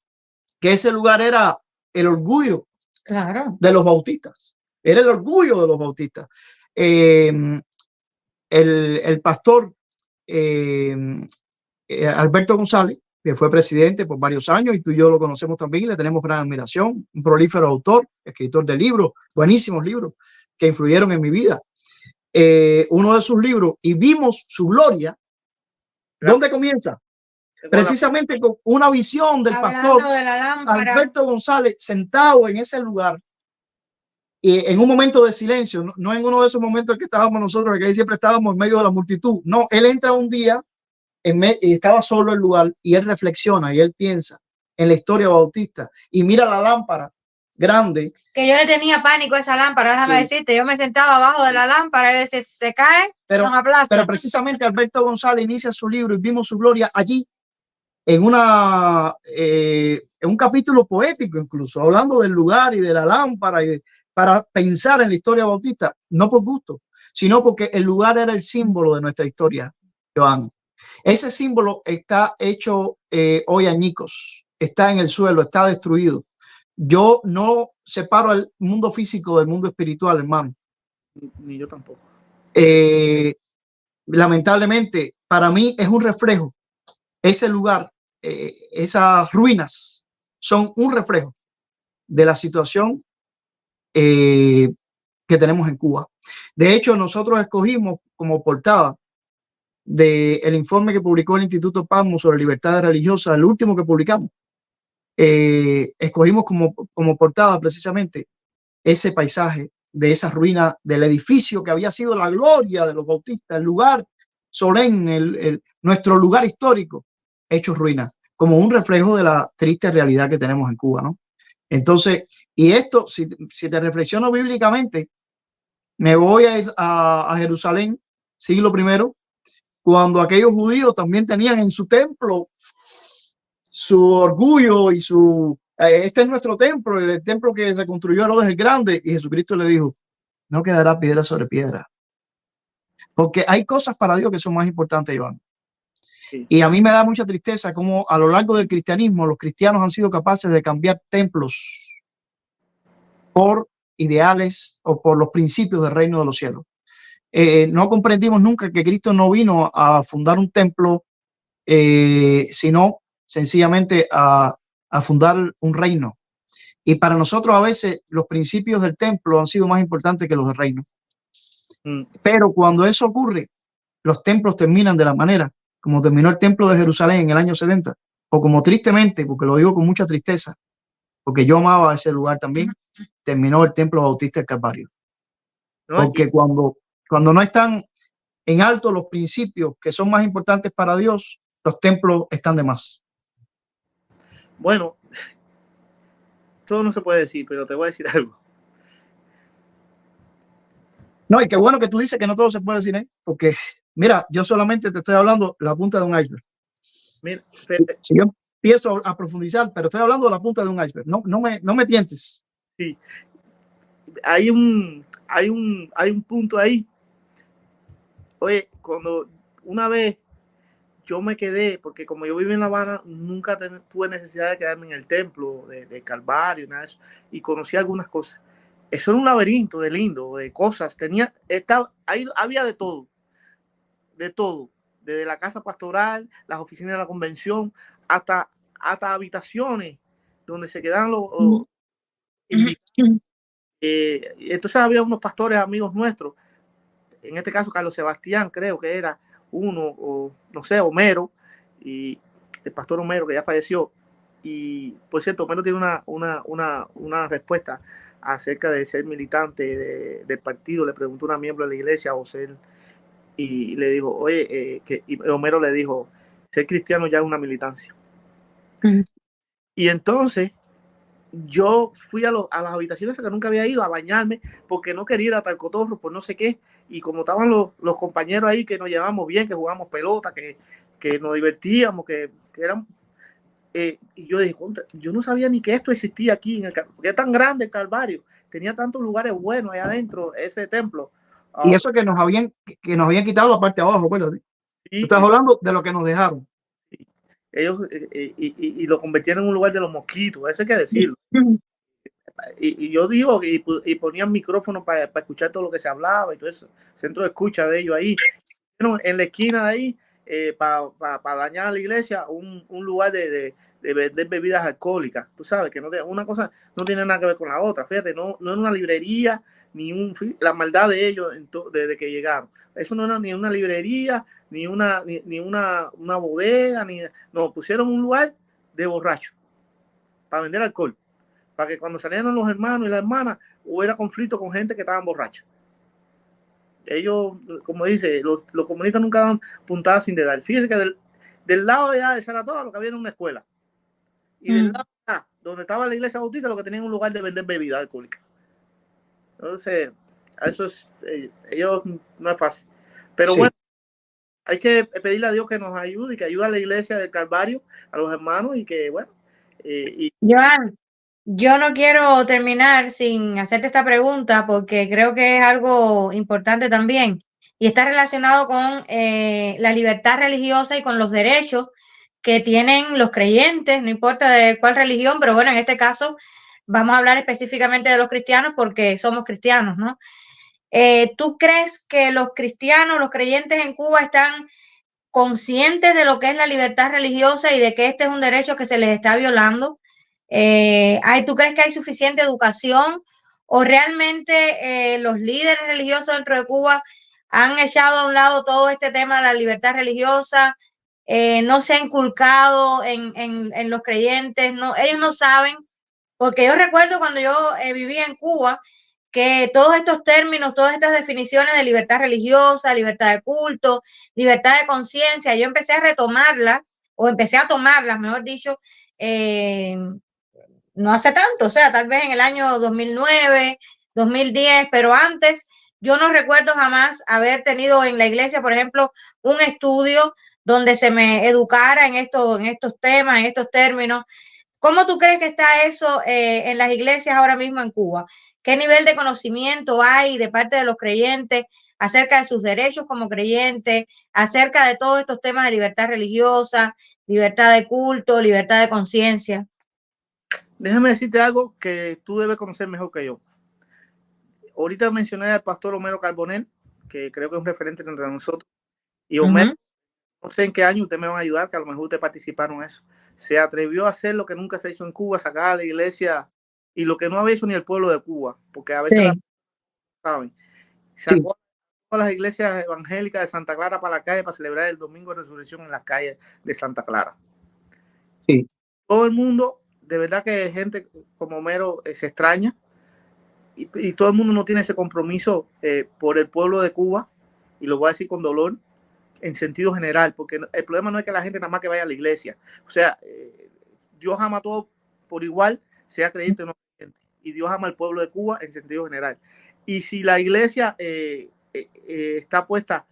Speaker 2: que ese lugar era el orgullo, claro, de los bautistas. Era el orgullo de los bautistas. El pastor Alberto González, que fue presidente por varios años, y tú y yo lo conocemos también y le tenemos gran admiración, un prolífero autor, escritor de libros, buenísimos libros que influyeron en mi vida. Uno de sus libros, Y vimos su gloria, ¿dónde comienza? Precisamente con una visión del pastor Alberto González sentado en ese lugar y en un momento de silencio, no en uno de esos momentos en que estábamos nosotros, que siempre estábamos en medio de la multitud. No, él entra un día y estaba solo en el lugar y él reflexiona y él piensa en la historia bautista y mira la lámpara grande.
Speaker 3: Que yo le tenía pánico a esa lámpara, déjame decirte, yo me sentaba abajo de la lámpara y a veces se cae, nos aplasta.
Speaker 2: Pero precisamente Alberto González inicia su libro Y vimos su gloria allí, en un capítulo poético incluso, hablando del lugar y de la lámpara para pensar en la historia bautista, no por gusto, sino porque el lugar era el símbolo de nuestra historia, Joan. Ese símbolo está hecho hoy añicos, está en el suelo, está destruido. Yo no separo el mundo físico del mundo espiritual, hermano.
Speaker 1: Ni yo tampoco.
Speaker 2: Lamentablemente, para mí es un reflejo. Ese lugar, esas ruinas, son un reflejo de la situación que tenemos en Cuba. De hecho, nosotros escogimos como portada del informe que publicó el Instituto Pasmo sobre libertades religiosas, el último que publicamos, escogimos como portada precisamente ese paisaje de esa ruina del edificio que había sido la gloria de los bautistas, el lugar solemne, nuestro lugar histórico, hecho ruina, como un reflejo de la triste realidad que tenemos en Cuba, ¿no? Entonces, y esto, si te reflexiono bíblicamente, me voy a ir a Jerusalén, siglo I, cuando aquellos judíos también tenían en su templo su orgullo y este es nuestro templo, el templo que reconstruyó Herodes el Grande, y Jesucristo le dijo, no quedará piedra sobre piedra, porque hay cosas para Dios que son más importantes, Iván. Sí. Y a mí me da mucha tristeza cómo a lo largo del cristianismo los cristianos han sido capaces de cambiar templos por ideales o por los principios del reino de los cielos. No comprendimos nunca que Cristo no vino a fundar un templo, sino sencillamente a fundar un reino. Y para nosotros a veces los principios del templo han sido más importantes que los del reino. Pero cuando eso ocurre, los templos terminan de la manera como terminó el templo de Jerusalén en el año 70, o como tristemente, porque lo digo con mucha tristeza, porque yo amaba ese lugar también, terminó el templo bautista del Calvario. Porque cuando no están en alto los principios que son más importantes para Dios, los templos están de más.
Speaker 1: Bueno, todo no se puede decir, pero te voy a decir algo.
Speaker 2: No, y qué bueno que tú dices que no todo se puede decir, ¿eh? Porque, mira, yo solamente te estoy hablando la punta de un iceberg. Mira, si yo empiezo a profundizar, pero estoy hablando de la punta de un iceberg. No me tientes.
Speaker 1: Sí. Hay un punto ahí. Oye, cuando una vez yo me quedé, porque como yo viví en La Habana, nunca tuve necesidad de quedarme en el templo de Calvario, nada de eso, y conocí algunas cosas. Eso era un laberinto de lindo, de cosas. Ahí había de todo, desde la casa pastoral, las oficinas de la convención, hasta habitaciones donde se quedaban los entonces había unos pastores amigos nuestros, en este caso Carlos Sebastián, creo que era uno, o no sé, Homero, y el pastor Homero, que ya falleció. Y por cierto, Homero tiene una respuesta acerca de ser militante del partido. Le preguntó a una miembro de la iglesia, o ser, y le dijo, oye, y Homero le dijo, ser cristiano ya es una militancia. Y entonces yo fui a las habitaciones que nunca había ido a bañarme porque no quería ir a Talcotorro por no sé qué, y como estaban los compañeros ahí que nos llevamos bien, que jugamos pelota, que nos divertíamos, que eran y yo dije, yo no sabía ni que esto existía aquí porque es tan grande el Calvario, tenía tantos lugares buenos allá adentro, ese templo.
Speaker 2: Y eso que nos habían quitado la parte de abajo, acuérdate. Sí, estás hablando de lo que nos dejaron.
Speaker 1: Sí. Ellos y lo convirtieron en un lugar de los mosquitos, eso hay que decirlo. Y yo digo, y ponían micrófonos para escuchar todo lo que se hablaba y todo eso, centro de escucha de ellos ahí. En la esquina de ahí, para dañar a la iglesia, un lugar de vender bebidas alcohólicas. Tú sabes que una cosa no tiene nada que ver con la otra. Fíjate, no es una librería, la maldad de ellos desde que llegaron. Eso no era ni una librería, ni una bodega, no, pusieron un lugar de borrachos para vender alcohol, para que cuando salieran los hermanos y las hermanas hubiera conflicto con gente que estaban borrachas. Ellos, como dice, los comunistas nunca dan puntadas sin dedal. Fíjense que del lado de Saratoga lo que había era una escuela, y del lado de acá, donde estaba la iglesia bautista, lo que tenían un lugar de vender bebidas alcohólicas. Entonces, eso es, ellos no es fácil. Pero sí, bueno, hay que pedirle a Dios que nos ayude y que ayude a la iglesia del Calvario, a los hermanos, y que, bueno.
Speaker 3: Joan, yo no quiero terminar sin hacerte esta pregunta porque creo que es algo importante también. y está relacionado con la libertad religiosa y con los derechos que tienen los creyentes, no importa de cuál religión, pero bueno, en este caso vamos a hablar específicamente de los cristianos porque somos cristianos, ¿no? ¿Tú crees que los cristianos, los creyentes en Cuba están conscientes de lo que es la libertad religiosa y de que este es un derecho que se les está violando? ¿Tú crees que hay suficiente educación o realmente los líderes religiosos dentro de Cuba han echado a un lado todo este tema de la libertad religiosa? No se ha inculcado en los creyentes, no, ellos no saben, porque yo recuerdo cuando yo vivía en Cuba, que todos estos términos, todas estas definiciones de libertad religiosa, libertad de culto, libertad de conciencia, yo empecé a retomarlas, o empecé a tomarlas, mejor dicho, no hace tanto, o sea, tal vez en el año 2009, 2010, pero antes yo no recuerdo jamás haber tenido en la iglesia, por ejemplo, un estudio donde se me educara en estos temas, en estos términos. ¿Cómo tú crees que está eso en las iglesias ahora mismo en Cuba? ¿Qué nivel de conocimiento hay de parte de los creyentes acerca de sus derechos como creyentes, acerca de todos estos temas de libertad religiosa, libertad de culto, libertad de conciencia?
Speaker 1: Déjame decirte algo que tú debes conocer mejor que yo. Ahorita mencioné al pastor Homero Carbonell, que creo que es un referente entre nosotros. Y Homero, no sé en qué año ustedes me van a ayudar, que a lo mejor ustedes participaron en eso. Se atrevió a hacer lo que nunca se hizo en Cuba, sacar a la iglesia y lo que no había hecho ni el pueblo de Cuba, porque a veces saben. Sacó a las iglesias evangélicas de Santa Clara para la calle para celebrar el Domingo de Resurrección en las calles de Santa Clara.
Speaker 2: Sí.
Speaker 1: Todo el mundo, de verdad que gente como Homero se extraña y todo el mundo no tiene ese compromiso por el pueblo de Cuba, y lo voy a decir con dolor, en sentido general, porque el problema no es que la gente nada más que vaya a la iglesia. O sea, Dios ama a todos por igual, sea creyente o no creyente, y Dios ama al pueblo de Cuba en sentido general. Y si la iglesia está puesta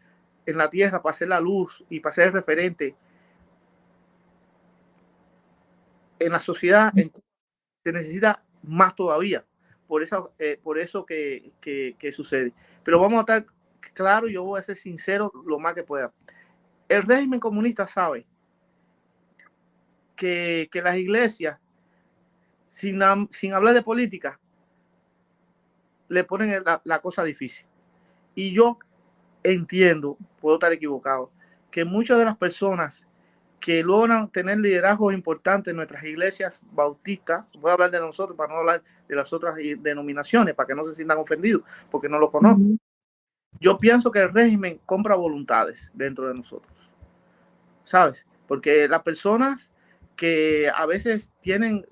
Speaker 1: en la tierra para hacer la luz y para ser referente en la sociedad, en Cuba, se necesita más todavía. Por eso que sucede. Pero vamos a estar claro, yo voy a ser sincero lo más que pueda. El régimen comunista sabe que las iglesias, sin hablar de política, le ponen la cosa difícil. Y yo entiendo, puedo estar equivocado, que muchas de las personas que logran tener liderazgo importante en nuestras iglesias bautistas, voy a hablar de nosotros para no hablar de las otras denominaciones, para que no se sientan ofendidos, porque no lo conozco. Yo pienso que el régimen compra voluntades dentro de nosotros, ¿sabes? Porque las personas que a veces tienen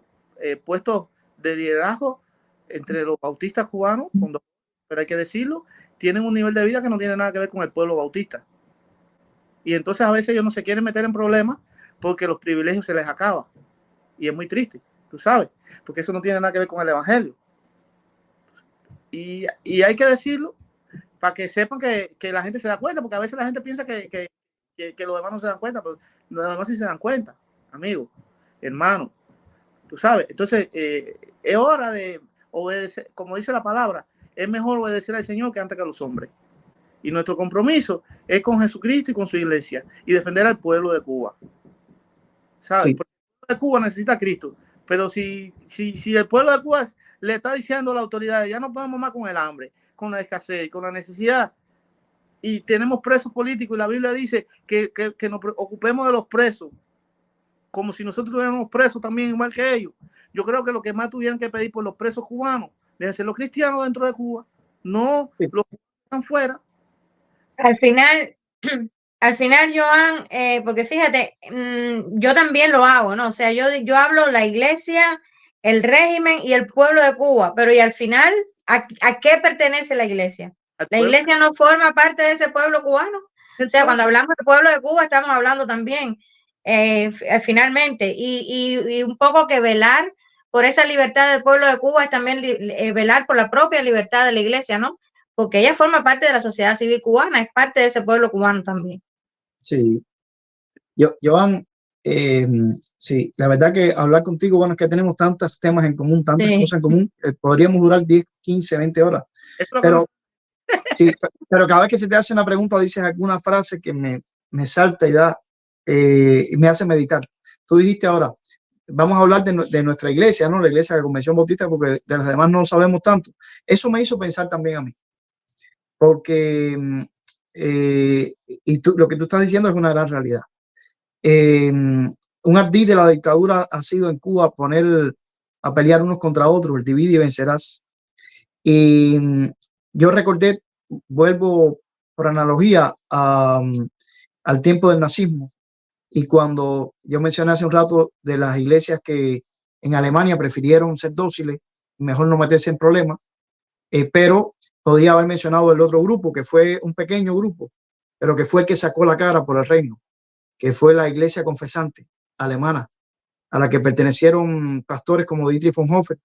Speaker 1: puestos de liderazgo entre los bautistas cubanos, pero hay que decirlo, tienen un nivel de vida que no tiene nada que ver con el pueblo bautista. Y entonces a veces ellos no se quieren meter en problemas porque los privilegios se les acaban. Y es muy triste, tú sabes, porque eso no tiene nada que ver con el evangelio. Y hay que decirlo para que sepan que la gente se da cuenta, porque a veces la gente piensa que los demás no se dan cuenta, pero los demás sí se dan cuenta, amigo, hermano, tú sabes. Entonces, es hora de obedecer, como dice la palabra, es mejor obedecer al Señor que antes que a los hombres. Y nuestro compromiso es con Jesucristo y con su iglesia y defender al pueblo de Cuba. ¿Sabes? Sí. Porque el pueblo de Cuba necesita a Cristo. Pero si el pueblo de Cuba le está diciendo a la autoridad, ya no podemos más con el hambre, con la escasez, con la necesidad, y tenemos presos políticos, y la Biblia dice que nos ocupemos de los presos, como si nosotros tuviéramos presos también igual que ellos. Yo creo que lo que más tuvieran que pedir por los presos cubanos deben ser los cristianos dentro de Cuba, no los que están fuera.
Speaker 3: Al final, Joan, porque fíjate, yo también lo hago, ¿no? O sea, yo hablo la iglesia, el régimen y el pueblo de Cuba, pero y al final, ¿a qué pertenece la iglesia? La iglesia no forma parte de ese pueblo cubano. O sea, cuando hablamos del pueblo de Cuba, estamos hablando también, finalmente, y un poco que velar por esa libertad del pueblo de Cuba es también velar por la propia libertad de la iglesia, ¿no? Porque ella forma parte de la sociedad civil cubana, es parte de ese pueblo cubano también.
Speaker 2: Sí. Joan, sí, la verdad que hablar contigo, bueno, es que tenemos tantos temas en común, tantas cosas en común, podríamos durar 10, 15, 20 horas. Pero Sí, pero cada vez que se te hace una pregunta dices alguna frase que me salta y me hace meditar. Tú dijiste ahora, vamos a hablar de nuestra iglesia, ¿no? La iglesia de la Convención Bautista, porque de las demás no sabemos tanto. Eso me hizo pensar también a mí, porque lo que tú estás diciendo es una gran realidad. Un ardid de la dictadura ha sido en Cuba poner a pelear unos contra otros, el divide y vencerás. Y yo recordé, vuelvo por analogía al tiempo del nazismo, y cuando yo mencioné hace un rato de las iglesias que en Alemania prefirieron ser dóciles, mejor no meterse en problemas, pero podía haber mencionado el otro grupo, que fue un pequeño grupo, pero que fue el que sacó la cara por el reino, que fue la iglesia confesante alemana, a la que pertenecieron pastores como Dietrich Bonhoeffer,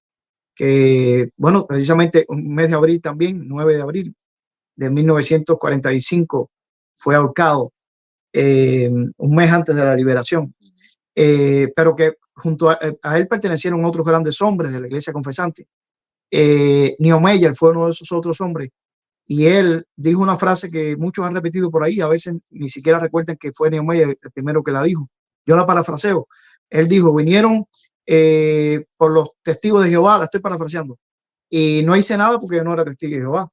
Speaker 2: que, bueno, precisamente un mes de abril también, 9 de abril de 1945, fue ahorcado un mes antes de la liberación, pero que junto a él pertenecieron otros grandes hombres de la iglesia confesante. Niemeyer fue uno de esos otros hombres, y él dijo una frase que muchos han repetido por ahí, a veces ni siquiera recuerdan que fue Niemeyer el primero que la dijo. Yo la parafraseo. Él dijo, vinieron por los testigos de Jehová, la estoy parafraseando, y no hice nada porque yo no era testigo de Jehová.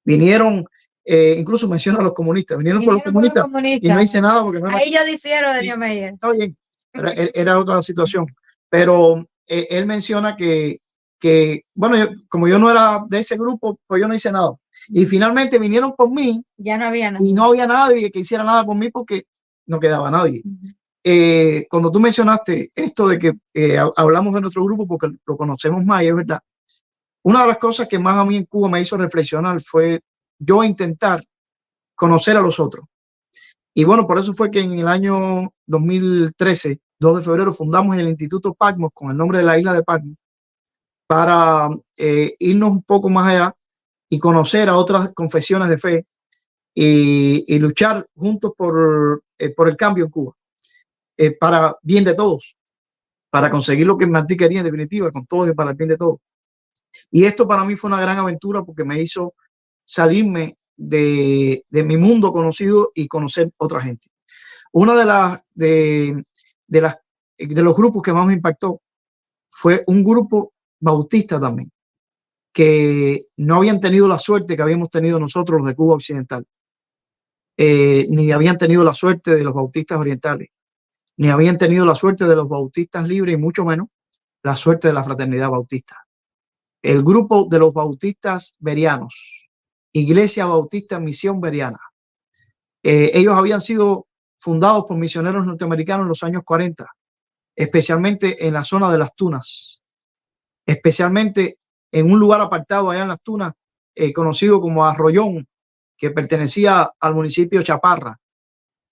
Speaker 2: Vinieron, incluso menciona a los comunistas, vinieron por los comunistas y no hice nada porque no era...
Speaker 3: Ahí yo difiero de Niemeyer.
Speaker 2: Está bien, era otra situación, pero él menciona que bueno, como yo no era de ese grupo, pues yo no hice nada. Y finalmente vinieron por mí.
Speaker 3: Ya no había nada.
Speaker 2: Y no había nadie que hiciera nada por mí porque no quedaba nadie. Cuando tú mencionaste esto de que hablamos de nuestro grupo porque lo conocemos más, y es verdad. Una de las cosas que más a mí en Cuba me hizo reflexionar fue yo intentar conocer a los otros. Y bueno, por eso fue que en el año 2013, 2 de febrero, fundamos el Instituto Patmos con el nombre de la isla de Patmos, para irnos un poco más allá y conocer a otras confesiones de fe y luchar juntos por el cambio en Cuba, para bien de todos, para conseguir lo que Martí quería en definitiva, con todos y para el bien de todos. Y esto para mí fue una gran aventura porque me hizo salirme de mi mundo conocido y conocer otra gente. Una de los grupos que más me impactó fue un grupo bautista también, que no habían tenido la suerte que habíamos tenido nosotros los de Cuba Occidental, ni habían tenido la suerte de los bautistas orientales, ni habían tenido la suerte de los bautistas libres, y mucho menos la suerte de la fraternidad bautista. El grupo de los bautistas berianos, Iglesia Bautista Misión Beriana, ellos habían sido fundados por misioneros norteamericanos en los años 40, especialmente en la zona de las Tunas, especialmente en un lugar apartado allá en las Tunas, conocido como Arroyón, que pertenecía al municipio Chaparra,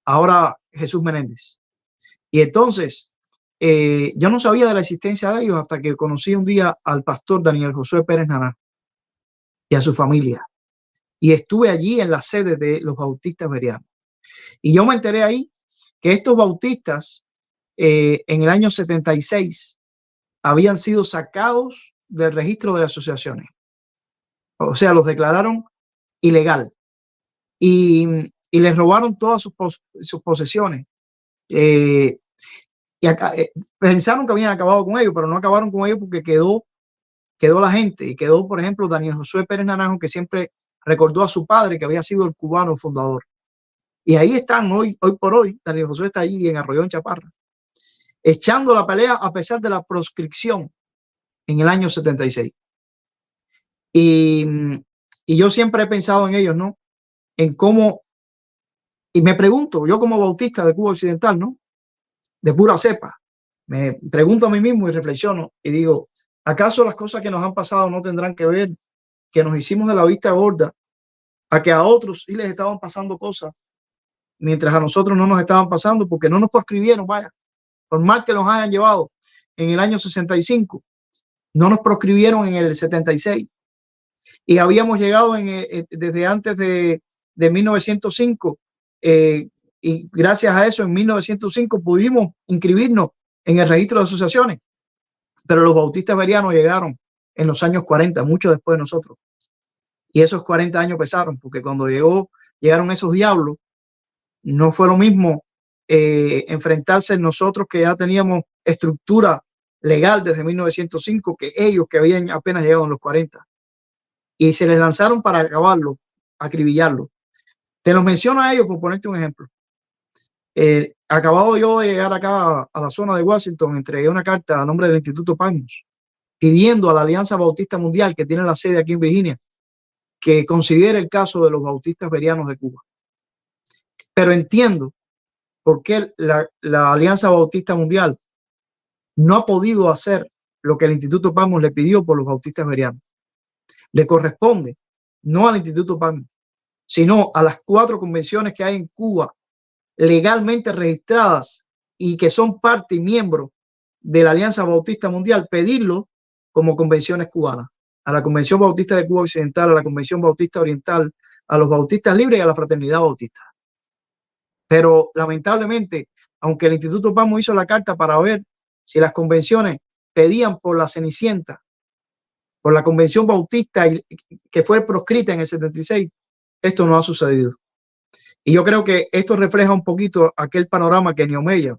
Speaker 2: ahora Jesús Menéndez. Y entonces yo no sabía de la existencia de ellos hasta que conocí un día al pastor Daniel Josué Pérez Naná y a su familia. Y estuve allí en la sede de los bautistas berianos. Y yo me enteré ahí que estos bautistas en el año 76 habían sido sacados del registro de asociaciones. O sea, los declararon ilegal y les robaron todas sus posesiones. Pensaron que habían acabado con ellos, pero no acabaron con ellos porque quedó la gente, y quedó, por ejemplo, Daniel Josué Pérez Naranjo, que siempre recordó a su padre que había sido el cubano fundador. Y ahí están hoy por hoy. Daniel Josué está allí en Arroyón Chaparra, echando la pelea a pesar de la proscripción en el año 76. Y yo siempre he pensado en ellos, ¿no? En cómo, y me pregunto, yo como bautista de Cuba Occidental, ¿no? De pura cepa, me pregunto a mí mismo y reflexiono y digo, ¿acaso las cosas que nos han pasado no tendrán que ver que nos hicimos de la vista gorda a que a otros sí les estaban pasando cosas mientras a nosotros no nos estaban pasando? Porque no nos proscribieron, vaya, por mal que nos hayan llevado en el año 65, no nos proscribieron en el 76, y habíamos llegado desde antes de 1905, y gracias a eso en 1905 pudimos inscribirnos en el registro de asociaciones, pero los bautistas berianos llegaron en los años 40, mucho después de nosotros. Y esos 40 años pesaron, porque cuando llegaron esos diablos, no fue lo mismo enfrentarse nosotros que ya teníamos estructura legal desde 1905 que ellos que habían apenas llegado en los 40. Y se les lanzaron para acabarlo, acribillarlo. Te los menciono a ellos por ponerte un ejemplo. Acabado yo de llegar acá a la zona de Washington, entregué una carta a nombre del Instituto Patmos pidiendo a la Alianza Bautista Mundial, que tiene la sede aquí en Virginia, que considere el caso de los bautistas bereanos de Cuba. Pero entiendo por qué la Alianza Bautista Mundial no ha podido hacer lo que el Instituto Patmos le pidió por los bautistas bereanos. Le corresponde no al Instituto Patmos, sino a las 4 convenciones que hay en Cuba legalmente registradas y que son parte y miembro de la Alianza Bautista Mundial, pedirlo como convenciones cubanas, a la Convención Bautista de Cuba Occidental, a la Convención Bautista Oriental, a los Bautistas Libres y a la Fraternidad Bautista. Pero lamentablemente, aunque el Instituto Patmos hizo la carta para ver si las convenciones pedían por la Cenicienta, por la Convención Bautista que fue proscrita en el 76, esto no ha sucedido. Y yo creo que esto refleja un poquito aquel panorama que Niemeyer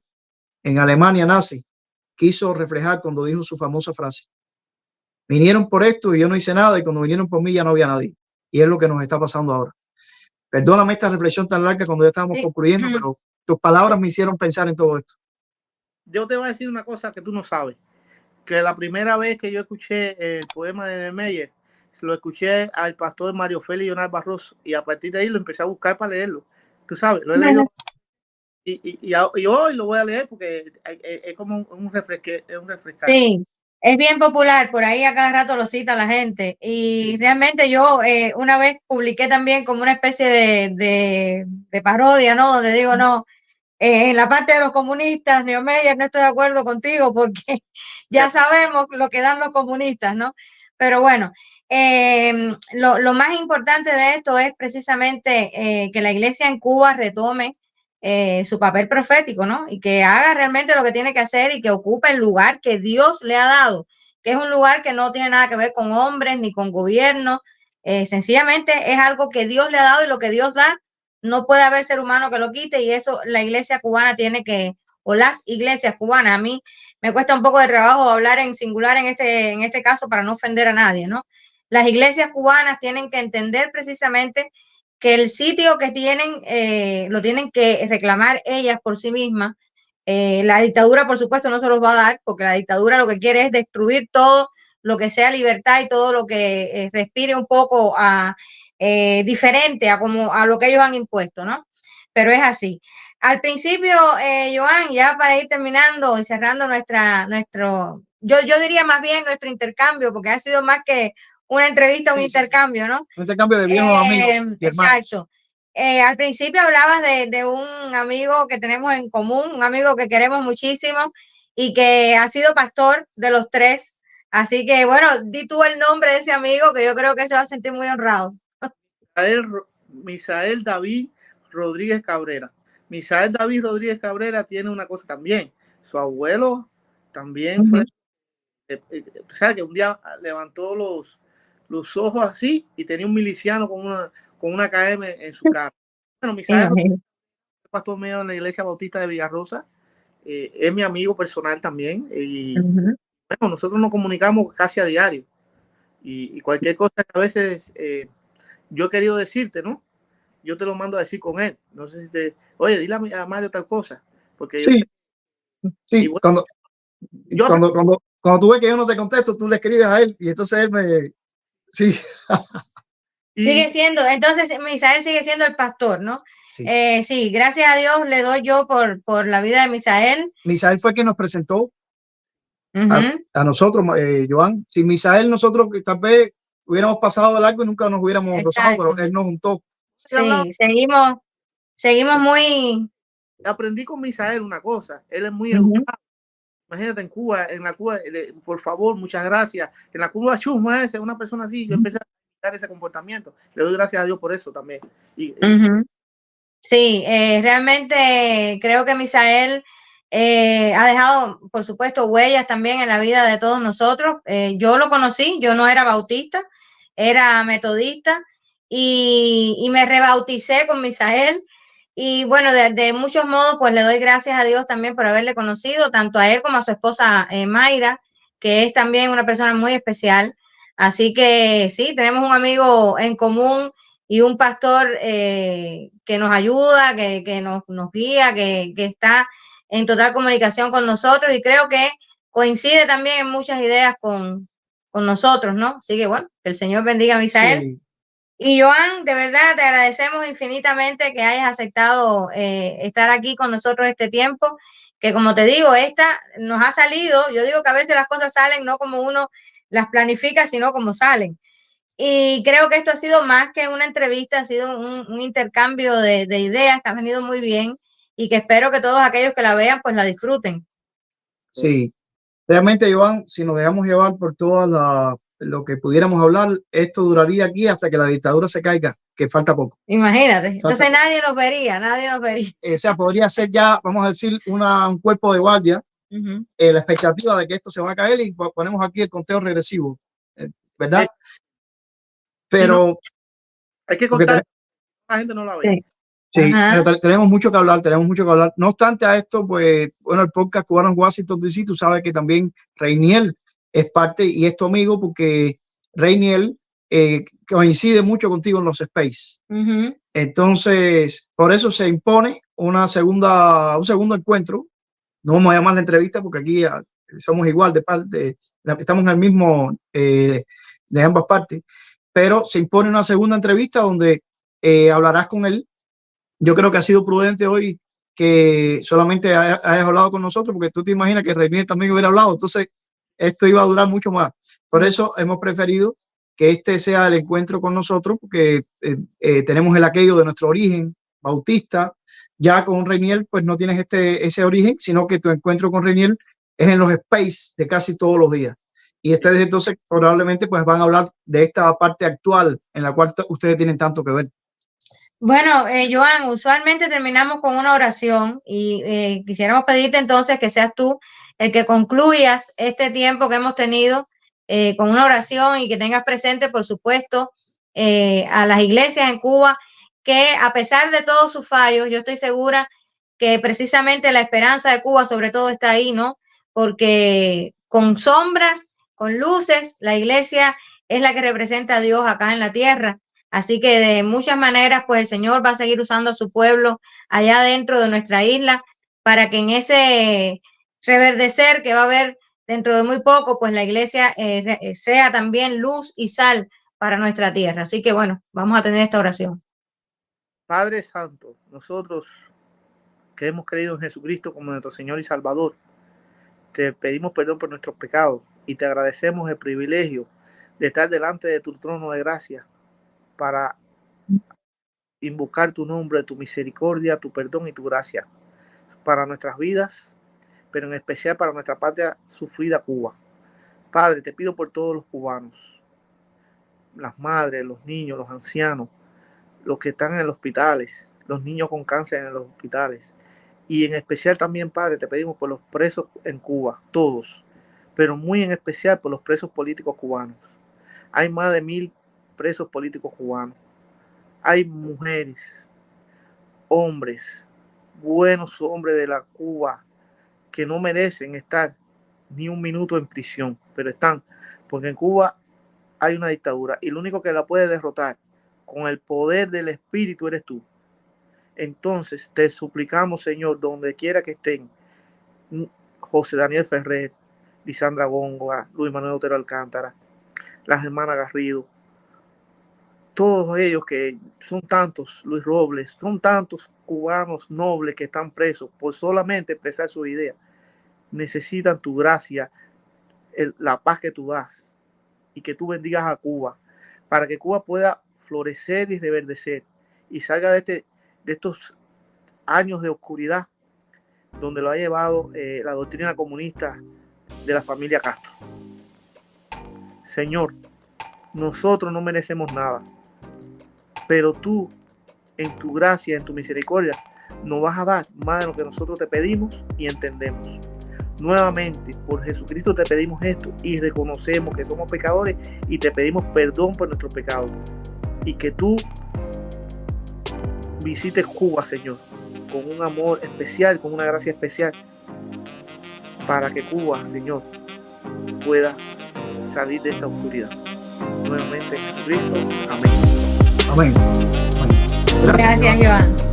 Speaker 2: en Alemania nazi quiso reflejar cuando dijo su famosa frase: vinieron por esto y yo no hice nada, y cuando vinieron por mí ya no había nadie. Y es lo que nos está pasando ahora. Perdóname esta reflexión tan larga cuando ya estábamos concluyendo, pero tus palabras me hicieron pensar en todo esto.
Speaker 1: Yo te voy a decir una cosa que tú no sabes, que la primera vez que yo escuché el poema de Niemeyer, lo escuché al pastor Mario Félix Leonard Barroso, y a partir de ahí lo empecé a buscar para leerlo. Tú sabes, lo he leído y hoy lo voy a leer porque es como un refresque.
Speaker 3: Sí, es bien popular, por ahí a cada rato lo cita la gente. Y sí, realmente yo una vez publiqué también como una especie de parodia, ¿no? Donde digo, no, en la parte de los comunistas, Niemeyer, no estoy de acuerdo contigo porque ya sabemos lo que dan los comunistas, ¿no? Pero bueno, lo más importante de esto es precisamente que la iglesia en Cuba retome su papel profético, ¿no? Y que haga realmente lo que tiene que hacer y que ocupe el lugar que Dios le ha dado, que es un lugar que no tiene nada que ver con hombres ni con gobierno, sencillamente es algo que Dios le ha dado, y lo que Dios da no puede haber ser humano que lo quite, y eso la iglesia cubana tiene que, o las iglesias cubanas, a mí me cuesta un poco de trabajo hablar en singular en este caso para no ofender a nadie, ¿no? Las iglesias cubanas tienen que entender precisamente que el sitio que tienen lo tienen que reclamar ellas por sí mismas. La dictadura, por supuesto, no se los va a dar, porque la dictadura lo que quiere es destruir todo lo que sea libertad y todo lo que respire un poco diferente a lo que ellos han impuesto, ¿no? Pero es así. Al principio, Joan, ya para ir terminando y cerrando yo diría más bien nuestro intercambio, porque ha sido más que una entrevista, un intercambio, ¿no?
Speaker 2: Un intercambio de viejos amigos.
Speaker 3: Exacto. Al principio hablabas de un amigo que tenemos en común, un amigo que queremos muchísimo y que ha sido pastor de los 3. Así que, bueno, di tú el nombre de ese amigo, que yo creo que se va a sentir muy honrado.
Speaker 1: Misael David Rodríguez Cabrera. Misael David Rodríguez Cabrera tiene una cosa también. Su abuelo también fue, o sea, que un día levantó los ojos así y tenía un miliciano con una KM en su cara. Bueno, Misael es pastor mío en la iglesia bautista de Villarrosa, es mi amigo personal también, y bueno, nosotros nos comunicamos casi a diario, y cualquier cosa que a veces yo he querido decirte, ¿no? Yo te lo mando a decir con él. No sé si oye, dile a Mario tal cosa, porque
Speaker 2: sí, sí, bueno, cuando tú ves que yo no te contesto, tú le escribes a él y entonces él me... Sí.
Speaker 3: Sigue siendo, entonces Misael sigue siendo el pastor, ¿no? Sí, sí, gracias a Dios le doy yo por la vida de Misael.
Speaker 2: Misael fue quien nos presentó a nosotros, Joan. Sin Misael nosotros tal vez hubiéramos pasado de largo y nunca nos hubiéramos rozado, pero él nos juntó.
Speaker 3: Sí, seguimos muy...
Speaker 1: Aprendí con Misael una cosa, él es muy educado. Imagínate en Cuba, por favor, muchas gracias. En la Cuba chusma es una persona así, yo empecé a dar ese comportamiento. Le doy gracias a Dios por eso también.
Speaker 3: Sí, realmente creo que Misael ha dejado, por supuesto, huellas también en la vida de todos nosotros. Yo lo conocí, yo no era bautista, era metodista y me rebauticé con Misael. Y bueno, de muchos modos, pues le doy gracias a Dios también por haberle conocido, tanto a él como a su esposa Mayra, que es también una persona muy especial. Así que sí, tenemos un amigo en común y un pastor que nos ayuda, que nos guía, que está en total comunicación con nosotros, y creo que coincide también en muchas ideas con nosotros, ¿no? Así que bueno, que el Señor bendiga a Misael.
Speaker 2: Sí.
Speaker 3: Y Joan, de verdad te agradecemos infinitamente que hayas aceptado estar aquí con nosotros este tiempo, que como te digo, esta nos ha salido. Yo digo que a veces las cosas salen no como uno las planifica, sino como salen. Y creo que esto ha sido más que una entrevista, ha sido un intercambio de ideas que ha venido muy bien, y que espero que todos aquellos que la vean pues la disfruten.
Speaker 2: Sí, realmente, Joan, si nos dejamos llevar por lo que pudiéramos hablar, esto duraría aquí hasta que la dictadura se caiga, que falta poco.
Speaker 3: Imagínate,
Speaker 2: Falta
Speaker 3: entonces
Speaker 2: poco.
Speaker 3: nadie nos vería, nadie nos vería.
Speaker 2: O sea, podría ser ya, vamos a decir, un cuerpo de guardia, la expectativa de que esto se va a caer, y ponemos aquí el conteo regresivo, ¿verdad? Pero
Speaker 1: no, hay que contar, la gente no la ve.
Speaker 2: Sí, pero tenemos mucho que hablar, No obstante a esto, pues, bueno, el podcast Cubanos Washington DC, tú sabes que también Reiniel es parte y es tu amigo, porque Reiniel coincide mucho contigo en los space. Entonces, por eso se impone un segundo encuentro. No vamos a llamar la entrevista porque aquí somos igual de parte, estamos en el mismo de ambas partes, pero se impone una segunda entrevista donde hablarás con él. Yo creo que ha sido prudente hoy que solamente hayas hablado con nosotros, porque tú te imaginas que Reinier también hubiera hablado, entonces esto iba a durar mucho más. Por eso hemos preferido que este sea el encuentro con nosotros, porque tenemos el aquello de nuestro origen bautista. Ya con Reinier pues no tienes ese origen, sino que tu encuentro con Reinier es en los space de casi todos los días. Y ustedes entonces probablemente pues van a hablar de esta parte actual en la cual ustedes tienen tanto que ver.
Speaker 3: Bueno, Joan, usualmente terminamos con una oración, y quisiéramos pedirte entonces que seas tú el que concluyas este tiempo que hemos tenido con una oración, y que tengas presente, por supuesto, a las iglesias en Cuba, que a pesar de todos sus fallos, yo estoy segura que precisamente la esperanza de Cuba sobre todo está ahí, ¿no? Porque con sombras, con luces, la iglesia es la que representa a Dios acá en la tierra. Así que de muchas maneras, pues el Señor va a seguir usando a su pueblo allá dentro de nuestra isla, para que en ese reverdecer que va a haber dentro de muy poco, pues la iglesia sea también luz y sal para nuestra tierra. Así que bueno, vamos a tener esta oración.
Speaker 1: Padre Santo, nosotros que hemos creído en Jesucristo como nuestro Señor y Salvador, te pedimos perdón por nuestros pecados y te agradecemos el privilegio de estar delante de tu trono de gracia para invocar tu nombre, tu misericordia, tu perdón y tu gracia para nuestras vidas, pero en especial para nuestra patria sufrida, Cuba. Padre, te pido por todos los cubanos, las madres, los niños, los ancianos, los que están en los hospitales, los niños con cáncer en los hospitales, y en especial también, Padre, te pedimos por los presos en Cuba, todos, pero muy en especial por los presos políticos cubanos. Hay más de 1000 presos políticos cubanos. Hay mujeres, hombres, buenos hombres de la Cuba que no merecen estar ni un minuto en prisión, pero están, porque en Cuba hay una dictadura y lo único que la puede derrotar con el poder del Espíritu eres tú. Entonces te suplicamos, Señor, donde quiera que estén, José Daniel Ferrer, Lisandra Góngora, Luis Manuel Otero Alcántara, las hermanas Garrido, todos ellos que son tantos, Luis Robles, son tantos cubanos nobles que están presos por solamente expresar su idea, necesitan tu gracia, la paz que tú das, y que tú bendigas a Cuba, para que Cuba pueda florecer y reverdecer, y salga de estos años de oscuridad donde lo ha llevado la doctrina comunista de la familia Castro. Señor, nosotros no merecemos nada, pero tú, en tu gracia, en tu misericordia, nos vas a dar más de lo que nosotros te pedimos y entendemos. Nuevamente, por Jesucristo te pedimos esto y reconocemos que somos pecadores y te pedimos perdón por nuestros pecados. Y que tú visites Cuba, Señor, con un amor especial, con una gracia especial, para que Cuba, Señor, pueda salir de esta oscuridad. Nuevamente en Jesucristo. Amén.
Speaker 2: Amén.
Speaker 3: Gracias, Joan.